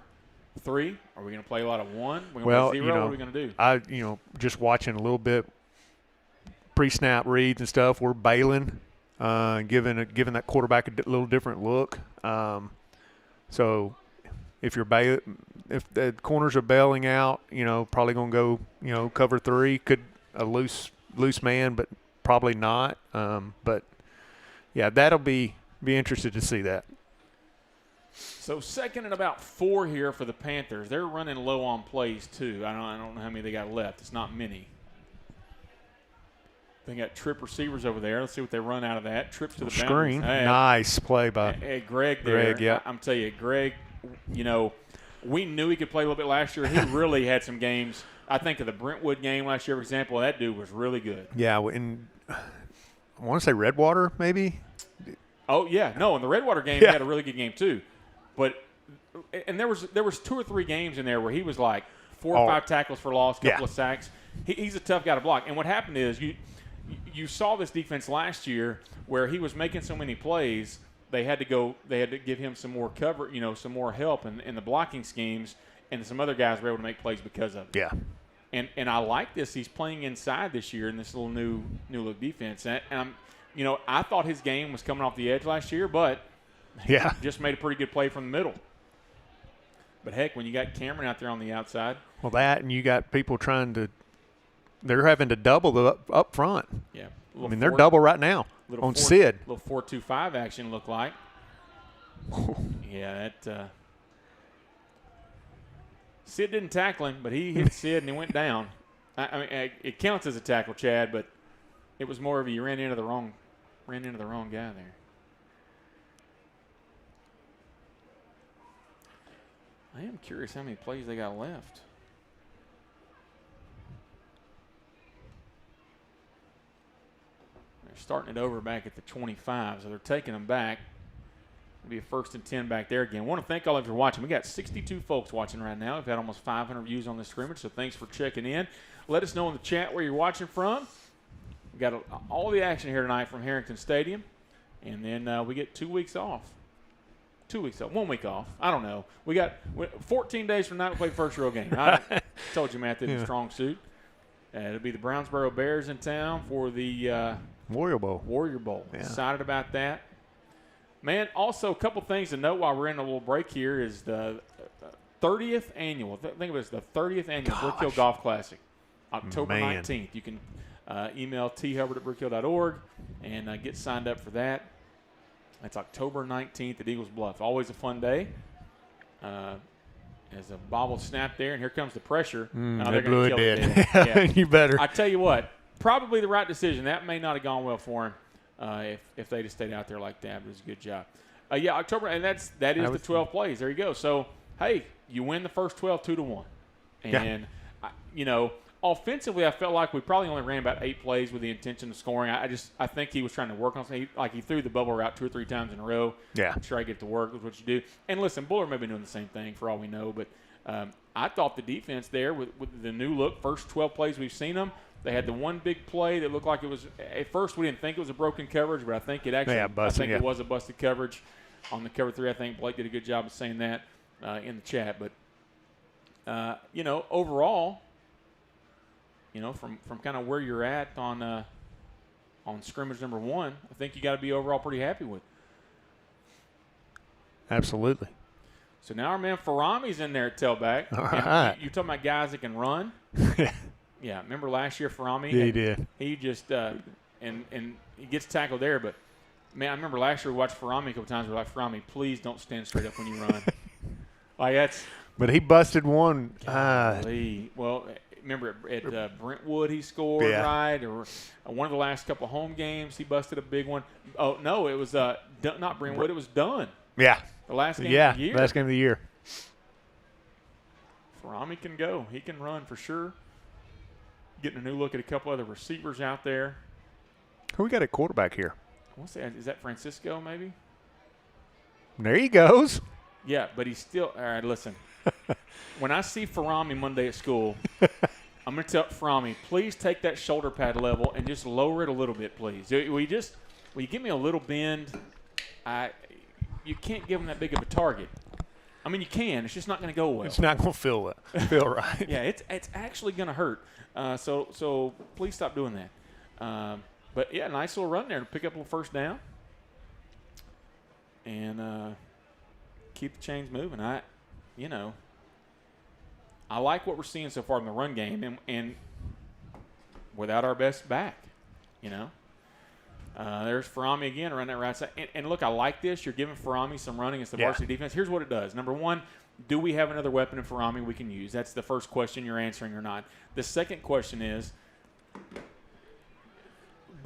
3? Are we going to play a lot of 1? We're going to play 0? What are we going to do? Just watching a little bit pre-snap reads and stuff, we're bailing, giving that quarterback a little different look. So if the corners are bailing out, probably going to go, cover 3. Could a loose man, but probably not. But yeah, that'll be interested to see that. So 2nd and about 4 here for the Panthers. They're running low on plays too. I don't know how many they got left. It's not many. They got trip receivers over there. Let's see what they run out of that. Trips to the screen. Hey, nice play by Greg there. Greg, yeah. I'm telling you, Greg, we knew he could play a little bit last year. He really had some games. I think of the Brentwood game last year, for example. That dude was really good. Yeah, and I want to say Redwater maybe. Oh, yeah. No, in the Redwater game, he had a really good game too. And there was 2 or 3 games in there where he was like 4 or 5 tackles for loss, couple of sacks. He's a tough guy to block. And what happened is you saw this defense last year where he was making so many plays, they had to give him some more cover, some more help in the blocking schemes, and some other guys were able to make plays because of it. Yeah. And I like this. He's playing inside this year in this little new look defense. And I'm, I thought his game was coming off the edge last year, but he just made a pretty good play from the middle. But heck, when you got Cameron out there on the outside. Well, that, and you got people they're having to double up front. Yeah. They're double right now on Sid. Little 4-2-5 action looked like. Yeah, that Sid didn't tackle him, but he hit Sid and he went down. I mean, it counts as a tackle, Chad, but it was more of you ran into the wrong guy there. I am curious how many plays they got left. They're starting it over back at the 25, so they're taking them back. It'll be a 1st and 10 back there again. I want to thank all of you for watching. We got 62 folks watching right now. We've had almost 500 views on this scrimmage, so thanks for checking in. Let us know in the chat where you're watching from. We got all the action here tonight from Harrington Stadium, and then we get 2 weeks off. 2 weeks off, 1 week off. I don't know. We got 14 days from now to play the first real game. I told you, Matt, in strong suit. It'll be the Brownsboro Bears in town for the Warrior Bowl. Yeah. Excited about that. Man, also a couple things to note while we're in a little break here is the 30th annual. I think it was the 30th annual Brook Hill Golf Classic, October 19th. You can email thubbard@brookhill.org and get signed up for that. It's October 19th at Eagles Bluff. Always a fun day. There's a bobble snap there, and here comes the pressure. They blew it dead. Yeah. You better. I tell you what, probably the right decision. That may not have gone well for him if they just stayed out there like that. But it was a good job. October, and that is the 12 plays. There you go. So, hey, you win the first 12 2-1. And, offensively, I felt like we probably only ran about 8 plays with the intention of scoring. I think he was trying to work on something. He threw the bubble route 2 or 3 times in a row. Yeah. Try to get to work with what you do. And listen, Bullard may be doing the same thing for all we know. But I thought the defense there with the new look, first 12 plays we've seen them, they had the one big play that looked like it was – at first we didn't think it was a broken coverage, but I think it actually it was a busted coverage on the cover 3. I think Blake did a good job of saying that in the chat. But, overall – from kind of where you're at on scrimmage number 1, I think you got to be overall pretty happy with. Absolutely. So now our man Farami's in there at tailback. All right. You talking about guys that can run? Yeah. Remember last year Farami? Yeah, he did. He just and he gets tackled there, but Man, I remember last year we watched Farami a couple times. We're like, Farami, please don't stand straight up when you run. Like that's. But he busted one. Well, remember at Brentwood he scored, right? Or one of the last couple home games he busted a big one. Oh, no, it was not Brentwood. It was Dunn. Yeah. The last game of the year. Last game of the year. Farami can go. He can run for sure. Getting a new look at a couple other receivers out there. Who we got at quarterback here? What's that? Is that Francisco maybe? There he goes. Yeah, but he's still – all right, listen. When I see Farami Monday at school, I'm going to tell Farami, please take that shoulder pad level and just lower it a little bit, please. Will you give me a little bend? You can't give him that big of a target. I mean, you can. It's just not going to go well. It's not going to feel right. Yeah, it's actually going to hurt. So please stop doing that. But, yeah, nice little run there to pick up a little first down and keep the chains moving. I like what we're seeing so far in the run game and without our best back, There's Farami again around that right side. And look, I like this. You're giving Farami some running against the varsity defense. Here's what it does. Number one, do we have another weapon in Farami we can use? That's the first question you're answering or not. The second question is,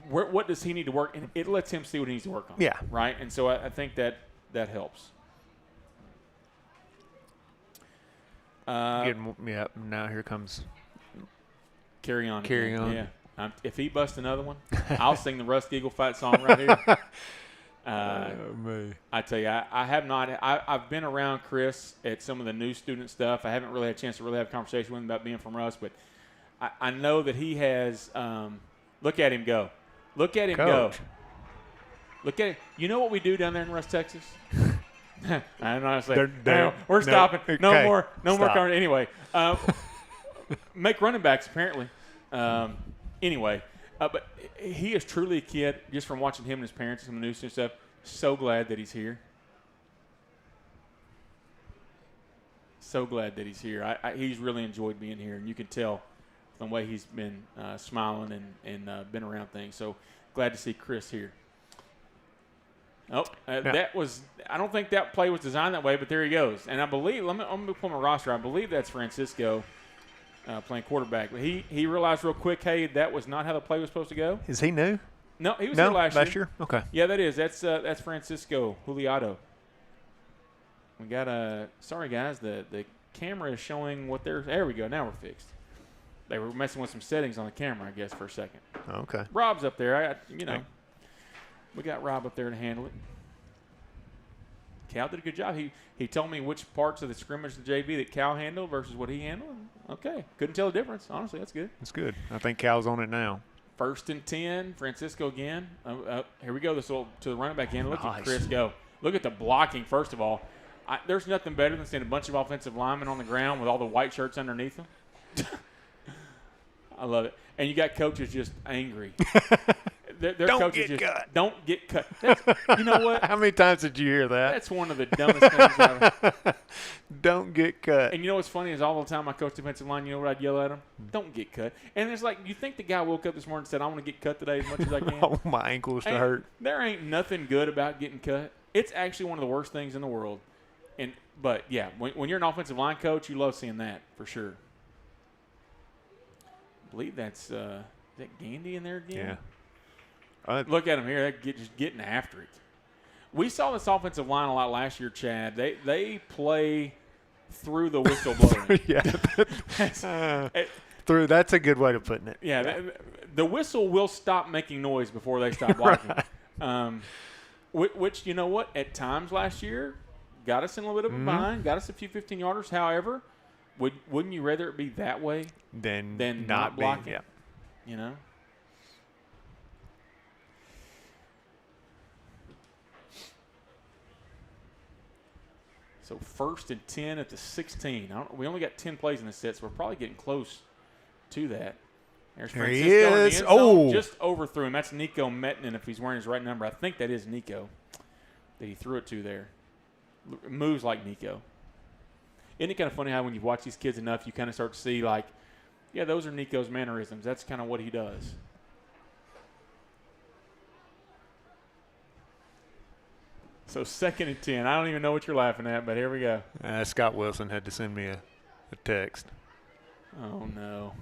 what does he need to work? And it lets him see what he needs to work on. Yeah. Right? And so I think that helps. Now here comes Carry on. Carry on. Yeah. If he busts another one, I'll sing the Rusty Eagle Fight song right here. I tell you, I have not. I've been around Chris at some of the new student stuff. I haven't really had a chance to really have a conversation with him about being from Russ, but I know that he has. Look at him go. Look at him go. Look at him. You know what we do down there in Russ, Texas? I don't know. We're stopping. Okay. No more Stop. comment. Anyway, make running backs apparently. Anyway, but he is truly a kid, just from watching him and his parents and some of the news and stuff. So glad that he's here. So glad that he's here. He's really enjoyed being here, and you can tell from the way he's been smiling and been around things. So glad to see Chris here. Oh, that was – I don't think that play was designed that way, but there he goes. And I believe – I'm going to pull my roster. I believe that's Francisco playing quarterback. But he realized real quick, hey, that was not how the play was supposed to go. Is he new? No, he was here last year. Okay. Yeah, that is. That's Francisco Juliado. We got a – sorry, guys. The camera is showing what they're – there we go. Now we're fixed. They were messing with some settings on the camera, I guess, for a second. Okay. Rob's up there. We got Rob up there to handle it. Cal did a good job. He told me which parts of the scrimmage of the JV that Cal handled versus what he handled. Okay. Couldn't tell the difference. Honestly, that's good. That's good. I think Cal's on it now. 1st and 10. Francisco again. Here we go. This will to the running back end. Look Nice. at Chris go. Look at the blocking, first of all. There's nothing better than seeing a bunch of offensive linemen on the ground with all the white shirts underneath them. I love it. And you got coaches just angry. Their Don't coaches get just cut. Don't get cut. You know what? How many times did you hear that? That's one of the dumbest things ever. Don't get cut. And you know what's funny is all the time I coached defensive line, you know what I'd yell at him? Don't get cut. And it's like, you think the guy woke up this morning and said, I want to get cut today as much as I can? Oh, my ankles to hurt. There ain't nothing good about getting cut. It's actually one of the worst things in the world. But, yeah, when you're an offensive line coach, you love seeing that for sure. I believe that's is that Gandy in there again? Yeah. Look at him here. They're just getting after it. We saw this offensive line a lot last year, Chad. They play through the whistle blowing. That's a good way of putting it. Yeah. The whistle will stop making noise before they stop blocking. Right. Which, you know what, at times last year got us in a little bit of a bind, got us a few 15-yarders. However, wouldn't you rather it be that way than not blocking? Yeah. You know? So 1st and 10 at the 16. We only got 10 plays in this set, so we're probably getting close to that. There's There Francisco he in the is. end zone, Oh. just overthrew him. That's Nico Metnin if he's wearing his right number. I think that is Nico that he threw it to there. Moves like Nico. Isn't it kind of funny how when you watch these kids enough, you kind of start to see like, yeah, those are Nico's mannerisms. That's kind of what he does. So 2nd and 10. I don't even know what you're laughing at, but here we go. Scott Wilson had to send me a text. Oh, no.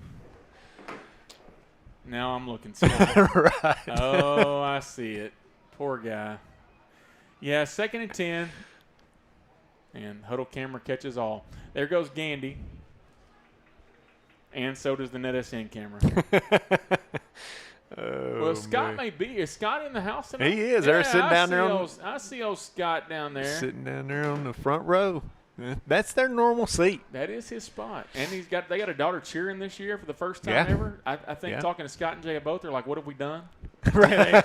Now I'm looking sad. Right. Oh, I see it. Poor guy. Yeah, 2nd and 10. And huddle camera catches all. There goes Gandy. And so does the NETSN camera. Well, Scott may be. Is Scott in the house tonight? He is. They're sitting down there. I see old Scott down there. Sitting down there on the front row. That's their normal seat. That is his spot. And they got a daughter cheering this year for the first time ever. I think talking to Scott and Jay both, they're like, what have we done? Right.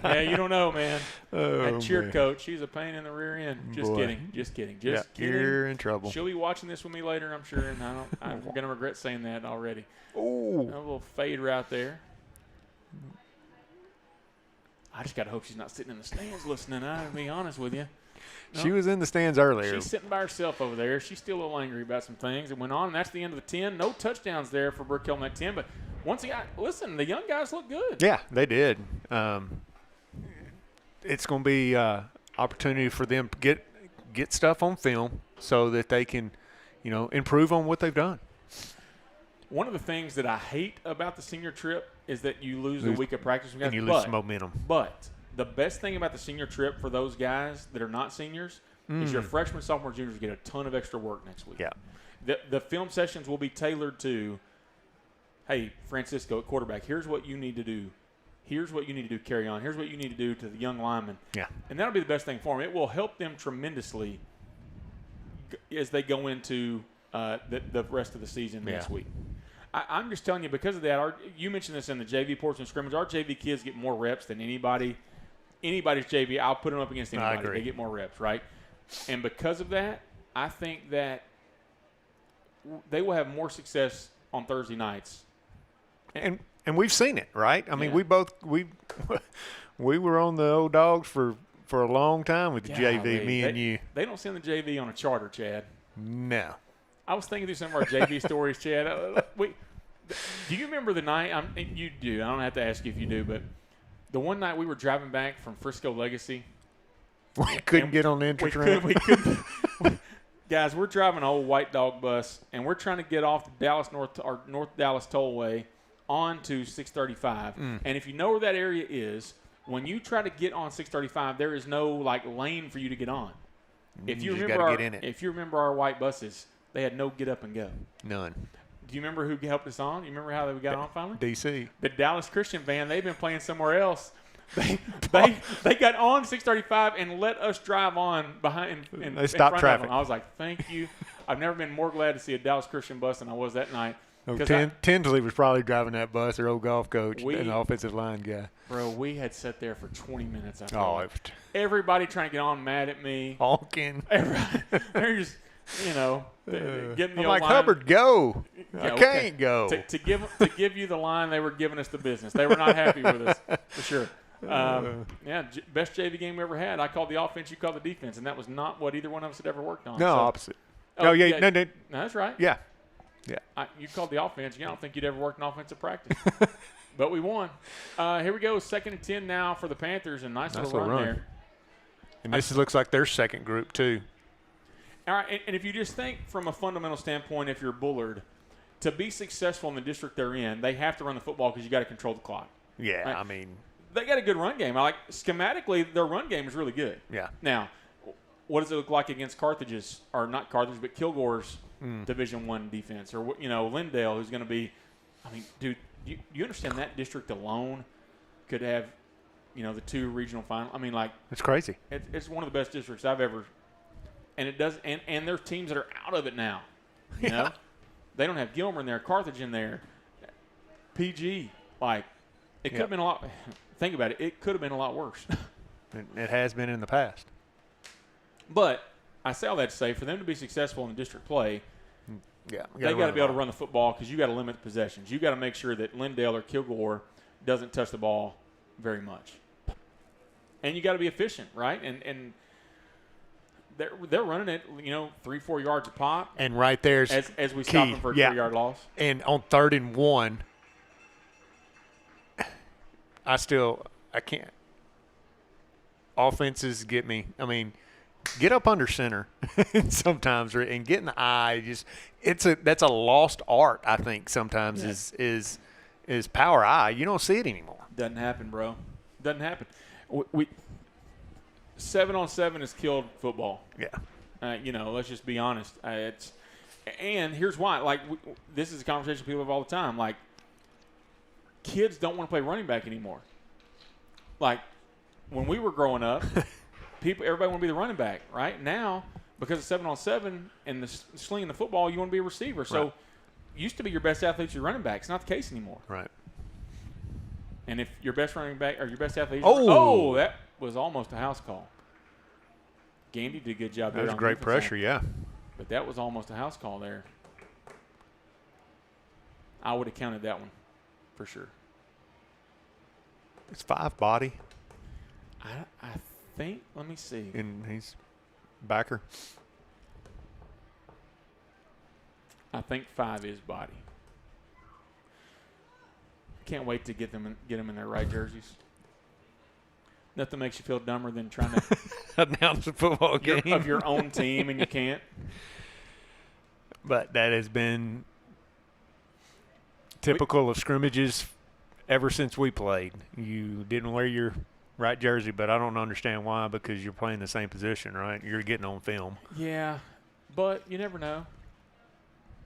Yeah, you don't know, man. That cheer man. coach, she's a pain in the rear end. Just kidding. Just kidding. You're in trouble. She'll be watching this with me later, I'm sure, and I'm going to regret saying that already. Ooh. A little fade right there. I just got to hope she's not sitting in the stands listening, to be honest with you. No. She was in the stands earlier. She's sitting by herself over there. She's still a little angry about some things. It went on, and that's the end of the 10. No touchdowns there for Brook Hill in that 10. But once again, listen, the young guys look good. Yeah, they did. It's going to be opportunity for them to get stuff on film so that they can, improve on what they've done. One of the things that I hate about the senior trip is that you lose a week of practice. And you lose momentum. But the best thing about the senior trip for those guys that are not seniors is your freshmen, sophomore, juniors get a ton of extra work next week. Yeah. The film sessions will be tailored to, hey, Francisco at quarterback, here's what you need to do. Here's what you need to do, carry on. Here's what you need to do to the young linemen. Yeah. And that'll be the best thing for them. It will help them tremendously as they go into the rest of the season next week. I'm just telling you, because of that, you mentioned this in the JV portion of scrimmage, our JV kids get more reps than anybody's JV. I'll put them up against anybody. I agree. They get more reps, right? And because of that, I think that they will have more success on Thursday nights. And we've seen it, right? I mean, we were on the old dogs for a long time with the JV, me and you. They don't send the JV on a charter, Chad. No. I was thinking through some of our JV stories, Chad. Do you remember the night? You do. I don't have to ask you if you do, but the one night we were driving back from Frisco Legacy. We couldn't get on the entrance ramp. We couldn't. Guys, we're driving an old white dog bus, and we're trying to get off the North Dallas Tollway onto 635. And if you know where that area is, when you try to get on 635, there is no lane for you to get on. If you remember our white buses, they had no get up and go. None. Do you remember who helped us on? You remember how we got on finally? DC. The Dallas Christian Band. They've been playing somewhere else. They got on 635 and let us drive on behind. They stopped traffic. I was like, thank you. I've never been more glad to see a Dallas Christian bus than I was that night. Tinsley was probably driving that bus, their old golf coach, and the offensive line guy. Bro, we had sat there for 20 minutes. Everybody trying to get on mad at me. Honking. They're just, getting the I'm old like, line. Hubbard, go. I can't go. To give you the line, they were giving us the business. They were not happy with us, for sure. Best JV game we ever had. I called the offense, you called the defense, and that was not what either one of us had ever worked on. No, opposite. No, that's right. Yeah. You called the offense. I don't think you'd ever worked in offensive practice. But we won. Here we go. 2nd and 10 now for the Panthers. And nice little run there. And this looks like their second group, too. All right. And if you just think from a fundamental standpoint, if you're Bullard, to be successful in the district they're in, they have to run the football because you got to control the clock. Yeah, right? I mean. They got a good run game. Schematically, their run game is really good. Yeah. Now, what does it look like against Carthage's, or not Carthage, but Kilgore's Division I defense, or Lindale, who's going to be? I mean, dude, you understand that district alone could have, the 2 regional final. I mean, it's crazy. It's one of the best districts I've ever. And it does, and there's teams that are out of it now. You know, they don't have Gilmer in there, Carthage in there, PG. It could have been a lot. Think about it. It could have been a lot worse. It has been in the past. But I say all that to say, for them to be successful in the district play, they got to be able to run the football because you got to limit the possessions. You got to make sure that Lindale or Kilgore doesn't touch the ball very much, and you got to be efficient, right? And they're running it, 3-4 yards a pop. And right there's as we key. stop them for a 3-yard loss. And on 3rd and 1, I can't. offenses get me. I mean, get up under center sometimes, and get in the eye. That's a lost art, I think. Sometimes is power eye. You don't see it anymore. Doesn't happen, bro. Doesn't happen. We 7-on-7 has killed football. Yeah. Let's just be honest. And here's why. Like, this is a conversation people have all the time. Like, kids don't want to play running back anymore. Like, when we were growing up, everybody want to be the running back. Right now, because of 7-on-7 and the slinging the football, you want to be a receiver. So, used to be your best athlete your running back. It's not the case anymore. Right. And if your best running back or your best athlete, that was almost a house call. Gandy did a good job there. That was great pressure, yeah. But that was almost a house call there. I would have counted that one for sure. It's 5 body. I think, let me see. And he's backer. I think 5 is body. Can't wait to get them in their right jerseys. Nothing makes you feel dumber than trying to announce a football game of your own team and you can't. But that has been typical of scrimmages ever since we played. You didn't wear your right jersey, but I don't understand why, because you're playing the same position, right? You're getting on film. Yeah, but you never know.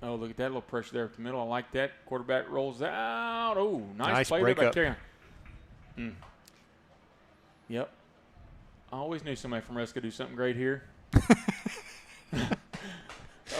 Oh, look at that little pressure there at the middle. I like that. Quarterback rolls out. Oh, nice play there by Carry on. Yep. I always knew somebody from Rusk could do something great here. I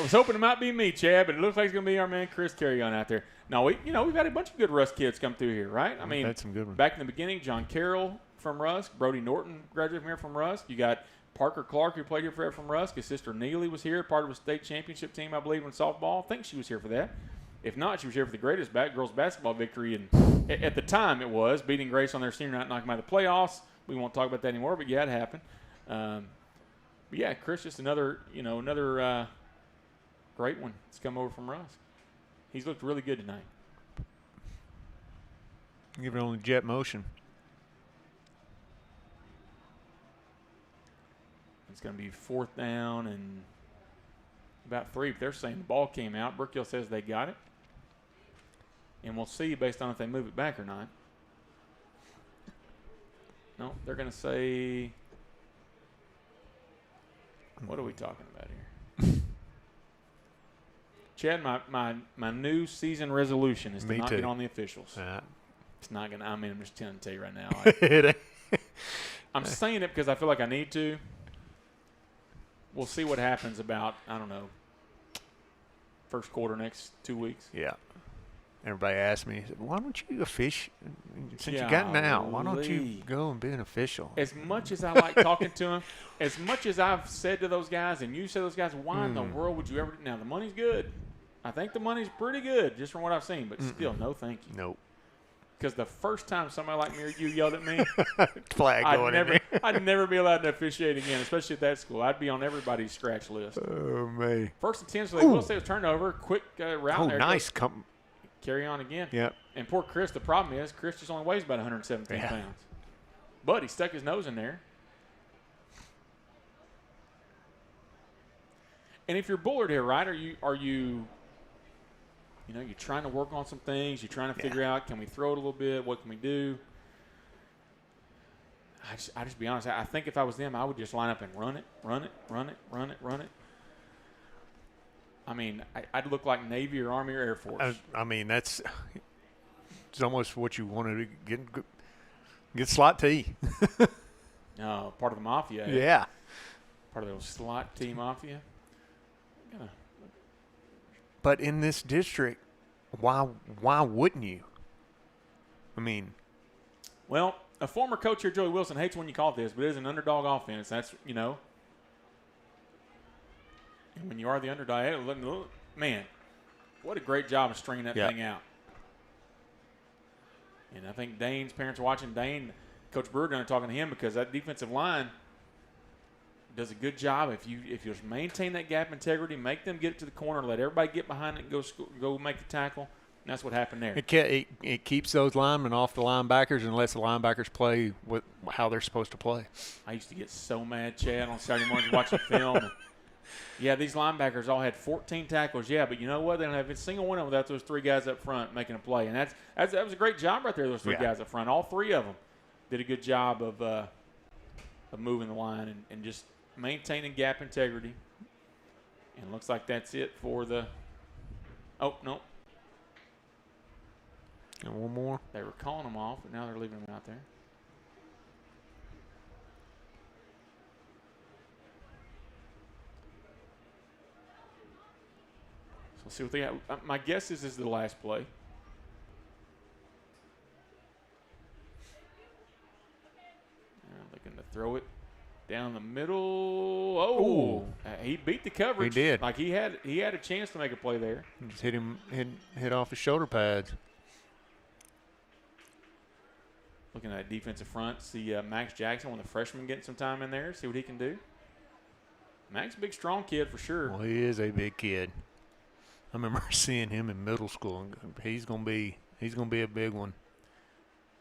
was hoping it might be me, Chad, but it looks like it's going to be our man Chris Carry-On out there. Now, we've had a bunch of good Rusk kids come through here, right? I mean, had some good ones. Back in the beginning, John Carroll from Rusk, Brody Norton graduated from here from Rusk. You got Parker Clark, who played here forever from Rusk. His sister Neely was here, part of a state championship team, I believe, in softball. I think she was here for that. If not, she was here for the greatest girls basketball victory. And at the time, it was beating Grace on their senior night, knocking them out of the playoffs. We won't talk about that anymore, but yeah, it happened. But yeah, Chris, just another great one that's come over from Rusk. He's looked really good tonight. Give it on the jet motion. It's going to be 4th down and about 3. But they're saying the ball came out. Brook Hill says they got it. And we'll see based on if they move it back or not. No, they're going to say, what are we talking about here? Chad, my new season resolution is to not get on the officials. It's not going to, I'm just telling to tell you right now. I'm saying it because I feel like I need to. We'll see what happens about, I don't know, first quarter next 2 weeks. Yeah. Everybody asked me, why don't you fish? Since you got now, why don't you go and be an official? As much as I like talking to them, as much as I've said to those guys, and you said to those guys, why in the world would you ever – now, the money's good. I think the money's pretty good just from what I've seen, but still, no thank you. Nope. Because the first time somebody like me or you yelled at me, flag going I'd never be allowed to officiate again, especially at that school. I'd be on everybody's scratch list. Oh, man. 1st and 10, so they will say a turnover, quick route there. Nice. Carry on again. Yep. And poor Chris, the problem is Chris just only weighs about 117 pounds. But he stuck his nose in there. And if you're Bullard here, right, are you you're trying to work on some things. You're trying to figure out, can we throw it a little bit? What can we do? I just be honest. I think if I was them, I would just line up and run it. I mean, I'd look like Navy or Army or Air Force. I mean, it's almost what you wanted to get slot T. No, part of the mafia. Yeah. Part of the slot T mafia. But in this district, why wouldn't you? I mean. Well, a former coach here, Joey Wilson, hates when you call this, but it is an underdog offense. That's, and when you are the underdog, man, what a great job of stringing that thing out. And I think Dane's parents are watching. Dane, Coach Brewer, going to talking to him because that defensive line does a good job. If you maintain that gap integrity, make them get it to the corner, let everybody get behind it and go make the tackle, And that's what happened there. It keeps those linemen off the linebackers and lets the linebackers play with how they're supposed to play. I used to get so mad, Chad, on Saturday mornings watching film. And, yeah, these linebackers all had 14 tackles. Yeah, but you know what? They don't have a single one of them without those 3 guys up front making a play. And that was a great job right there, those 3 guys up front. All 3 of them did a good job of moving the line and just maintaining gap integrity. And it looks like that's it for the – oh, no. And one more. They were calling them off, but now they're leaving them out there. So let's see what they got. My guess is this is the last play. Looking to throw it down the middle. Oh, he beat the coverage. He did. Like he had a chance to make a play there. Just hit off his shoulder pads. Looking at that defensive front, see Max Jackson, one of the freshmen, getting some time in there. See what he can do. Max, big, strong kid for sure. Well, he is a big kid. I remember seeing him in middle school, and he's gonna be a big one.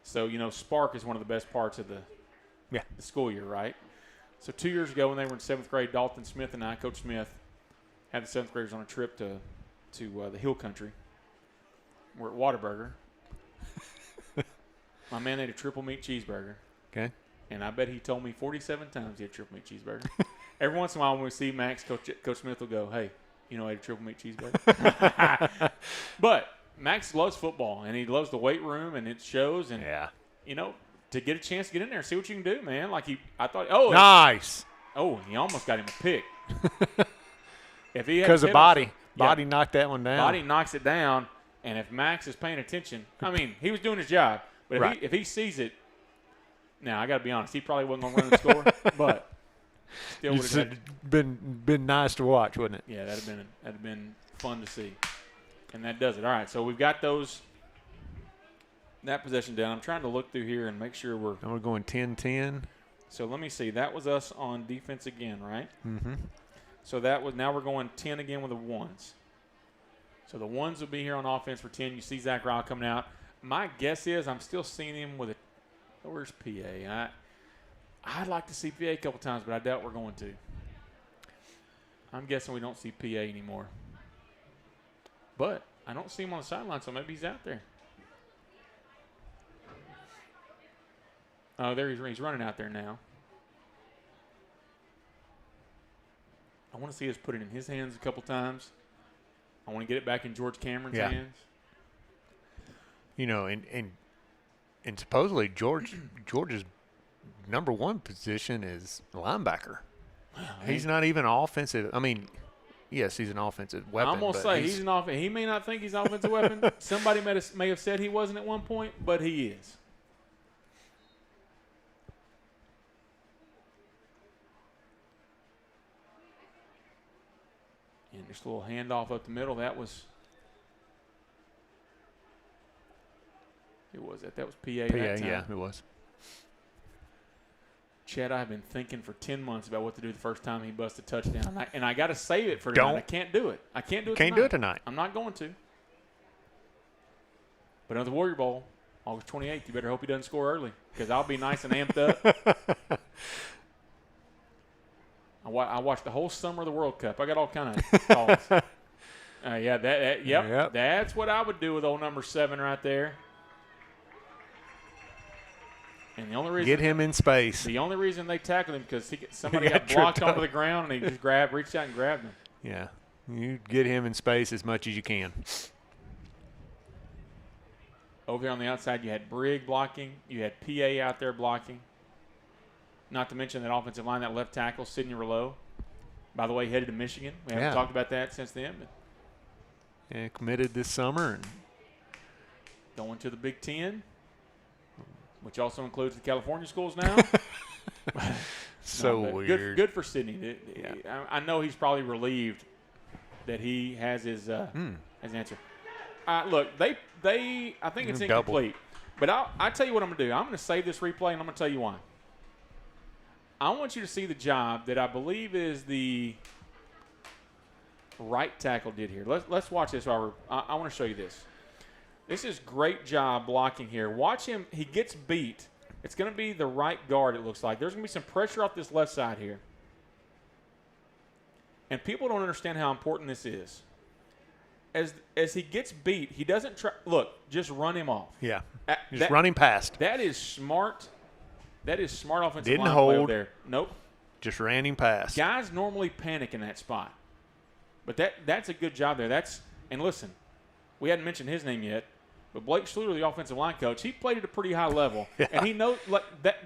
So Spark is one of the best parts of the school year, right? So 2 years ago when they were in 7th grade, Dalton Smith and I, Coach Smith, had the 7th graders on a trip to the Hill Country. We're at Whataburger. My man ate a triple meat cheeseburger. Okay. And I bet he told me 47 times he had a triple meat cheeseburger. Every once in a while when we see Max, Coach Smith will go, hey, I ate a triple meat cheeseburger. But Max loves football, and he loves the weight room, and it shows. And, to get a chance to get in there and see what you can do, man. Nice. He almost got him a pick. Because of Body. Body knocked that one down. Body knocks it down, and if Max is paying attention, he was doing his job. But if he sees it, now I got to be honest, he probably wasn't going to run the score, but still would have been nice to watch, wouldn't it? Yeah, that'd have been fun to see, and that does it. All right, so we've got that possession down. I'm trying to look through here and make sure we're going 10-10. So let me see. That was us on defense again, right? Mm-hmm. So now we're going 10 again with the ones. So the ones will be here on offense for 10. You see Zach Ryle coming out. My guess is I'm still seeing him with where's PA? I'd like to see PA a couple times, but I doubt we're going to. I'm guessing we don't see PA anymore. But I don't see him on the sideline, so maybe he's out there. Oh, there he's running out there now. I want to see us put it in his hands a couple times. I want to get it back in George Cameron's hands. And supposedly George's number 1 position is linebacker. He's not even offensive. Yes, he's an offensive weapon. I'm going to say he's an offensive. He may not think he's an offensive weapon. Somebody may have said he wasn't at one point, but he is. And just a little handoff up the middle. That was – who was that? That was PA that time. Yeah, it was. Chad, I've been thinking for 10 months about what to do the first time he busted a touchdown. And I got to save it for tonight. I can't do it. Can't do it tonight. I'm not going to. But another Warrior Bowl, August 28th, you better hope he doesn't score early because I'll be nice and amped up. I watched the whole summer of the World Cup. I got all kind of calls. Yep. That's what I would do with old number 7 right there. And the only reason get him in space. The only reason they tackled him because somebody got blocked onto the ground and he just reached out and grabbed him. Yeah, you get him in space as much as you can. Over here on the outside, you had Brigg blocking. You had PA out there blocking. Not to mention that offensive line, that left tackle, Sidney Rouleau. By the way, headed to Michigan. We haven't talked about that since then. But committed this summer. And going to the Big Ten, which also includes the California schools now. Weird. Good for Sidney. I know he's probably relieved that he has his answer. Look, I think it's incomplete. But I'll tell you what I'm going to do. I'm going to save this replay, and I'm going to tell you why. I want you to see the job that I believe is the right tackle did here. Let's watch this. I want to show you this. This is great job blocking here. Watch him. He gets beat. It's going to be the right guard, it looks like. There's going to be some pressure off this left side here. And people don't understand how important this is. As he gets beat, he doesn't try. Look, just run him off. Yeah, just run him past. That is smart. That is smart offensive Didn't line play hold. there. Nope. Just ran him past. Guys normally panic in that spot. But that's a good job there. And listen, we hadn't mentioned his name yet, but Blake Schluter, the offensive line coach, he played at a pretty high level. Yeah. And he knows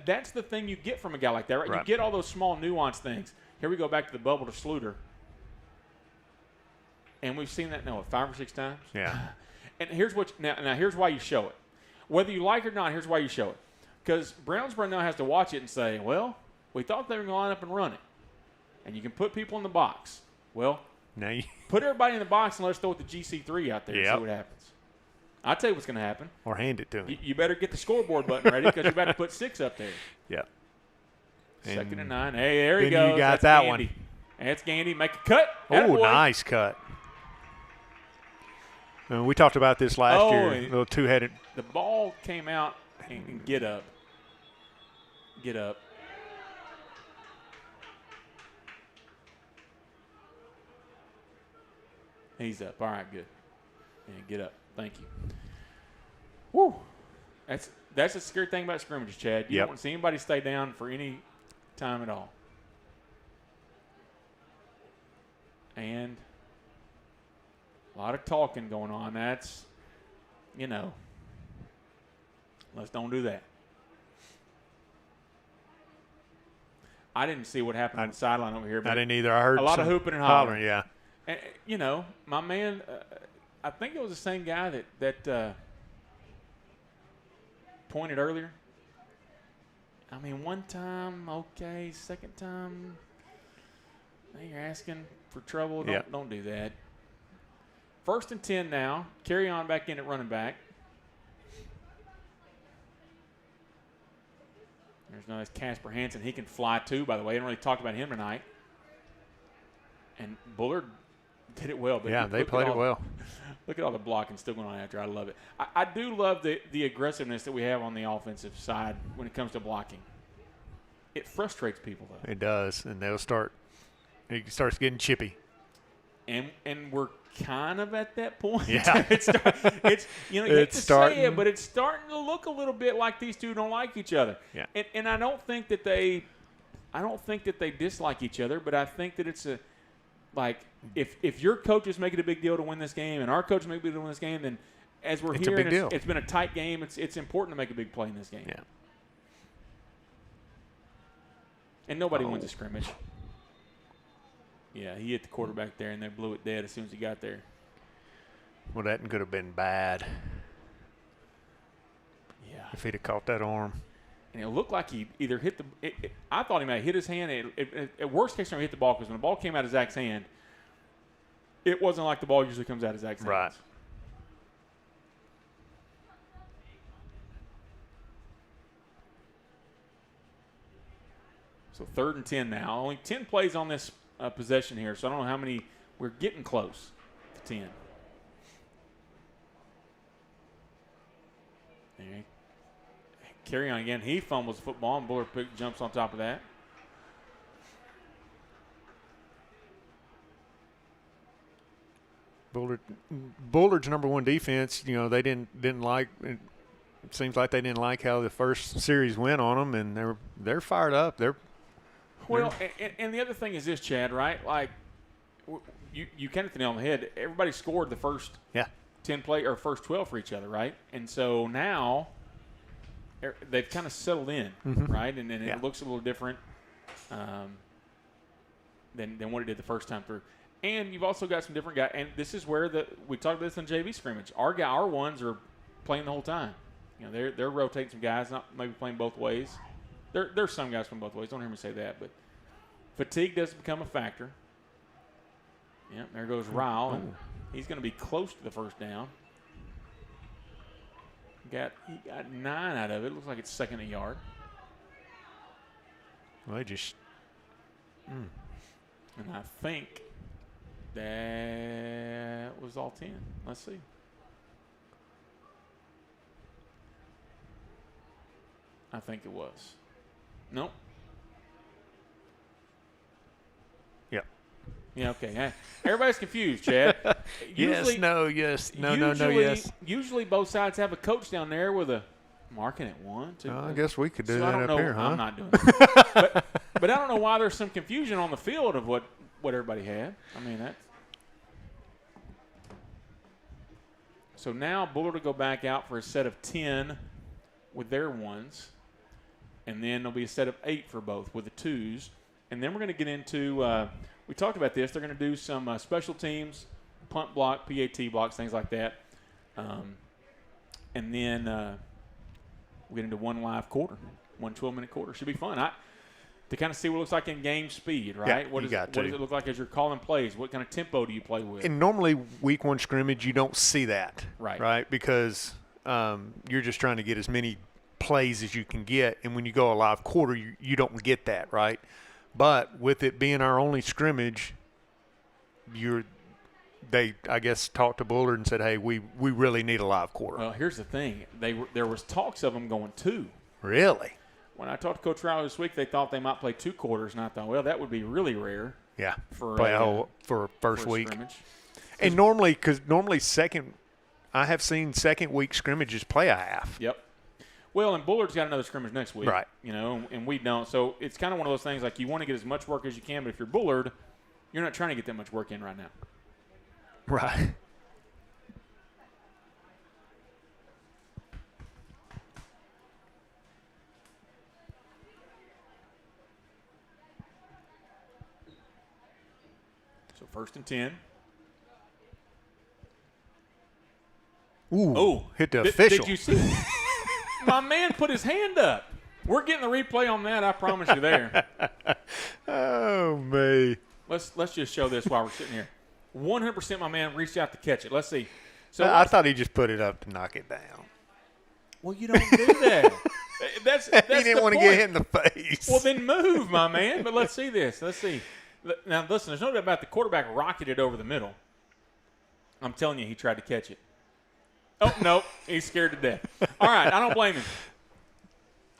that's the thing you get from a guy like that, right? You get all those small nuanced things. Here we go back to the bubble to Schluter. And we've seen that, 5 or 6 times? Yeah. And here's here's why you show it. Whether you like it or not, here's why you show it. Because Brownsburg now has to watch it and say, well, we thought they were going to line up and run it. And you can put people in the box. Well, now you put everybody in the box and let's throw it to GC3 out there and see what happens. I'll tell you what's going to happen. Or hand it to me. You better get the scoreboard button ready because you better put 6 up there. Yep. 2nd and 9. Hey, there he then goes. you got That's that Gandy. one. That's Gandy. Make a cut. Oh, Attaboy. nice cut. We talked about this last year. A little two-headed. The ball came out and get up. Get up. He's up. All right, good. And get up. Thank you. Woo. That's the scary thing about scrimmages, Chad. You don't want to see anybody stay down for any time at all. And a lot of talking going on. That's, let's don't do that. I didn't see what happened on the sideline over here. But I didn't either. I heard a lot of hooping and hollering. Yeah. And, my man, I think it was the same guy that pointed earlier. I mean, one time, okay. Second time, you're asking for trouble. Don't do that. 1st and 10 now. Carry on back in at running back. There's no Casper Hansen. He can fly too, by the way. I didn't really talk about him tonight. And Bullard did it well. But they played it well. Look at all the blocking still going on after. I love it. I do love the aggressiveness that we have on the offensive side when it comes to blocking. It frustrates people, though. It does, and it starts getting chippy. And we're kind of at that point. Yeah. You hate to say it, but it's starting to look a little bit like these two don't like each other. Yeah. And I don't think that they dislike each other, but I think that it's if your coach is making a big deal to win this game and our coach is making a big deal to win this game, then as we're it's hearing, a big deal. It's been a tight game. It's important to make a big play in this game. Yeah. And nobody wins a scrimmage. Yeah, he hit the quarterback there, and they blew it dead as soon as he got there. Well, that could have been bad. Yeah. If he'd have caught that arm. And it looked like he either hit I thought he might have hit his hand. At worst case, he hit the ball because when the ball came out of Zach's hand, it wasn't like the ball usually comes out of Zach's hands. Right. So 3rd and 10 now. Only 10 plays on this possession here, so I don't know how many. We're getting close to 10. There. Carry on again. He fumbles the football, and Bullard jumps on top of that. Bullard's number one defense. They didn't like. It seems like they didn't like how the first series went on them, and they're fired up. And the other thing is this, Chad, right? Like, you kind of hit the nail on the head. Everybody scored the first 10 play or first 12 for each other, right? And so now they've kind of settled in, right? And it looks a little different than what it did the first time through. And you've also got some different guys. And this is where we talked about this in JV scrimmage. Our ones are playing the whole time. They're rotating some guys, not maybe playing both ways. There's some guys playing both ways. Don't hear me say that, but fatigue does become a factor. Yep, there goes Ryle, and he's going to be close to the first down. He got 9 out of it. Looks like it's 2nd a yard. Well, they just. And I think that was all 10. Let's see. I think it was. Nope. Yeah, okay. Hey, everybody's confused, Chad. Yes, no, yes. No, yes. Usually both sides have a coach down there with a marking at 1, 2. I guess we could do so that up here, huh? I'm not doing that. but I don't know why there's some confusion on the field of what everybody had. I mean, that's. So now Bullard will go back out for a set of 10 with their 1s. And then there'll be a set of 8 for both with the 2s. And then we're going to get into we talked about this. They're going to do some special teams, punt block, PAT blocks, things like that. And then we'll get into one live quarter, 1 12-minute quarter. Should be fun. To kind of see what it looks like in game speed, right? Yeah, what does it look like as you're calling plays? What kind of tempo do you play with? And normally week 1 scrimmage, you don't see that. Right? Because you're just trying to get as many plays as you can get. And when you go a live quarter, you don't get that, right? But with it being our only scrimmage, they I guess talked to Bullard and said, hey, we really need a live quarter. Well, here's the thing. There was talks of them going 2. Really? When I talked to Coach Riley this week, they thought they might play 2 quarters, and I thought, well, that would be really rare. Yeah, for first week. Scrimmage. And normally I have seen second week scrimmages play a half. Yep. Well, and Bullard's got another scrimmage next week. Right. And we don't. So it's kind of one of those things like you want to get as much work as you can, but if you're Bullard, you're not trying to get that much work in right now. Right. So 1st and 10. Ooh, hit the official. Did you see? My man put his hand up. We're getting the replay on that, I promise you there. Oh, me. Let's just show this while we're sitting here. 100% my man reached out to catch it. Let's see. So I thought he just put it up to knock it down. Well, you don't do that. That's he didn't want to get hit in the face. Well, then move, my man. But let's see this. Let's see. Now, listen, there's no doubt about the quarterback rocketed over the middle. I'm telling you, he tried to catch it. Oh, no, he's scared to death. All right, I don't blame him.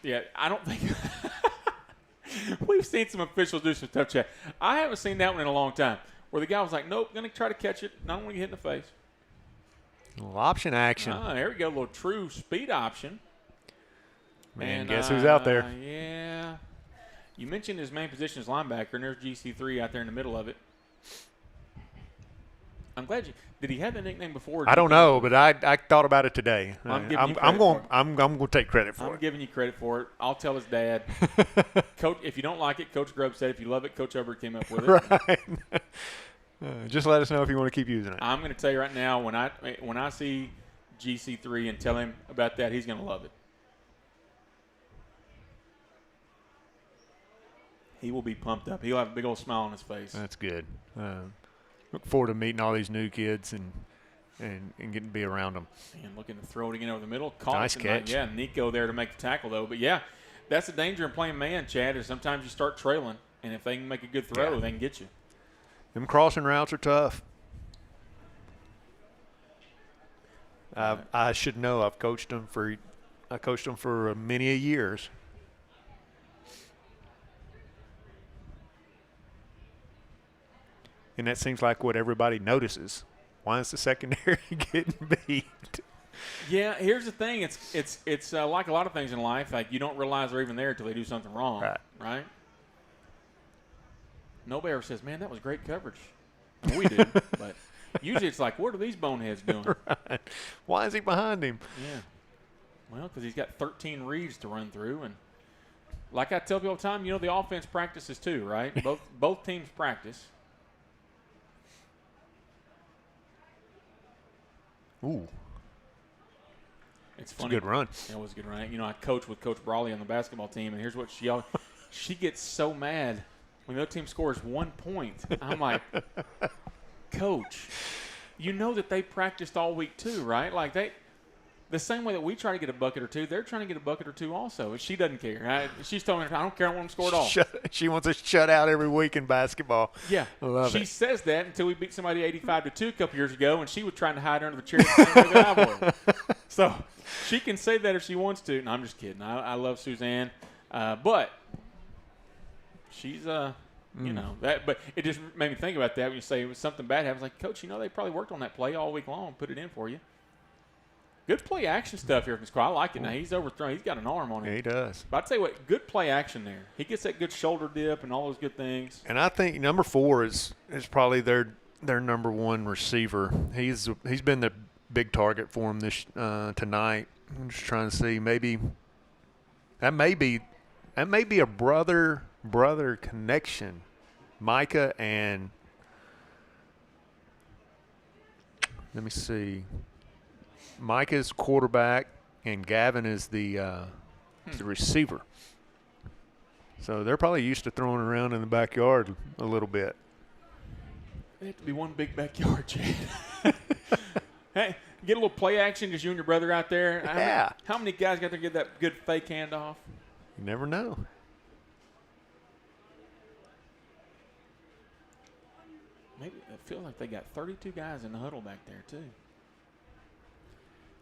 Yeah, I don't think – we've seen some officials do some tough chat. I haven't seen that one in a long time where the guy was like, nope, going to try to catch it. Not want to get hit in the face. A little option action. There we go, a little true speed option. Man, and guess who's out there? Yeah. You mentioned his main position is linebacker, and there's GC3 out there in the middle of it. I'm glad you – did he have the nickname before? I don't know, but I thought about it today. I'm going to take credit for it. I'm giving you credit for it. I'll tell his dad. Coach, if you don't like it, Coach Grubb said. If you love it, Coach Hubbard came up with it. Right. Just let us know if you want to keep using it. I'm going to tell you right now, when I see GC3 and tell him about that, he's going to love it. He will be pumped up. He'll have a big old smile on his face. That's good. Look forward to meeting all these new kids and getting to be around them. And looking to throw it again over the middle. Nice catch. Yeah, Nico there to make the tackle, though. But, yeah, that's the danger in playing man, Chad, is sometimes you start trailing, and if they can make a good throw, they can get you. Them crossing routes are tough. I should know. I coached them for many years. And that seems like what everybody notices. Why is the secondary getting beat? Yeah, here's the thing. It's like a lot of things in life. Like you don't realize they're even there until they do something wrong. Right? Nobody ever says, "Man, that was great coverage." I mean, we do, but usually it's like, "What are these boneheads doing?" Right. Why is he behind him? Yeah. Well, because he's got 13 reads to run through, and like I tell people all the time, the offense practices too, right? Both teams practice. Ooh. It's funny. It's a good run. It was a good run. I coach with Coach Brawley on the basketball team, and here's what she gets so mad when the other team scores 1 point. I'm like, Coach, you know that they practiced all week too, right? Like the same way that we try to get a bucket or two, they're trying to get a bucket or two also. She doesn't care. She's telling me, I don't care. I want them to score at all. She wants a shutout every week in basketball. Yeah. I love she it. says that until we beat somebody 85-2 a couple years ago, and she was trying to hide under the chair the same way that I would. So She can say that if she wants to. No, I'm just kidding. I love Suzanne, but she's you know that. But it just made me think about that when you say something bad happens. Like, Coach, they probably worked on that play all week long, put it in for you. Good play action stuff here from Squad. I like it. Now he's overthrown. He's got an arm on him. Yeah, he does. But I tell you what, good play action there. He gets that good shoulder dip and all those good things. And I think number 4 is probably their number 1 receiver. He's been the big target for him this tonight. I'm just trying to see, maybe that may be a brother connection. Micah and let me see. Micah's quarterback and Gavin is the receiver. So they're probably used to throwing around in the backyard a little bit. They have to be one big backyard, Chad. Hey, get a little play action, just you and your brother out there. Yeah. How many guys got to get that good fake handoff? You never know. Maybe it feels like they got 32 guys in the huddle back there, too.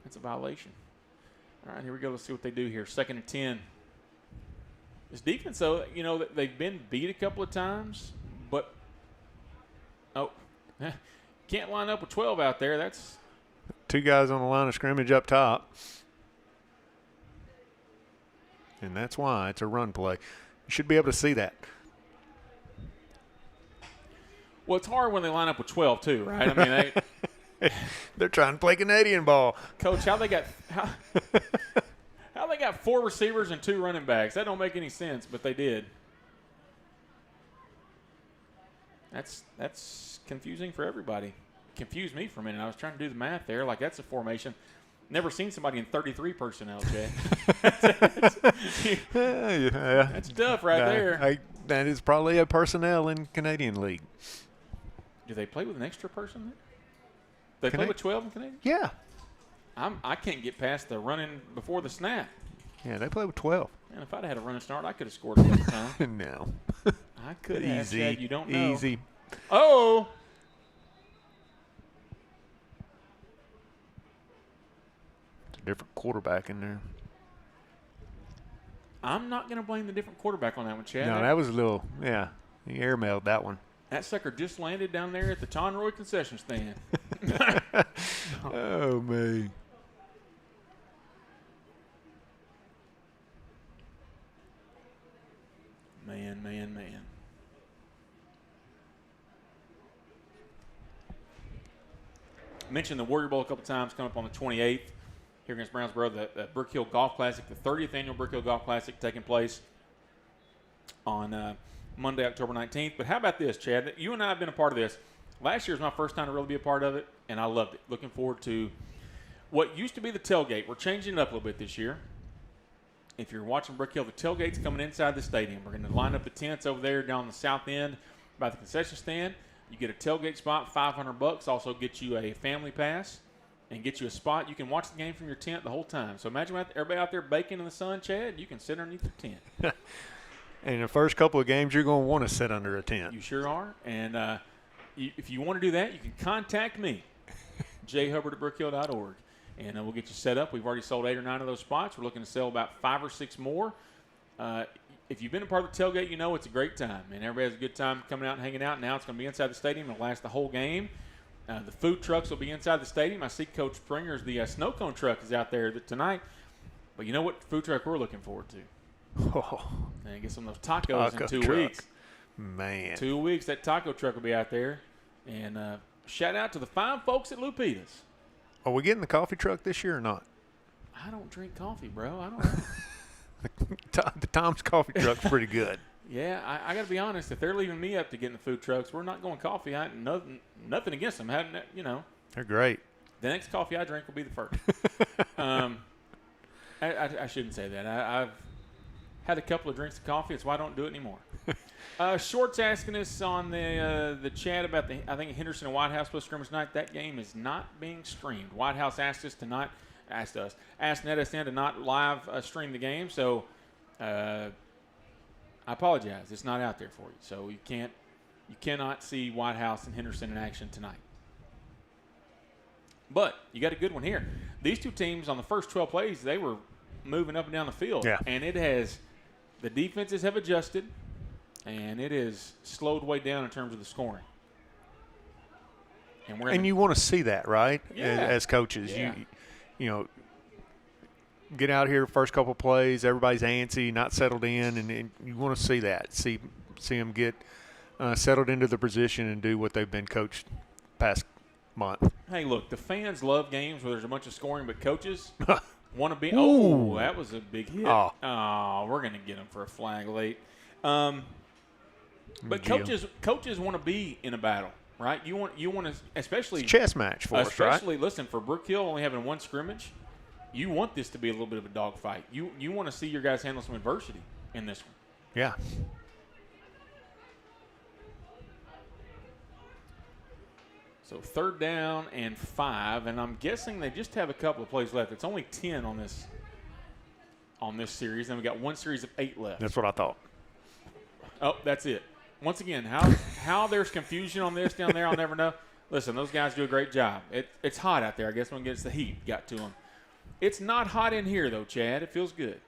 That's a violation. All right, here we go. Let's see what they do here. 2nd and 10. This defense, though, they've been beat a couple of times, but can't line up with 12 out there. That's 2 guys on the line of scrimmage up top. And that's why it's a run play. You should be able to see that. Well, it's hard when they line up with 12 too, right? I mean, they're trying to play Canadian ball. Coach, how they got 4 receivers and 2 running backs? That don't make any sense, but they did. That's confusing for everybody. Confused me for a minute. I was trying to do the math there. Like, that's a formation. Never seen somebody in 33 personnel, Jay. Yeah. That's tough right there. That is probably a personnel in Canadian League. Do they play with an extra person there? They play with 12 in Canadian? Yeah. I can't get past the running before the snap. Yeah, they play with 12. And if I'd had a running start, I could have scored a couple times. No. I could have. Easy. Chad, you don't know. Easy. Oh. It's a different quarterback in there. I'm not going to blame the different quarterback on that one, Chad. No, that was a little, yeah. He airmailed that one. That sucker just landed down there at the Tonroy concession stand. Oh, man. Man. Mentioned the Warrior Bowl a couple times, coming up on the 28th here against Brownsboro, the Brook Hill Golf Classic, the 30th annual Brook Hill Golf Classic taking place on Monday, October 19th. But how about this, Chad? You and I have been a part of this. Last year was my first time to really be a part of it, and I loved it. Looking forward to what used to be the tailgate. We're changing it up a little bit this year. If you're watching Brook Hill, the tailgate's coming inside the stadium. We're going to line up the tents over there down the south end by the concession stand. You get a tailgate spot, $500. Also get you a family pass and get you a spot. You can watch the game from your tent the whole time. So imagine everybody out there baking in the sun, Chad. You can sit underneath your tent. And in the first couple of games, you're going to want to sit under a tent. You sure are. And if you want to do that, you can contact me, jhubbard@brookhill.org. And we'll get you set up. We've already sold 8 or 9 of those spots. We're looking to sell about 5 or 6 more. If you've been a part of the tailgate, you know it's a great time. And everybody has a good time coming out and hanging out. Now it's going to be inside the stadium. It'll last the whole game. The food trucks will be inside the stadium. I see Coach Springer's, the snow cone truck is out there tonight. But you know what food truck we're looking forward to? Oh. And get some of those tacos in 2 truck. weeks. Man. 2 weeks, that taco truck will be out there. And shout out to the fine folks at Lupita's. Are we getting the coffee truck this year or not? I don't drink coffee, bro. I don't know. The Tom's coffee truck's pretty good. Yeah, I got to be honest. If they're leaving me up to getting the food trucks, we're not going coffee. Nothing against them. They're great. The next coffee I drink will be the first. I shouldn't say that. I've had a couple of drinks of coffee. It's why I don't do it anymore. Short's asking us on the chat about I think Henderson and White House plus scrimmage night. That game is not being streamed. White House asked NetSN to not live stream the game. So I apologize. It's not out there for you. So you cannot see White House and Henderson in action tonight. But you got a good one here. These two teams on the first 12 plays, they were moving up and down the field. Yeah. And the defenses have adjusted, and it has slowed way down in terms of the scoring. And you want to see that, right? Yeah. As coaches, Yeah. you get out here first couple plays, everybody's antsy, not settled in, and you want to see that. See them get settled into the position and do what they've been coached past month. Hey, look, the fans love games where there's a bunch of scoring, but coaches want to be. Oh, that was a big hit. Oh, we're going to get them for a flag late. But coaches want to be in a battle, right? You want to, especially it's a chess match for us, right? Especially, listen, for Brook Hill only having one scrimmage, you want this to be a little bit of a dogfight. You want to see your guys handle some adversity in this one. Yeah. So 3rd down and 5, and I'm guessing they just have a couple of plays left. It's only 10 on this series, and we got one series of 8 left. That's what I thought. Oh, that's it. Once again, how there's confusion on this down there, I'll never know. Listen, those guys do a great job. It's hot out there. I guess when it gets the heat got to them. It's not hot in here though, Chad. It feels good.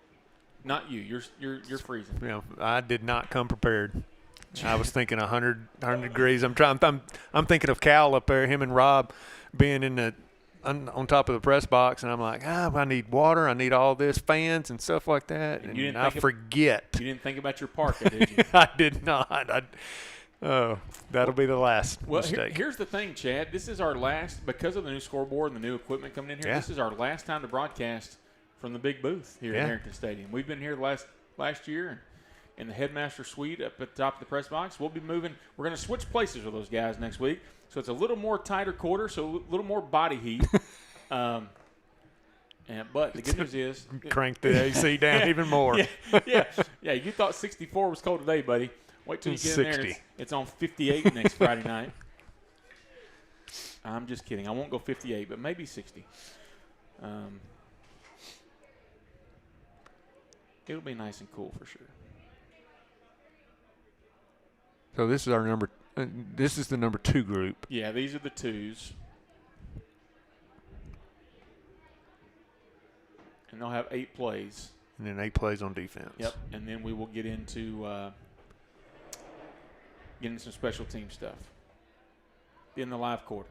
Not you. You're freezing. I did not come prepared. I was thinking 100 degrees. I'm thinking of Cal up there, him and Rob being on top of the press box, and I'm like, I need water, I need all this, fans and stuff like that, and I forget. You didn't think about your parka, did you? I did not. That'll be the last mistake. Here's the thing, Chad. This is our last, because of the new scoreboard and the new equipment coming in here, This is our last time to broadcast from the big booth here at Harrington Stadium. We've been here last year in the headmaster suite up at the top of the press box. We'll be moving. We're going to switch places with those guys next week. So it's a little more tighter quarter, so a little more body heat. But the good news is – crank the AC down even more. Yeah. You thought 64 was cold today, buddy. Wait till you get in there. And it's on 58 next Friday night. I'm just kidding. I won't go 58, but maybe 60. It'll be nice and cool for sure. So this is our number. This is the number 2 group. Yeah, these are the 2s, and they'll have 8 plays. And then 8 plays on defense. Yep, and then we will get into some special team stuff in the live quarter.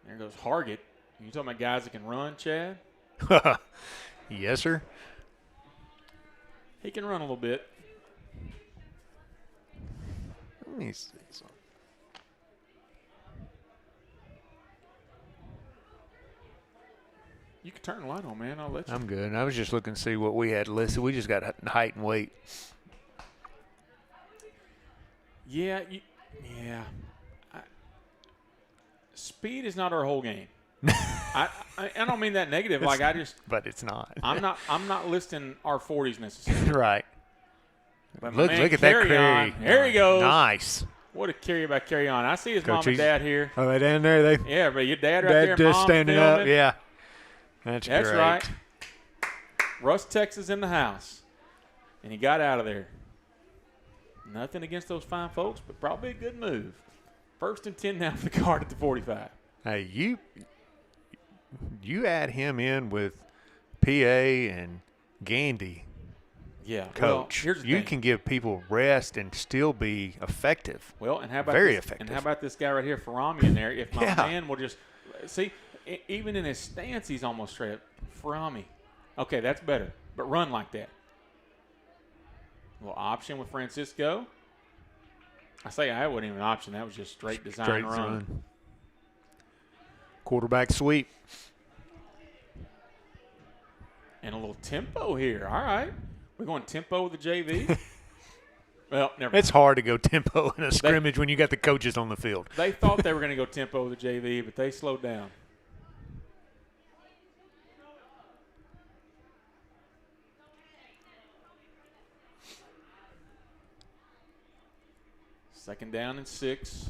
There goes Hargett. You talking about guys that can run, Chad? Yes, sir. He can run a little bit. Let me see something. You can turn the light on, man. I'll let you. I'm good. I was just looking to see what we had listed. We just got height and weight. Yeah. Speed is not our whole game. I don't mean that negative. But it's not. I'm not listing our 40s necessarily. Right. But look at that carry. There he goes. Nice. What a carry by carry on. I see his Coach, mom and dad here. Oh, they down there. But your dad right there. Just mom standing filming. up. Yeah. That's great. Right. Russ, Texas in the house. And he got out of there. Nothing against those fine folks, but probably a good move. 1st and 10 now for the guard at the 45. Hey, you add him in with PA and Gandy. Yeah, coach. Well, here's the you thing. Can give people rest and still be effective. Well, and how about very this, effective? And how about this guy right here, Farami, in there? If my man will just see, even in his stance, he's almost straight up. Farami, okay, that's better, but run like that. A little option with Francisco. I say I wasn't even an option. That was just straight design run. Quarterback sweep. And a little tempo here. All right. We're going tempo with the JV. Well, never mind. It's hard to go tempo in a scrimmage when you got the coaches on the field. They thought they were going to go tempo with the JV, but they slowed down. Second down and 6.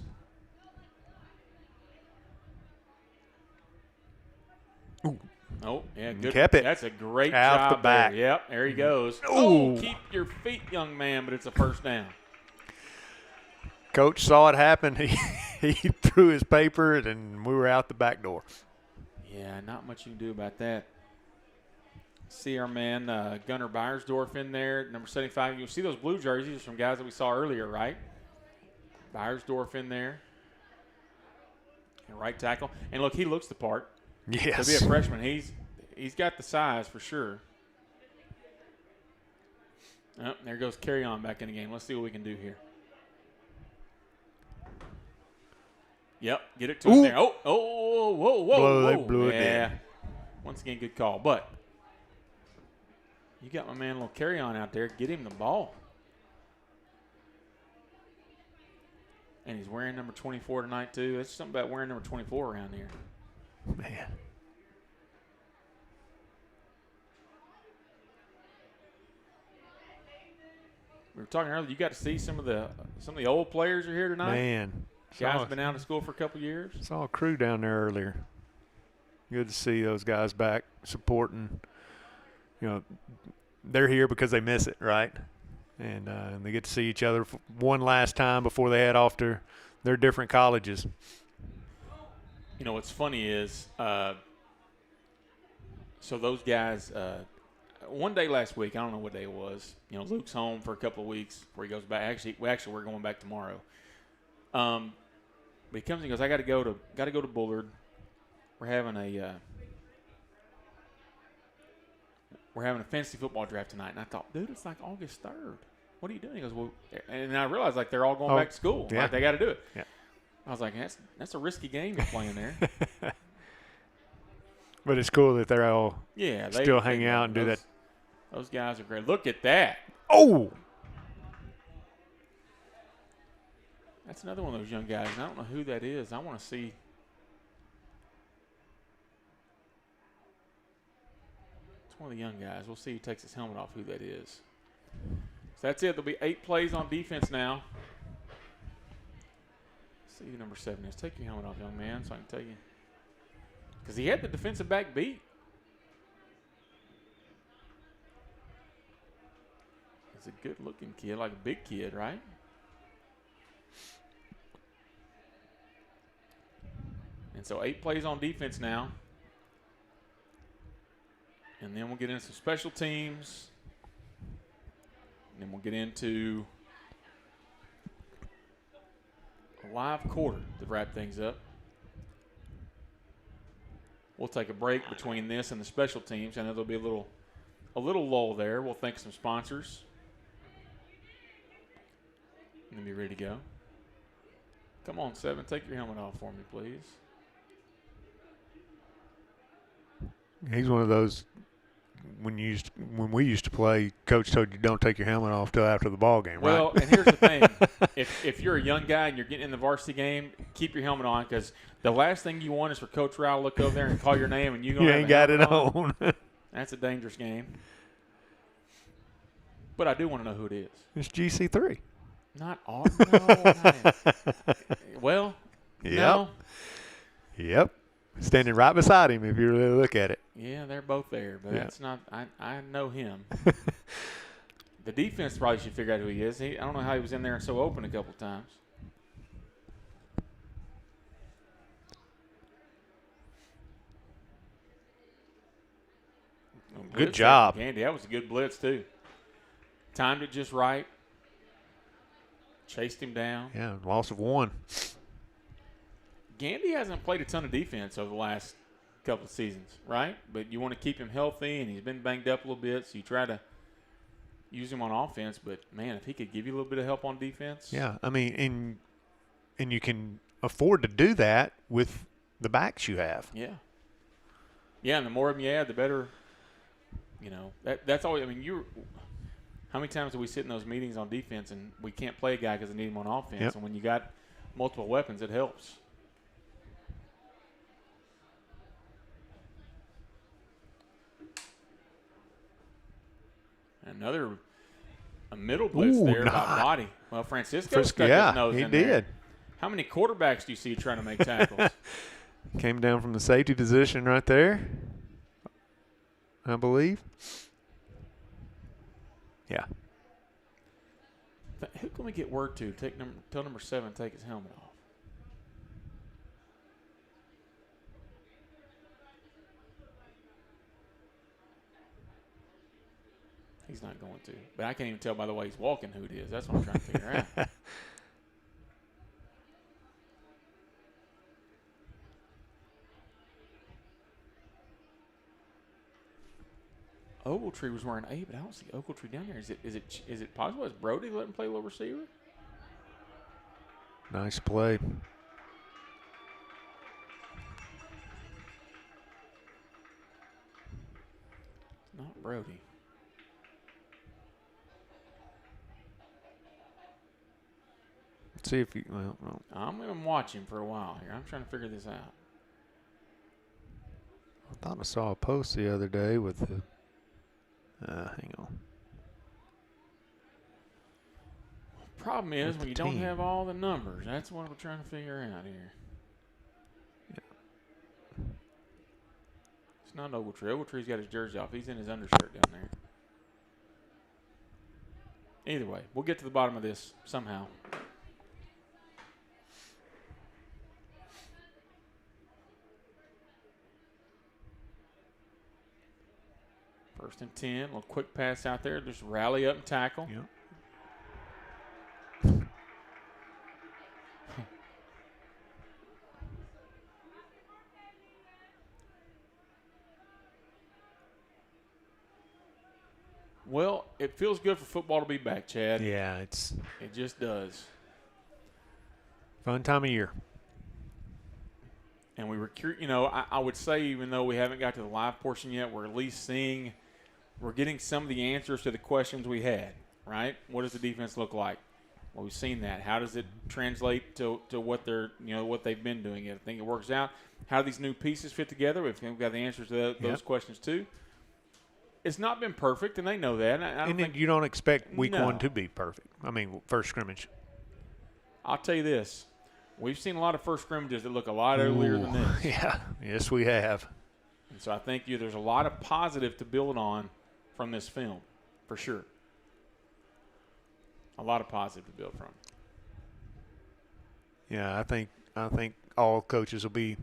Ooh. Oh, yeah, good. Kept it. That's a great Out job the back. there. Yep, there he goes. Ooh. Oh, keep your feet, young man, but it's a first down. Coach saw it happen. He threw his paper, and we were out the back door. Yeah, not much you can do about that. See our man Gunnar Beiersdorf in there, number 75. You'll see those blue jerseys are some guys that we saw earlier, right? Beiersdorf in there. And right tackle. And, look, he looks the part. Yes. To be a freshman, he's got the size for sure. Oh, there goes Carry On back in the game. Let's see what we can do here. Yep, get it to him there. Whoa. They blew it yeah. Once again, good call. But you got my man, little Carry On out there. Get him the ball. And he's wearing number 24 tonight, too. There's something about wearing number 24 around here. Man. We were talking earlier. You got to see some of the old players are here tonight. Man. Guys been out of school for a couple years. Saw a crew down there earlier. Good to see those guys back supporting. You know, they're here because they miss it, right? And they get to see each other one last time before they head off to their different colleges. You know, what's funny is, so those guys, one day last week, I don't know what day it was, you know, Luke's home for a couple of weeks before he goes back. Actually, we're going back tomorrow. But he comes and goes, I got to go to Bullard. We're having a fantasy football draft tonight. And I thought, dude, it's like August 3rd. What are you doing? He goes, well, and I realized like they're all going back to school. Yeah. Like they got to do it. Yeah. I was like, that's a risky game you're playing there. But it's cool that they're all still hang out and do that. Those guys are great. Look at that. Oh! That's another one of those young guys. I don't know who that is. I want to see. It's one of the young guys. We'll see who takes his helmet off, who that is. So that's it. There'll be 8 plays on defense now. Let's see who number 7 is. Take your helmet off, young man, so I can tell you. Because he had the defensive back beat. He's a good-looking kid, like a big kid, right? And so 8 plays on defense now. And then we'll get into some special teams. And then we'll get into a live quarter to wrap things up. We'll take a break between this and the special teams. I know there'll be a little lull there. We'll thank some sponsors. And then be ready to go. Come on, 7. Take your helmet off for me, please. He's one of those. When we used to play, Coach told you don't take your helmet off till after the ball game, right? Well, and here's the thing: if you're a young guy and you're getting in the varsity game, keep your helmet on, because the last thing you want is for Coach Rao to look over there and call your name and you ain't got it on. That's a dangerous game. But I do want to know who it is. It's GC3. Not all. No, well, yep. No. Yep. Standing right beside him if you really look at it. Yeah, they're both there, but that's not – I know him. The defense probably should figure out who he is. I don't know how he was in there so open a couple times. Good job. Andy, that was a good blitz too. Timed it just right. Chased him down. Yeah, loss of 1. Gandy hasn't played a ton of defense over the last couple of seasons, right? But you want to keep him healthy, and he's been banged up a little bit, so you try to use him on offense. But, man, if he could give you a little bit of help on defense. Yeah, I mean, and you can afford to do that with the backs you have. Yeah. Yeah, and the more of them you add, the better. You know, that's always – I mean, how many times do we sit in those meetings on defense and we can't play a guy because they need him on offense? Yep. And when you got multiple weapons, it helps. A middle blitz there by body. Well, Francisco stuck his nose in there. He did. How many quarterbacks do you see trying to make tackles? Came down from the safety position right there, I believe. Yeah. Who can we get word to? Tell number 7 take his helmet off. He's not going to. But I can't even tell by the way he's walking who it is. That's what I'm trying to figure out. Ogletree was wearing 8, but I don't see Ogletree down there. Is it possible? Is Brody letting him play a little receiver? Nice play. It's not Brody. Let's see if you. Well, no. I'm going to watch him for a while here. I'm trying to figure this out. I thought I saw a post the other day with the. Hang on. Problem is With when the you don't team. have all the numbers. That's what we're trying to figure out here. Yeah. It's not Ogletree. Ogletree's got his jersey off. He's in his undershirt down there. Either way, we'll get to the bottom of this somehow. First and 10. A little quick pass out there. Just rally up and tackle. Yep. Well, it feels good for football to be back, Chad. Yeah, It just does. Fun time of year. And we were, I would say even though we haven't got to the live portion yet, we're at least we're getting some of the answers to the questions we had, right? What does the defense look like? Well, we've seen that. How does it translate to what what they've been doing? I think it works out. How do these new pieces fit together? We've got the answers to those questions too. It's not been perfect, and they know that. And you don't expect week 1 to be perfect. I mean, first scrimmage. I'll tell you this. We've seen a lot of first scrimmages that look a lot earlier than this. Yeah. Yes, we have. And so I think there's a lot of positive to build on from this film, for sure. A lot of positive to build from. Yeah, I think all coaches will be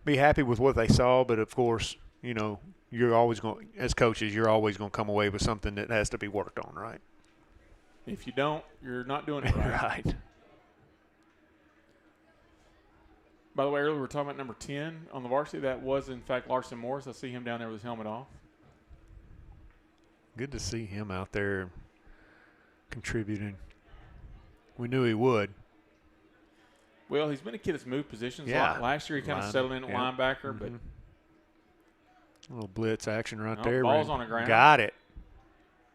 happy with what they saw, but of course, you're always going, as coaches, you're always going to come away with something that has to be worked on, right? If you don't, you're not doing it right. Right. By the way, earlier we were talking about number 10 on the varsity. That was, in fact, Larson Morris. I see him down there with his helmet off. Good to see him out there contributing. We knew he would. Well, he's been a kid that's moved positions. Yeah. Last year he kind of settled in at linebacker, but a little blitz action right there. Ball's on the ground. Got it.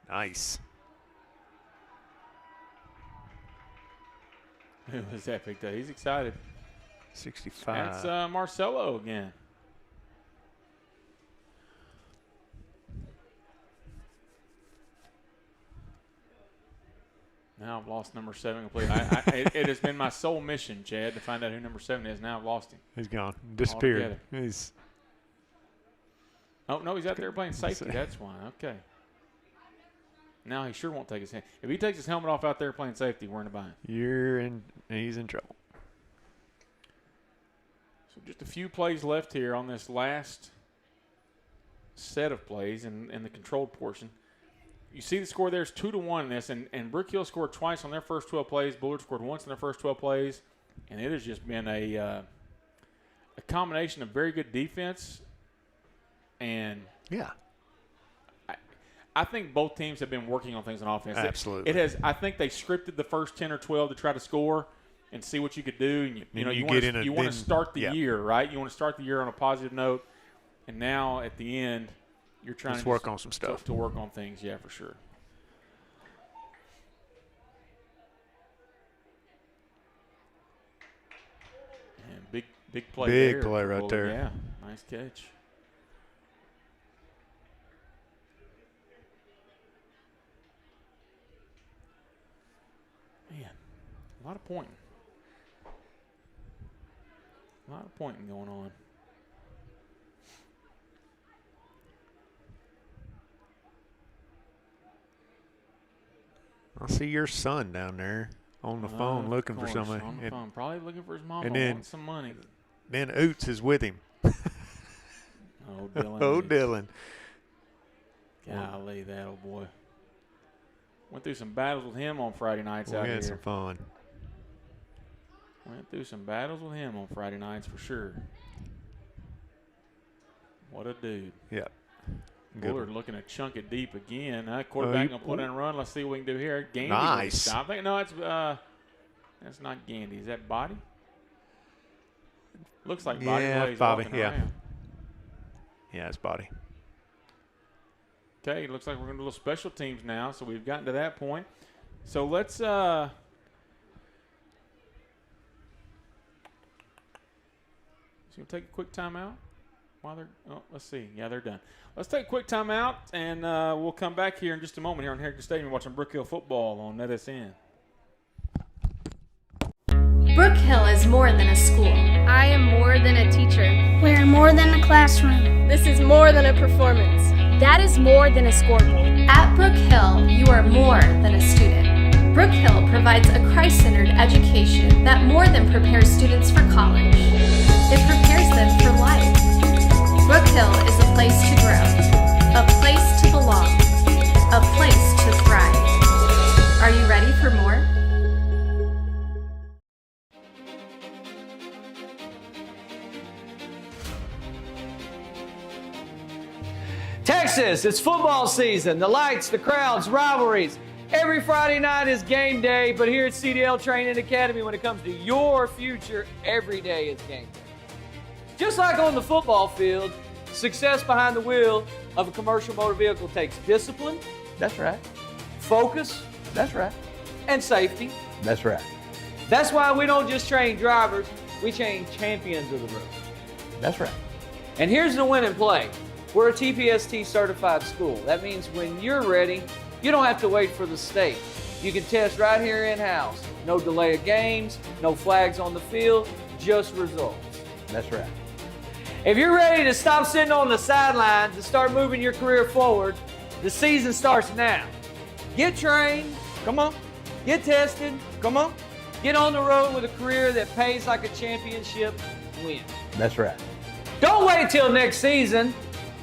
Nice. Who was that picked up? He's excited. 65. That's Marcelo again. Now I've lost number 7 completely. It has been my sole mission, Chad, to find out who number 7 is. Now I've lost him. He's gone. Disappeared. Altogether. Oh, no, he's out there playing safety. That's why. Okay. Now he sure won't take his helmet. If he takes his helmet off out there playing safety, we're in a bind. He's in trouble. So just a few plays left here on this last set of plays in the controlled portion. You see the score there is 2-1 in this, and Brook Hill scored twice on their first 12 plays. Bullard scored once in their first 12 plays, and it has just been a combination of very good defense and I think both teams have been working on things on offense. Absolutely. It has. I think they scripted the first 10 or 12 to try to score and see what you could do. And you want to start the year, right? You want to start the year on a positive note, and now at the end, you're trying to work on some stuff. To work on things, yeah, for sure. And big play there. Big play right there. Yeah, nice catch. Man, a lot of pointing. A lot of pointing going on. I see your son down there on the phone looking for somebody. On the phone. Probably looking for his mom and and wants some money. Then Oots is with him. Oh, Dylan. Oh, Dylan. Golly, that old boy. Went through some battles with him on Friday nights out here. We had some fun. Went through some battles with him on Friday nights for sure. What a dude. Yep. Bullard looking to chunk it deep again. Quarterback going to put in a run. Let's see what we can do here. Gandy. Nice. I think, no, that's not Gandy. Is that Body? Looks like Body. Yeah, Bobby. Yeah. Around. Yeah, it's Body. Okay, looks like we're going to do a little special teams now, so we've gotten to that point. So let's take a quick timeout while they're let's see. Yeah, they're done. Let's take a quick timeout, and we'll come back here in just a moment here on Heritage Stadium watching Brook Hill football on NETSN. Brook Hill is more than a school. I am more than a teacher. We're more than a classroom. This is more than a performance. That is more than a scoreboard. At Brook Hill, you are more than a student. Brook Hill provides a Christ-centered education that more than prepares students for college. It prepares them for life. Brook Hill is a place to grow, a place to belong, a place to thrive. Are you ready for more? Texas, it's football season. The lights, the crowds, rivalries. Every Friday night is game day, but here at CDL Training Academy, when it comes to your future, every day is game day. Just like on the football field, success behind the wheel of a commercial motor vehicle takes discipline. That's right. Focus. That's right. And safety. That's right. That's why we don't just train drivers, we train champions of the road. That's right. And here's the win and play. We're a TPST certified school. That means when you're ready, you don't have to wait for the state. You can test right here in-house. No delay of games, no flags on the field, just results. That's right. If you're ready to stop sitting on the sidelines and start moving your career forward, the season starts now. Get trained, come on. Get tested, come on. Get on the road with a career that pays like a championship win. That's right. Don't wait till next season.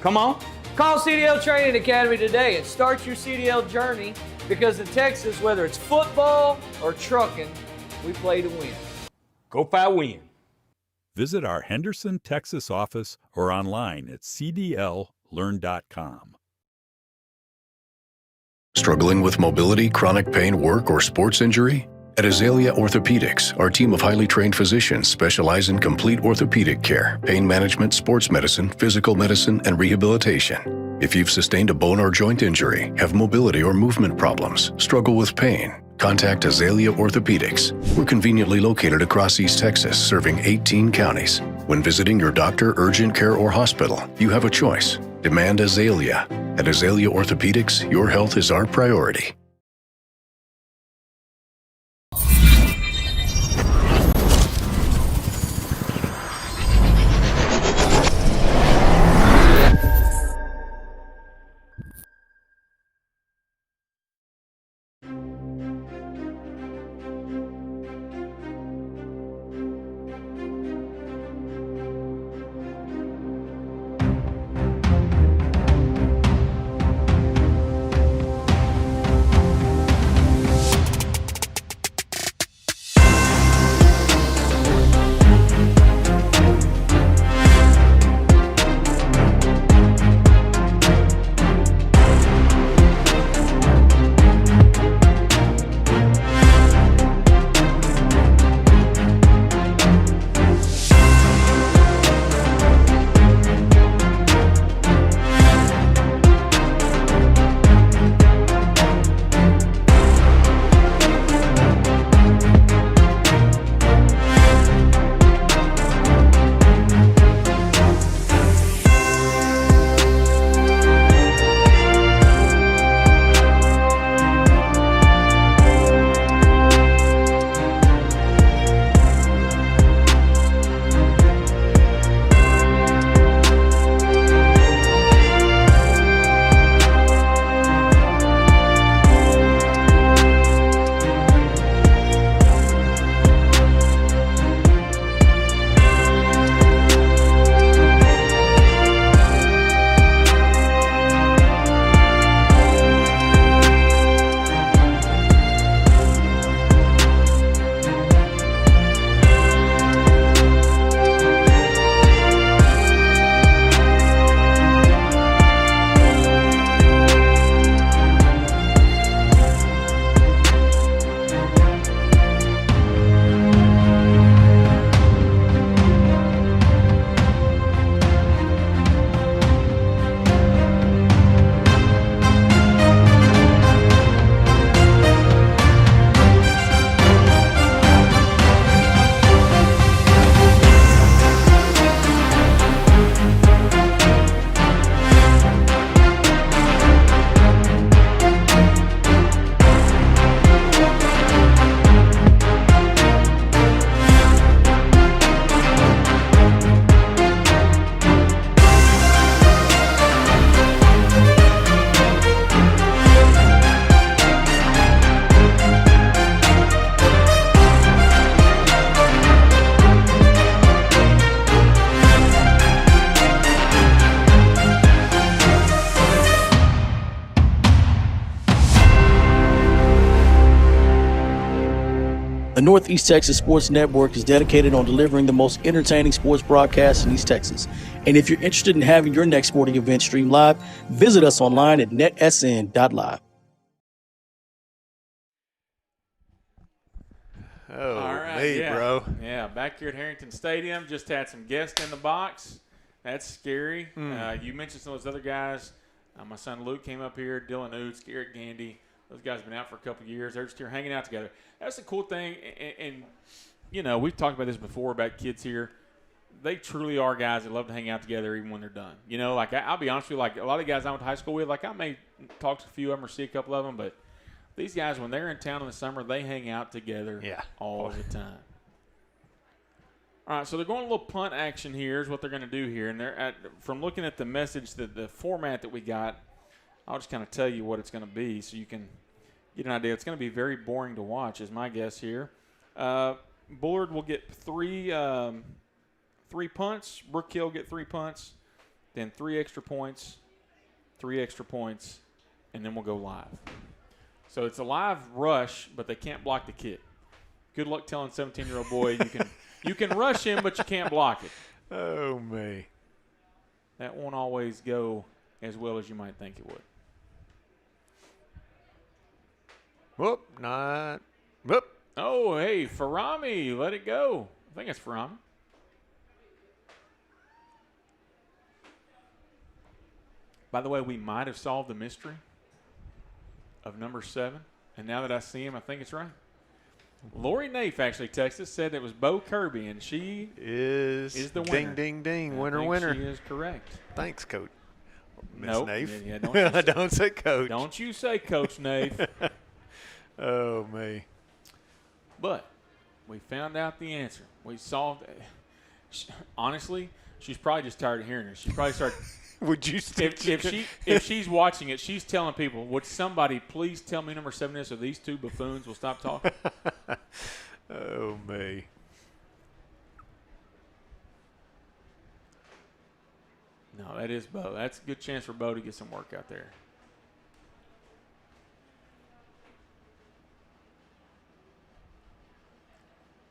Come on. Call CDL Training Academy today and start your CDL journey, because in Texas, whether it's football or trucking, we play to win. Go Five Win. Visit our Henderson, Texas office or online at cdllearn.com. Struggling with mobility, chronic pain, work, or sports injury? At Azalea Orthopedics, our team of highly trained physicians specialize in complete orthopedic care, pain management, sports medicine, physical medicine, and rehabilitation. If you've sustained a bone or joint injury, have mobility or movement problems, struggle with pain, contact Azalea Orthopedics. We're conveniently located across East Texas, serving 18 counties. When visiting your doctor, urgent care, or hospital, you have a choice. Demand Azalea. At Azalea Orthopedics, your health is our priority. Northeast Texas Sports Network is dedicated on delivering the most entertaining sports broadcasts in East Texas. And if you're interested in having your next sporting event streamed live, visit us online at netsn.live. Oh, All right, me, yeah. bro. Yeah, back here at Harrington Stadium, just had some guests in the box. That's scary. You mentioned some of those other guys. My son Luke came up here, Dylan Oots, Garrett Gandy. Those guys have been out for a couple of years. They're just here hanging out together. That's the cool thing. And, you know, we've talked about this before about kids here. They truly are guys that love to hang out together even when they're done. You know, like I'll be honest with you, like a lot of the guys I went to high school with, like I may talk to a few of them or see a couple of them, but these guys, when they're in town in the summer, they hang out together all the time. All right, so they're going a little punt action here is what they're going to do here. And from looking at the message, the format that we got, I'll just kind of tell you what it's going to be so you can get an idea. It's going to be very boring to watch is my guess here. Bullard will get three punts. Brook Hill get 3 punts, then 3 extra points, 3 extra points, and then we'll go live. So it's a live rush, but they can't block the kick. Good luck telling 17-year-old boy you can rush him, but you can't block it. Oh, me. That won't always go as well as you might think it would. Whoop, not. Whoop. Oh, hey, Farami, let it go. I think it's Farami. By the way, we might have solved the mystery of number 7. And now that I see him, I think it's right. Lori Nafe actually texted, said it was Bo Kirby, and she is the winner. Ding, ding, ding. I Winner, think winner. She is correct. Thanks, Coach. Miss Nope. Nafe. Yeah, don't say Coach. Don't you say Coach Nafe. Oh, me. But we found out the answer. We solved it. Honestly, she's probably just tired of hearing it. She probably started. Would you? If she's watching it, she's telling people, "Would somebody please tell me number 7 is, so these two buffoons will stop talking?" Oh me. No, that is Bo. That's a good chance for Bo to get some work out there.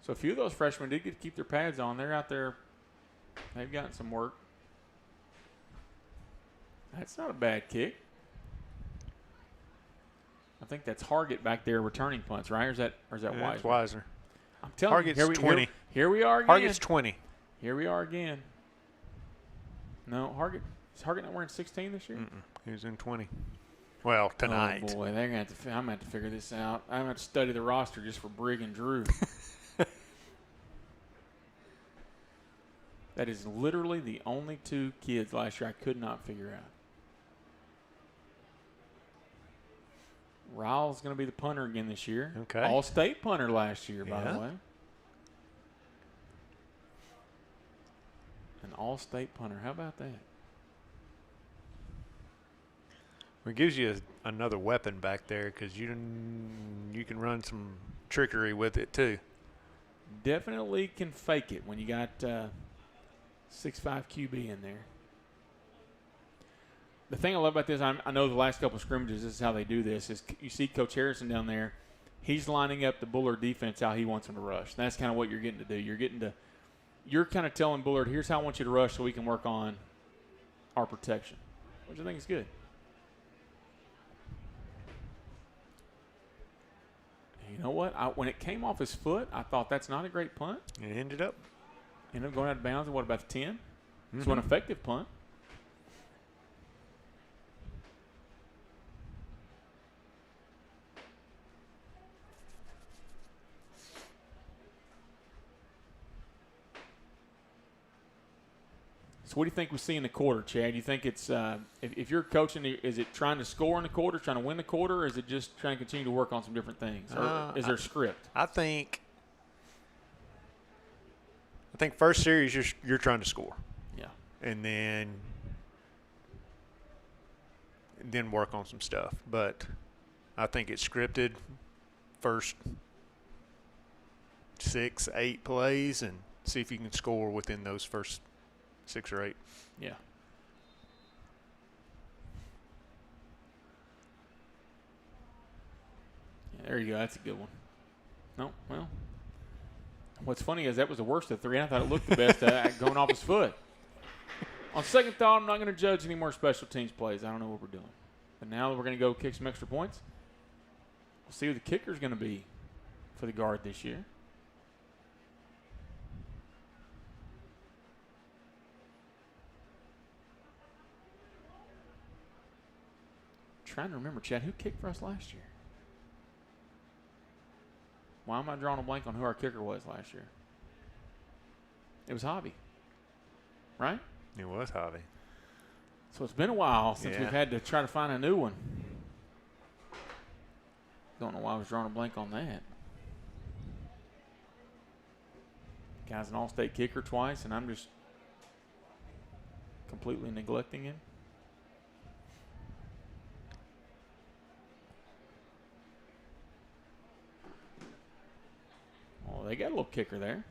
So a few of those freshmen did get to keep their pads on. They're out there. They've gotten some work. That's not a bad kick. I think that's Hargett back there returning punts, right? Or is that Weiser? It's Weiser. I'm telling you, Hargett's 20. Here we are again. Hargett's 20. Here we are again. No, is Hargett not wearing 16 this year? He was in 20. Well, tonight. Oh boy, I'm gonna have to figure this out. I'm gonna have to study the roster just for Brig and Drew. That is literally the only 2 kids last year I could not figure out. Ryle's going to be the punter again this year. Okay. All-state punter last year, by the way. An all-state punter. How about that? Well, it gives you another weapon back there because you can run some trickery with it too. Definitely can fake it when you got 6'5" QB in there. The thing I love about this, I know the last couple of scrimmages, this is how they do this, is you see Coach Harrison down there. He's lining up the Bullard defense how he wants them to rush. That's kind of what you're getting to do. You're kind of telling Bullard, here's how I want you to rush so we can work on our protection, which I think is good. You know what? When it came off his foot, I thought that's not a great punt. It ended up going out of bounds at what, about the 10? So an effective punt. So what do you think we see in the quarter, Chad? Do you think it's if you're coaching, is it trying to score in the quarter, trying to win the quarter, or is it just trying to continue to work on some different things? Or is there a script? I think first series you're trying to score. Yeah. And then work on some stuff. But I think it's scripted first 6, 8 plays and see if you can score within those first 6 or 8. Yeah. There you go. That's a good one. No, well, What's funny is that was the worst of the three. I thought it looked the best going off his foot. On second thought, I'm not going to judge any more special teams plays. I don't know what we're doing. But now we're going to go kick some extra points. We'll see who the kicker's going to be for the guard this year. Trying to remember, Chad, who kicked for us last year? Why am I drawing a blank on who our kicker was last year? It was Hobby, right? It was Hobby. So it's been a while since we've had to try to find a new one. Don't know why I was drawing a blank on that. Guy's an all-state kicker twice, and I'm just completely neglecting him. Oh, they got a little kicker there.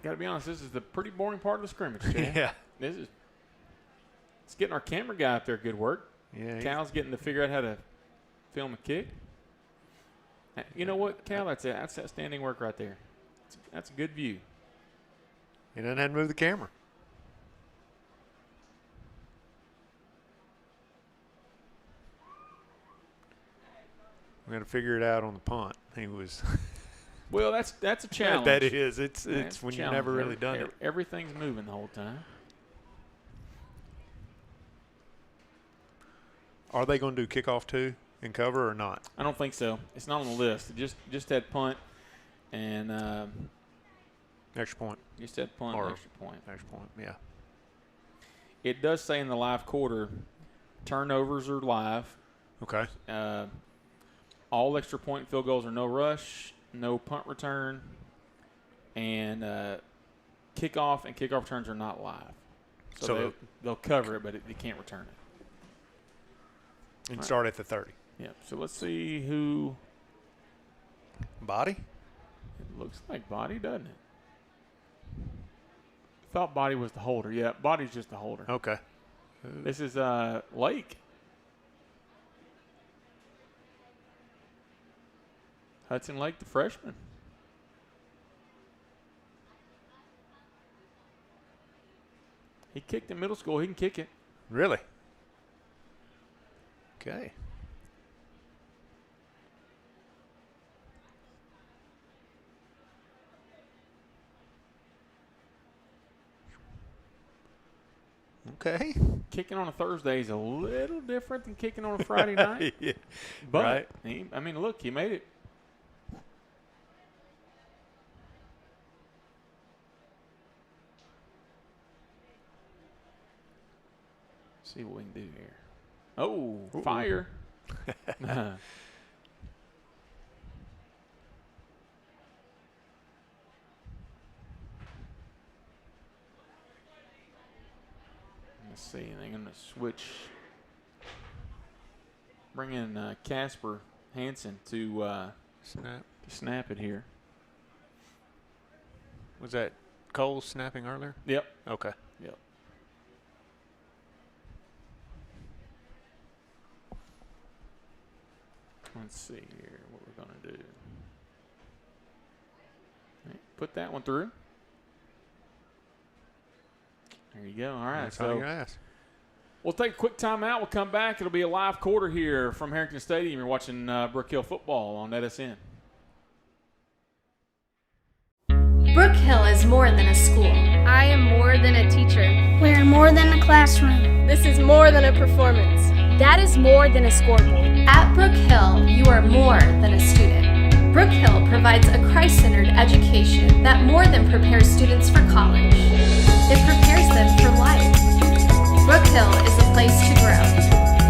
Got to be honest, this is the pretty boring part of the scrimmage, Chad. Yeah. It's getting our camera guy up there good work. Yeah. Cal's getting to figure out how to film a kick. You know what, Cal? That's outstanding work right there. That's a good view. He doesn't have to move the camera. We're going to figure it out on the punt. He was. Well, that's a challenge. That is. It's when you've never really done it. Everything's moving the whole time. Are they going to do kickoff too and cover or not? I don't think so. It's not on the list. It just had punt and extra point. Just had punt and extra point. Extra point, yeah. It does say in the live quarter, turnovers are live. Okay. All extra point field goals are no rush, no punt return, and kickoff and kickoff returns are not live. So they'll cover it, but they can't return it. And start at the 30. Yeah. So let's see who. Body? It looks like Body, doesn't it? Thought Body was the holder. Yeah, Body's just the holder. Okay. This is Lake. Hudson Lake, the freshman. He kicked in middle school. He can kick it. Really? Okay. Okay. Kicking on a Thursday is a little different than kicking on a Friday night. Yeah. But, right. Look, he made it. See what we can do here. Oh, ooh. Fire. Let's see. They're going to switch. Bring in Casper Hansen to snap it here. Was that Cole snapping earlier? Yep. Okay. Yep. Let's see here what we're going to do. Right, put that one through. There you go. All right. That's on your ass. We'll take a quick timeout. We'll come back. It'll be a live quarter here from Harrington Stadium. You're watching Brook Hill football on NETSN. Brook Hill is more than a school. I am more than a teacher. We're more than a classroom. This is more than a performance. That is more than a scoreboard. At Brook Hill, you are more than a student. Brook Hill provides a Christ-centered education that more than prepares students for college. It prepares them for life. Brook Hill is a place to grow,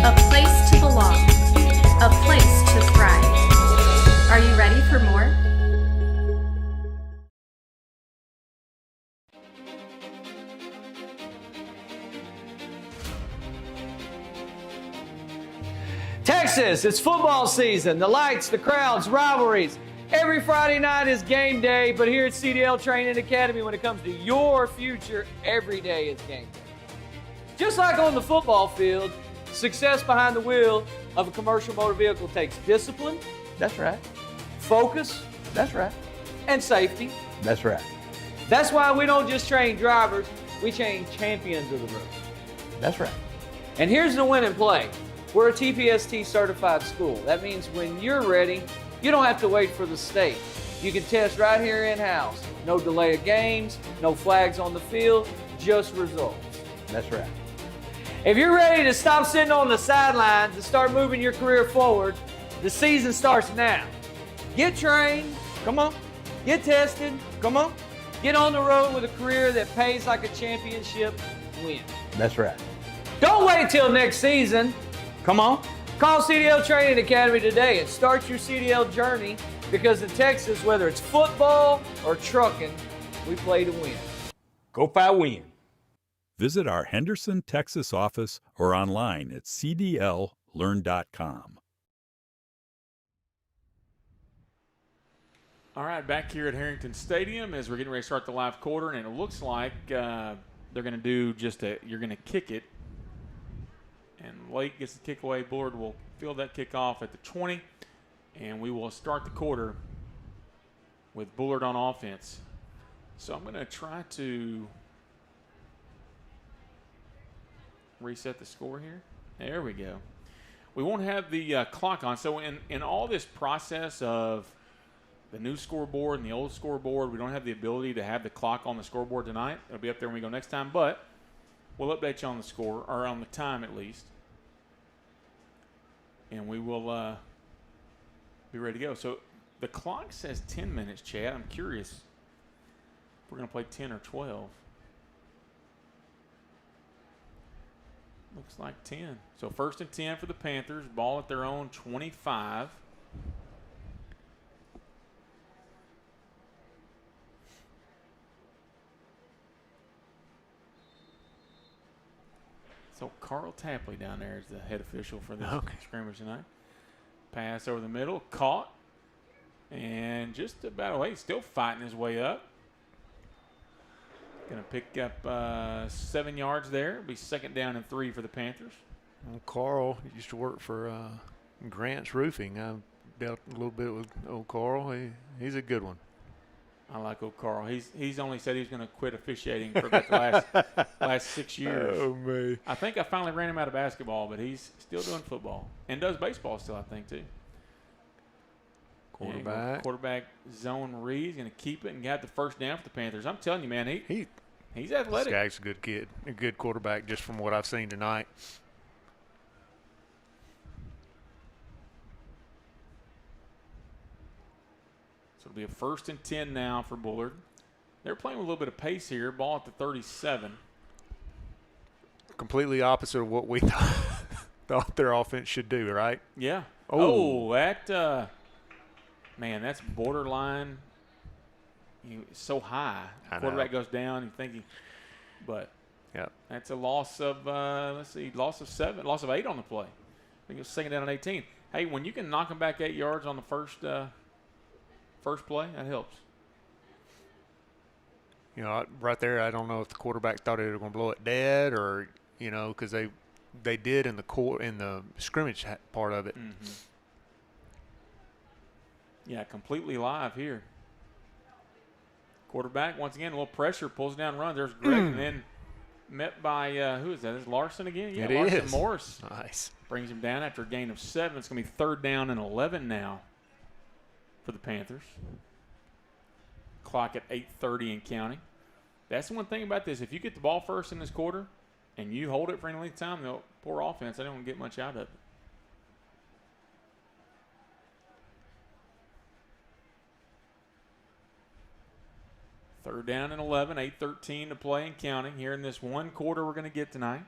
a place to belong, a place to thrive. Are you ready for more? Texas, it's football season. The lights, the crowds, rivalries. Every Friday night is game day, but here at CDL Training Academy, when it comes to your future, every day is game day. Just like on the football field, success behind the wheel of a commercial motor vehicle takes discipline. That's right. Focus. That's right. And safety. That's right. That's why we don't just train drivers, we train champions of the road. That's right. And here's the win and play. We're a TPST certified school. That means when you're ready, you don't have to wait for the state. You can test right here in-house. No delay of games, no flags on the field, just results. That's right. If you're ready to stop sitting on the sidelines and start moving your career forward, the season starts now. Get trained. Come on. Get tested. Come on. Get on the road with a career that pays like a championship win. That's right. Don't wait till next season. Come on. Call CDL Training Academy today and start your CDL journey, because in Texas, whether it's football or trucking, we play to win. Go Five Win. Visit our Henderson, Texas office or online at cdllearn.com. All right, back here at Harrington Stadium as we're getting ready to start the live quarter, and it looks like they're going to do you're going to kick it. And Lake gets the kick away. Bullard will field that kick off at the 20, and we will start the quarter with Bullard on offense. So I'm going to try to reset the score here. There we go. We won't have the clock on. So in all this process of the new scoreboard and the old scoreboard, we don't have the ability to have the clock on the scoreboard tonight. It'll be up there when we go next time, but we'll update you on the score, or on the time at least. And we will be ready to go. So the clock says 10 minutes, Chad. I'm curious if we're going to play 10 or 12. Looks like 10. So 1st and 10 for the Panthers. Ball at their own 25. So Carl Tapley down there is the head official for this scrimmage tonight. Pass over the middle, caught, and just about he's still fighting his way up. Going to pick up 7 yards there. It'll be 2nd down and 3 for the Panthers. Well, Carl used to work for Grant's Roofing. I dealt a little bit with old Carl. He's a good one. I like old Carl. He's only said he's going to quit officiating for about the last 6 years. Oh, man. I think I finally ran him out of basketball, but he's still doing football and does baseball still, I think, too. Quarterback zone read. He's going to keep it and got the 1st down for the Panthers. I'm telling you, man, he's athletic. This guy's a good kid, a good quarterback just from what I've seen tonight. So it'll be a 1st and 10 now for Bullard. They're playing with a little bit of pace here. Ball at the 37. Completely opposite of what we thought their offense should do, right? Yeah. That's borderline. It's so high. Quarterback goes down. You think but that's a loss of loss of 8 on the play. I think it was 2nd down and 18. Hey, when you can knock them back 8 yards on the first play, that helps. Right there, I don't know if the quarterback thought they were going to blow it dead or, because they did in the scrimmage part of it. Mm-hmm. Yeah, completely live here. Quarterback, once again, a little pressure, pulls down, runs. There's Greg, and then met by, who is that? Is Larson again? Yeah, Larson Morris. Nice. Brings him down after a gain of 7. It's going to be 3rd down and 11 now for the Panthers. Clock at 8:30 and counting. That's the one thing about this. If you get the ball first in this quarter and you hold it for any length of time, the poor offense, they don't get much out of it. Third down and 11, 8:13 to play and counting here in this one quarter we're going to get tonight.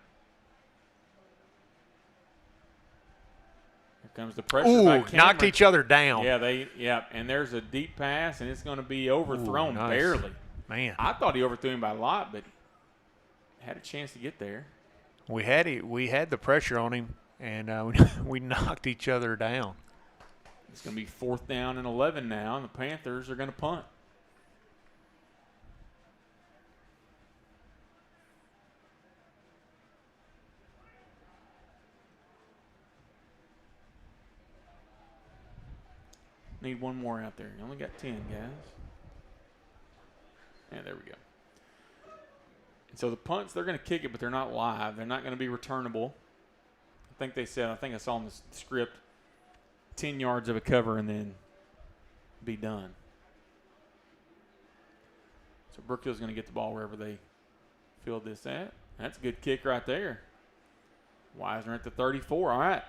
Here comes the pressure by Cameron. Knocked each other down. And there's a deep pass, and it's going to be overthrown barely. Man. I thought he overthrew him by a lot, but had a chance to get there. We had the pressure on him, and we knocked each other down. It's going to be 4th down and 11 now, and the Panthers are going to punt. Need one more out there. You only got 10, guys. Yeah, there we go. And so the punts, they're going to kick it, but they're not live. They're not going to be returnable. I think I saw in the script, 10 yards of a cover and then be done. So Brook Hill's going to get the ball wherever they field this at. That's a good kick right there. Wisner at the 34. All right.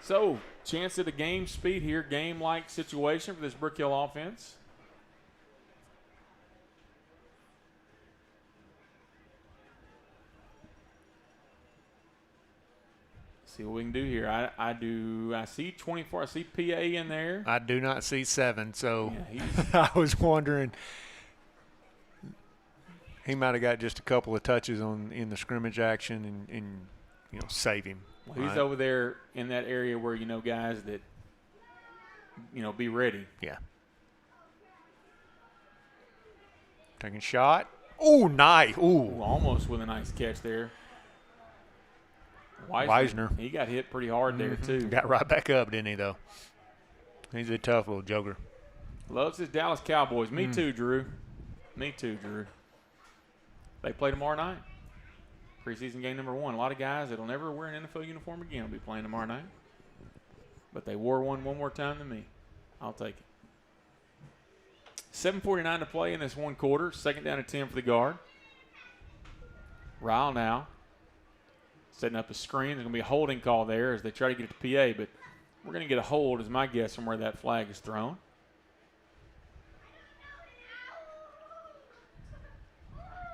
So, chance at a game speed here, game-like situation for this Brook Hill offense. See what we can do here. I see 24. I see PA in there. I do not see 7, so yeah, I was wondering. He might have got just a couple of touches in the scrimmage action and save him. Well, he's over there in that area where, guys that, be ready. Yeah. Taking shot. Oh, nice. Ooh. Almost with a nice catch there. Wisner. He got hit pretty hard there, too. Got right back up, didn't he, though? He's a tough little joker. Loves his Dallas Cowboys. Me too, Drew. Me too, Drew. They play tomorrow night. Preseason game number 1. A lot of guys that will never wear an NFL uniform again will be playing tomorrow night. But they wore one more time than me. I'll take it. 7:49 to play in this one quarter. 2nd down and 10 for the guard. Ryle now setting up a screen. There's going to be a holding call there as they try to get it to PA, but we're going to get a hold is my guess from where that flag is thrown.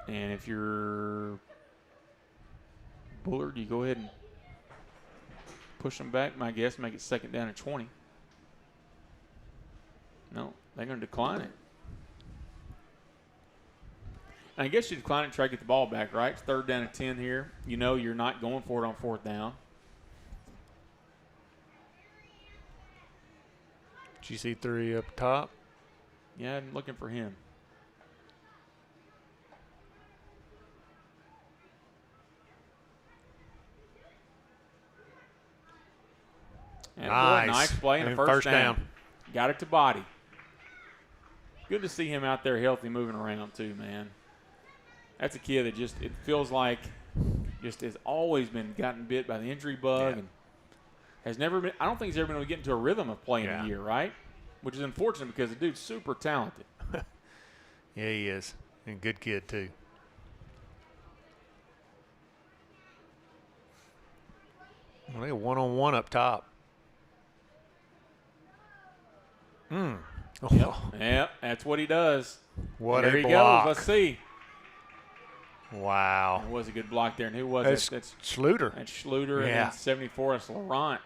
And if you're Bullard, you go ahead and push them back, my guess, make it 2nd down and 20. No, they're going to decline it. And I guess you decline it and try to get the ball back, right? It's 3rd down and 10 here. You're not going for it on 4th down. GC3 up top. Yeah, I'm looking for him. And nice play and a first down. Got it to body. Good to see him out there healthy, moving around too, man. That's a kid that it feels like just has always been gotten bit by the injury bug and has never been. I don't think he's ever been able to get into a rhythm of playing a year, right? Which is unfortunate because the dude's super talented. Yeah, he is. And good kid too. Well, they 1-on-1 up top. Oh. Yep, that's what he does. What there a he block. goes. Let's see. Wow. That was a good block there. And who was it? That's Schluter. That's Schluter. And then 74 is Laurent.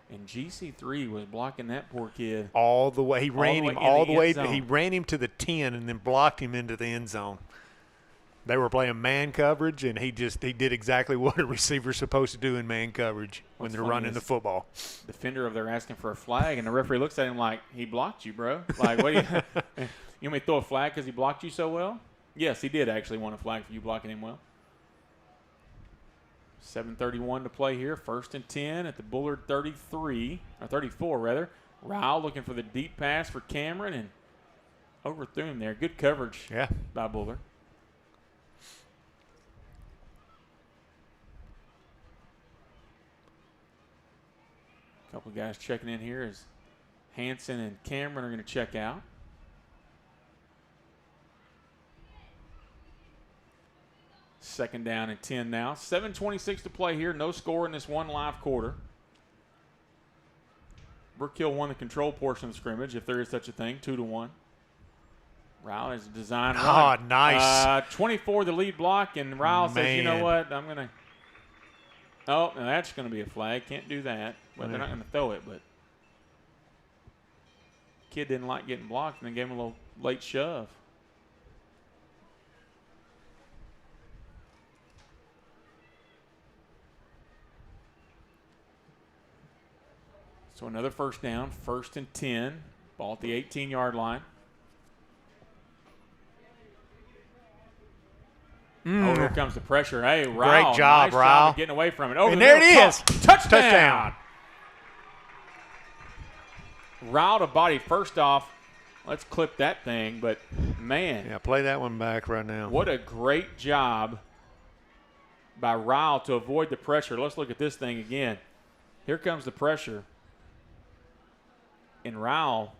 And GC3 was blocking that poor kid. All the way. He ran him all the way. Zone. He ran him to the 10 and then blocked him into the end zone. They were playing man coverage, and he did exactly what a receiver's supposed to do in man coverage when they're running the football. Defender over there asking for a flag, and the referee looks at him like, he blocked you, bro. Like, what do you – you want me to throw a flag because he blocked you so well? Yes, he did actually want a flag for you blocking him well. 7:31 to play here. 1st and 10 at the Bullard 33 – or 34, rather. Ryle looking for the deep pass for Cameron and overthrew him there. Good coverage by Bullard. Couple of guys checking in here as Hanson and Cameron are going to check out. Second down and 10 now. 7:26 to play here. No score in this one live quarter. Brook Hill won the control portion of the scrimmage, if there is such a thing, 2-1. Ryle has a design run. Oh, nice. 24 the lead block, and Ryle says, you know what, I'm going to – oh, now that's going to be a flag. Can't do that. Well, they're not going to throw it, but kid didn't like getting blocked and then gave him a little late shove. So another first down, 1st and 10. Ball at the 18-yard line. Oh, here comes the pressure. Hey, Rao. Great job, nice Rao. job of getting away from it. Over And the there middle, it is. Touchdown. Rao to body. First off, let's clip that thing. But, man. Yeah, play that one back right now. What a great job by Rao to avoid the pressure. Let's look at this thing again. Here comes the pressure. And Rao.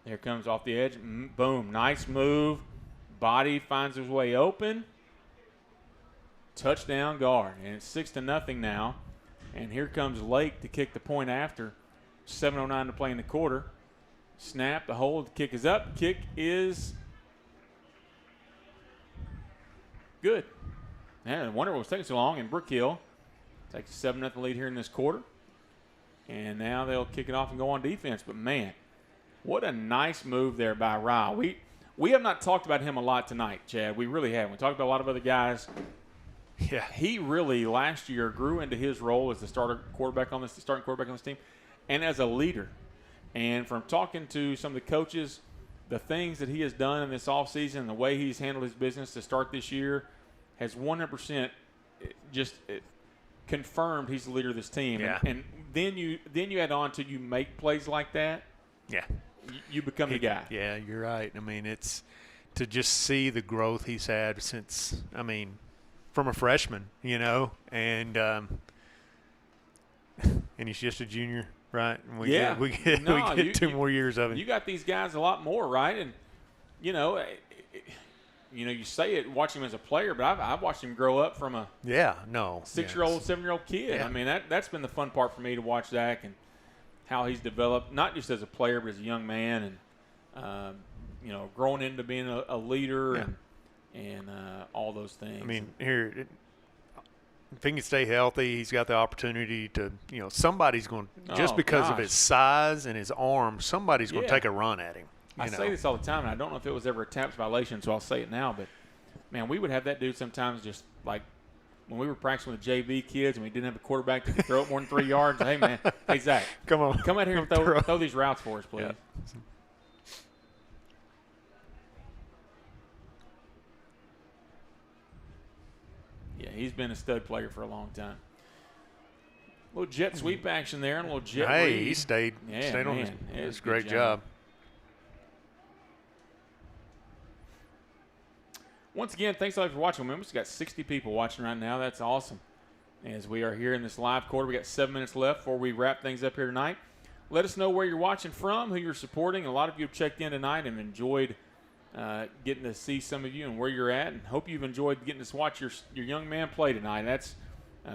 Here comes off the edge. Boom. Nice move. Body finds his way open. Touchdown guard. And it's 6-0 now. And here comes Lake to kick the point after. 7:09 to play in the quarter. Snap, the hold, the kick is up. Kick is good. Man, I wonder what was taking so long. And Brook Hill takes a 7-0 lead here in this quarter. And now they'll kick it off and go on defense. But, man, what a nice move there by Rao. We have not talked about him a lot tonight, Chad. We really haven't. We talked about a lot of other guys. Yeah. He really last year grew into his role as the starting quarterback on this team and as a leader. And from talking to some of the coaches, the things that he has done in this offseason, the way he's handled his business to start this year has 100% just confirmed he's the leader of this team. Yeah. And then you add on to you make plays like that. Yeah. You become the guy. Yeah, you're right. I mean, it's to just see the growth he's had since, from a freshman, and he's just a junior, right? And we get 2 more years of it. You got these guys a lot more, right? And you say it watching him as a player, but I've watched him grow up from a 6-year-old, 7-year-old kid. Yeah. I mean, that's been the fun part for me to watch Zach and how he's developed, not just as a player, but as a young man, and growing into being a leader and all those things. I mean, if he can stay healthy, he's got the opportunity to, somebody's going to, just because of his size and his arm, somebody's going to take a run at him. I say this all the time, and I don't know if it was ever a TAPS violation, so I'll say it now, but, man, we would have that dude sometimes just like when we were practicing with JV kids and we didn't have a quarterback that could throw it more than 3 yards. Hey, man, hey, Zach, come out here and throw these routes for us, please. Yeah. Yeah, he's been a stud player for a long time. A little jet sweep action there and a little jet read. He stayed on his. It was a great job. Once again, thanks all for watching. Remember, we've got 60 people watching right now. That's awesome. As we are here in this live quarter, we got 7 minutes left before we wrap things up here tonight. Let us know where you're watching from, who you're supporting. A lot of you have checked in tonight and enjoyed getting to see some of you and where you're at, and hope you've enjoyed getting to watch your young man play tonight. That's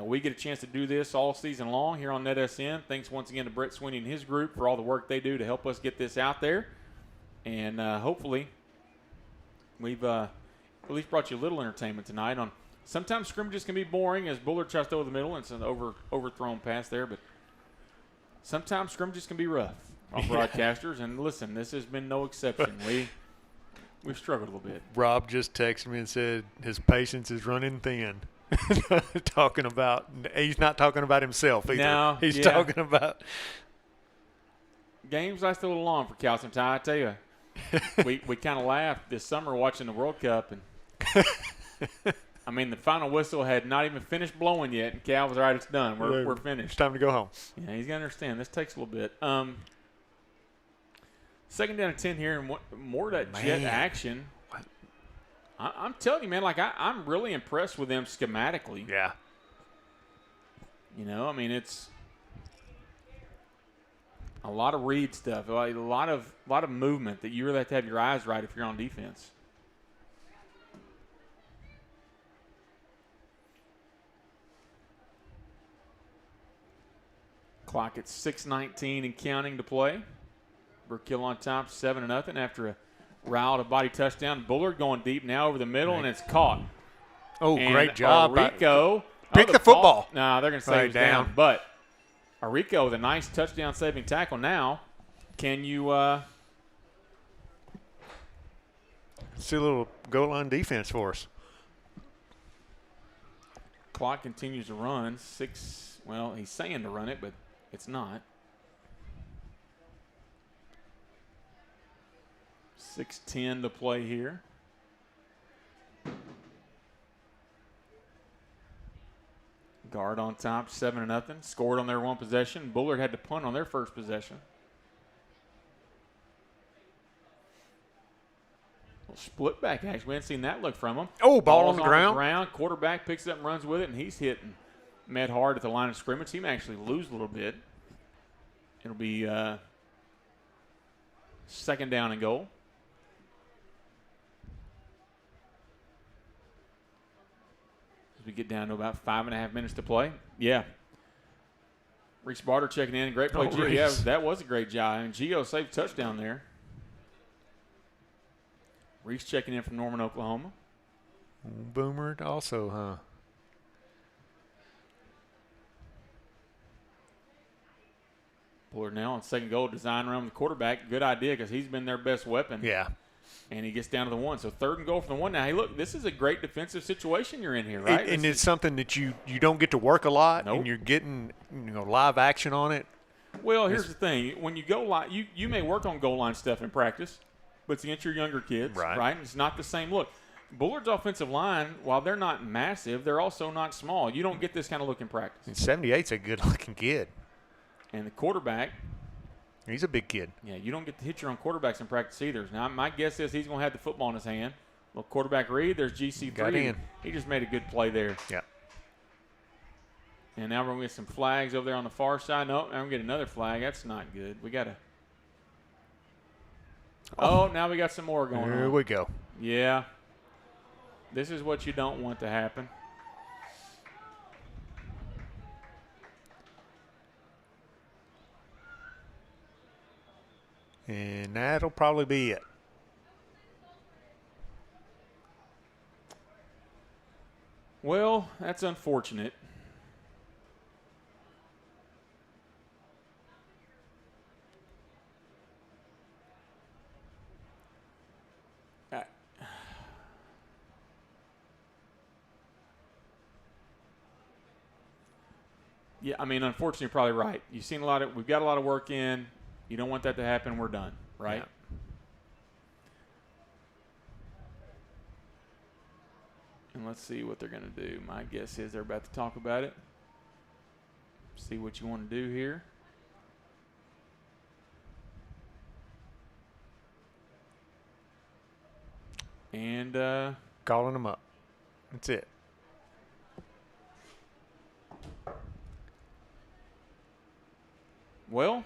we get a chance to do this all season long here on NETSN. Thanks once again to Brett Sweeney and his group for all the work they do to help us get this out there. And hopefully we've at least brought you a little entertainment tonight. Sometimes scrimmages can be boring as Bullard tries to over the middle and it's an overthrown pass there, but sometimes scrimmages can be rough on broadcasters. And listen, this has been no exception. We've struggled a little bit. Rob just texted me and said his patience is running thin. He's not talking about himself either. No, he's talking about games last a little long for Cal sometimes. I tell you, we kind of laughed this summer watching the World Cup, and I mean the final whistle had not even finished blowing yet, and Cal was all right. It's done. We're finished. It's time to go home. Yeah, he's gonna understand. This takes a little bit. Second down and 10 here, and more of that jet action. I'm telling you, man, I'm really impressed with them schematically. Yeah. I mean, it's a lot of read stuff, a lot of movement that you really have to have your eyes right if you're on defense. Clock at 6:19 and counting to play. Brook Hill on top, 7-0 after a Rao to body touchdown. Bullard going deep now over the middle, and it's caught. Oh, and great job. Arico. Pick the football. No, they're going to say he's down. But Arico with a nice touchdown-saving tackle now. Can you see a little goal line defense for us? Clock continues to run. Well, he's saying to run it, but it's not. 6:10 to play here. Guard on top, 7-0. Scored on their one possession. Bullard had to punt on their first possession. Split back action. We hadn't seen that look from him. Oh, ball Ball's on the ground. Quarterback picks it up and runs with it, and he's hitting Met hard at the line of scrimmage. He may actually lose a little bit. It'll be 2nd down and goal. As we get down to about 5.5 minutes to play. Yeah. Reese Barter checking in. Great play, Gio. Yeah, that was a great job. And Gio saved a touchdown there. Reese checking in from Norman, Oklahoma. Boomer also, huh? Bullard now on 2nd goal, design around the quarterback. Good idea because he's been their best weapon. Yeah. And he gets down to the 1. So 3rd and goal from the 1. Now, hey, look, this is a great defensive situation you're in here, right? And it's something that you don't get to work a lot, Nope. and you're getting live action on it. Well, here's the thing. When you go line, you may work on goal line stuff in practice, but it's against your younger kids, right? It's not the same look. Bullard's offensive line, while they're not massive, they're also not small. You don't get this kind of look in practice. And 78's a good-looking kid. And the quarterback. He's a big kid. Yeah, you don't get to hit your own quarterbacks in practice either. Now, my guess is he's going to have the football in his hand. Well, quarterback read, there's GC3. Got in. He just made a good play there. Yeah. And now we're going to get some flags over there on the far side. Nope, now we're going to get another flag. That's not good. We got to. Oh, now we got some more going on. Here we go. Yeah. This is what you don't want to happen. And that'll probably be it. Well, that's unfortunate. Yeah, I mean, unfortunately, you're probably right. You've seen we've got a lot of work in. You don't want that to happen. We're done, right? Yeah. And let's see what they're going to do. My guess is they're about to talk about it. See what you want to do here. And calling them up. That's it. Well,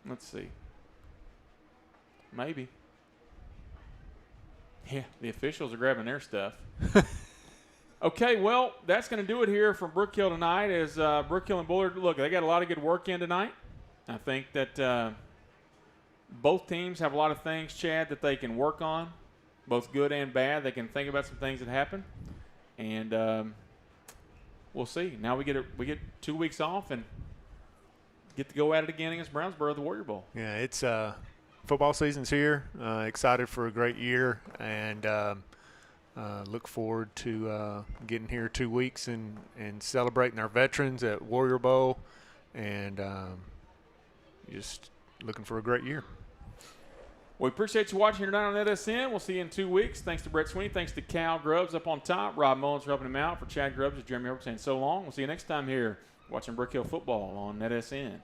let's see. Maybe. Yeah, the officials are grabbing their stuff. Okay, well, that's going to do it here from Brook Hill tonight. As Brook Hill and Bullard, look, they got a lot of good work in tonight. I think that both teams have a lot of things, Chad, that they can work on, both good and bad. They can think about some things that happen, and we'll see. Now we get 2 weeks off and get to go at it again against Brownsboro at the Warrior Bowl. Yeah, it's football season's here. Excited for a great year, and look forward to getting here 2 weeks and celebrating our veterans at Warrior Bowl, and just looking for a great year. We appreciate you watching here tonight on NETSN. We'll see you in 2 weeks. Thanks to Brett Sweeney. Thanks to Cal Grubbs up on top. Rob Mullins for helping him out. For Chad Grubbs and Jeremy Herbert saying so long. We'll see you next time here watching Brook Hill football on NETSN.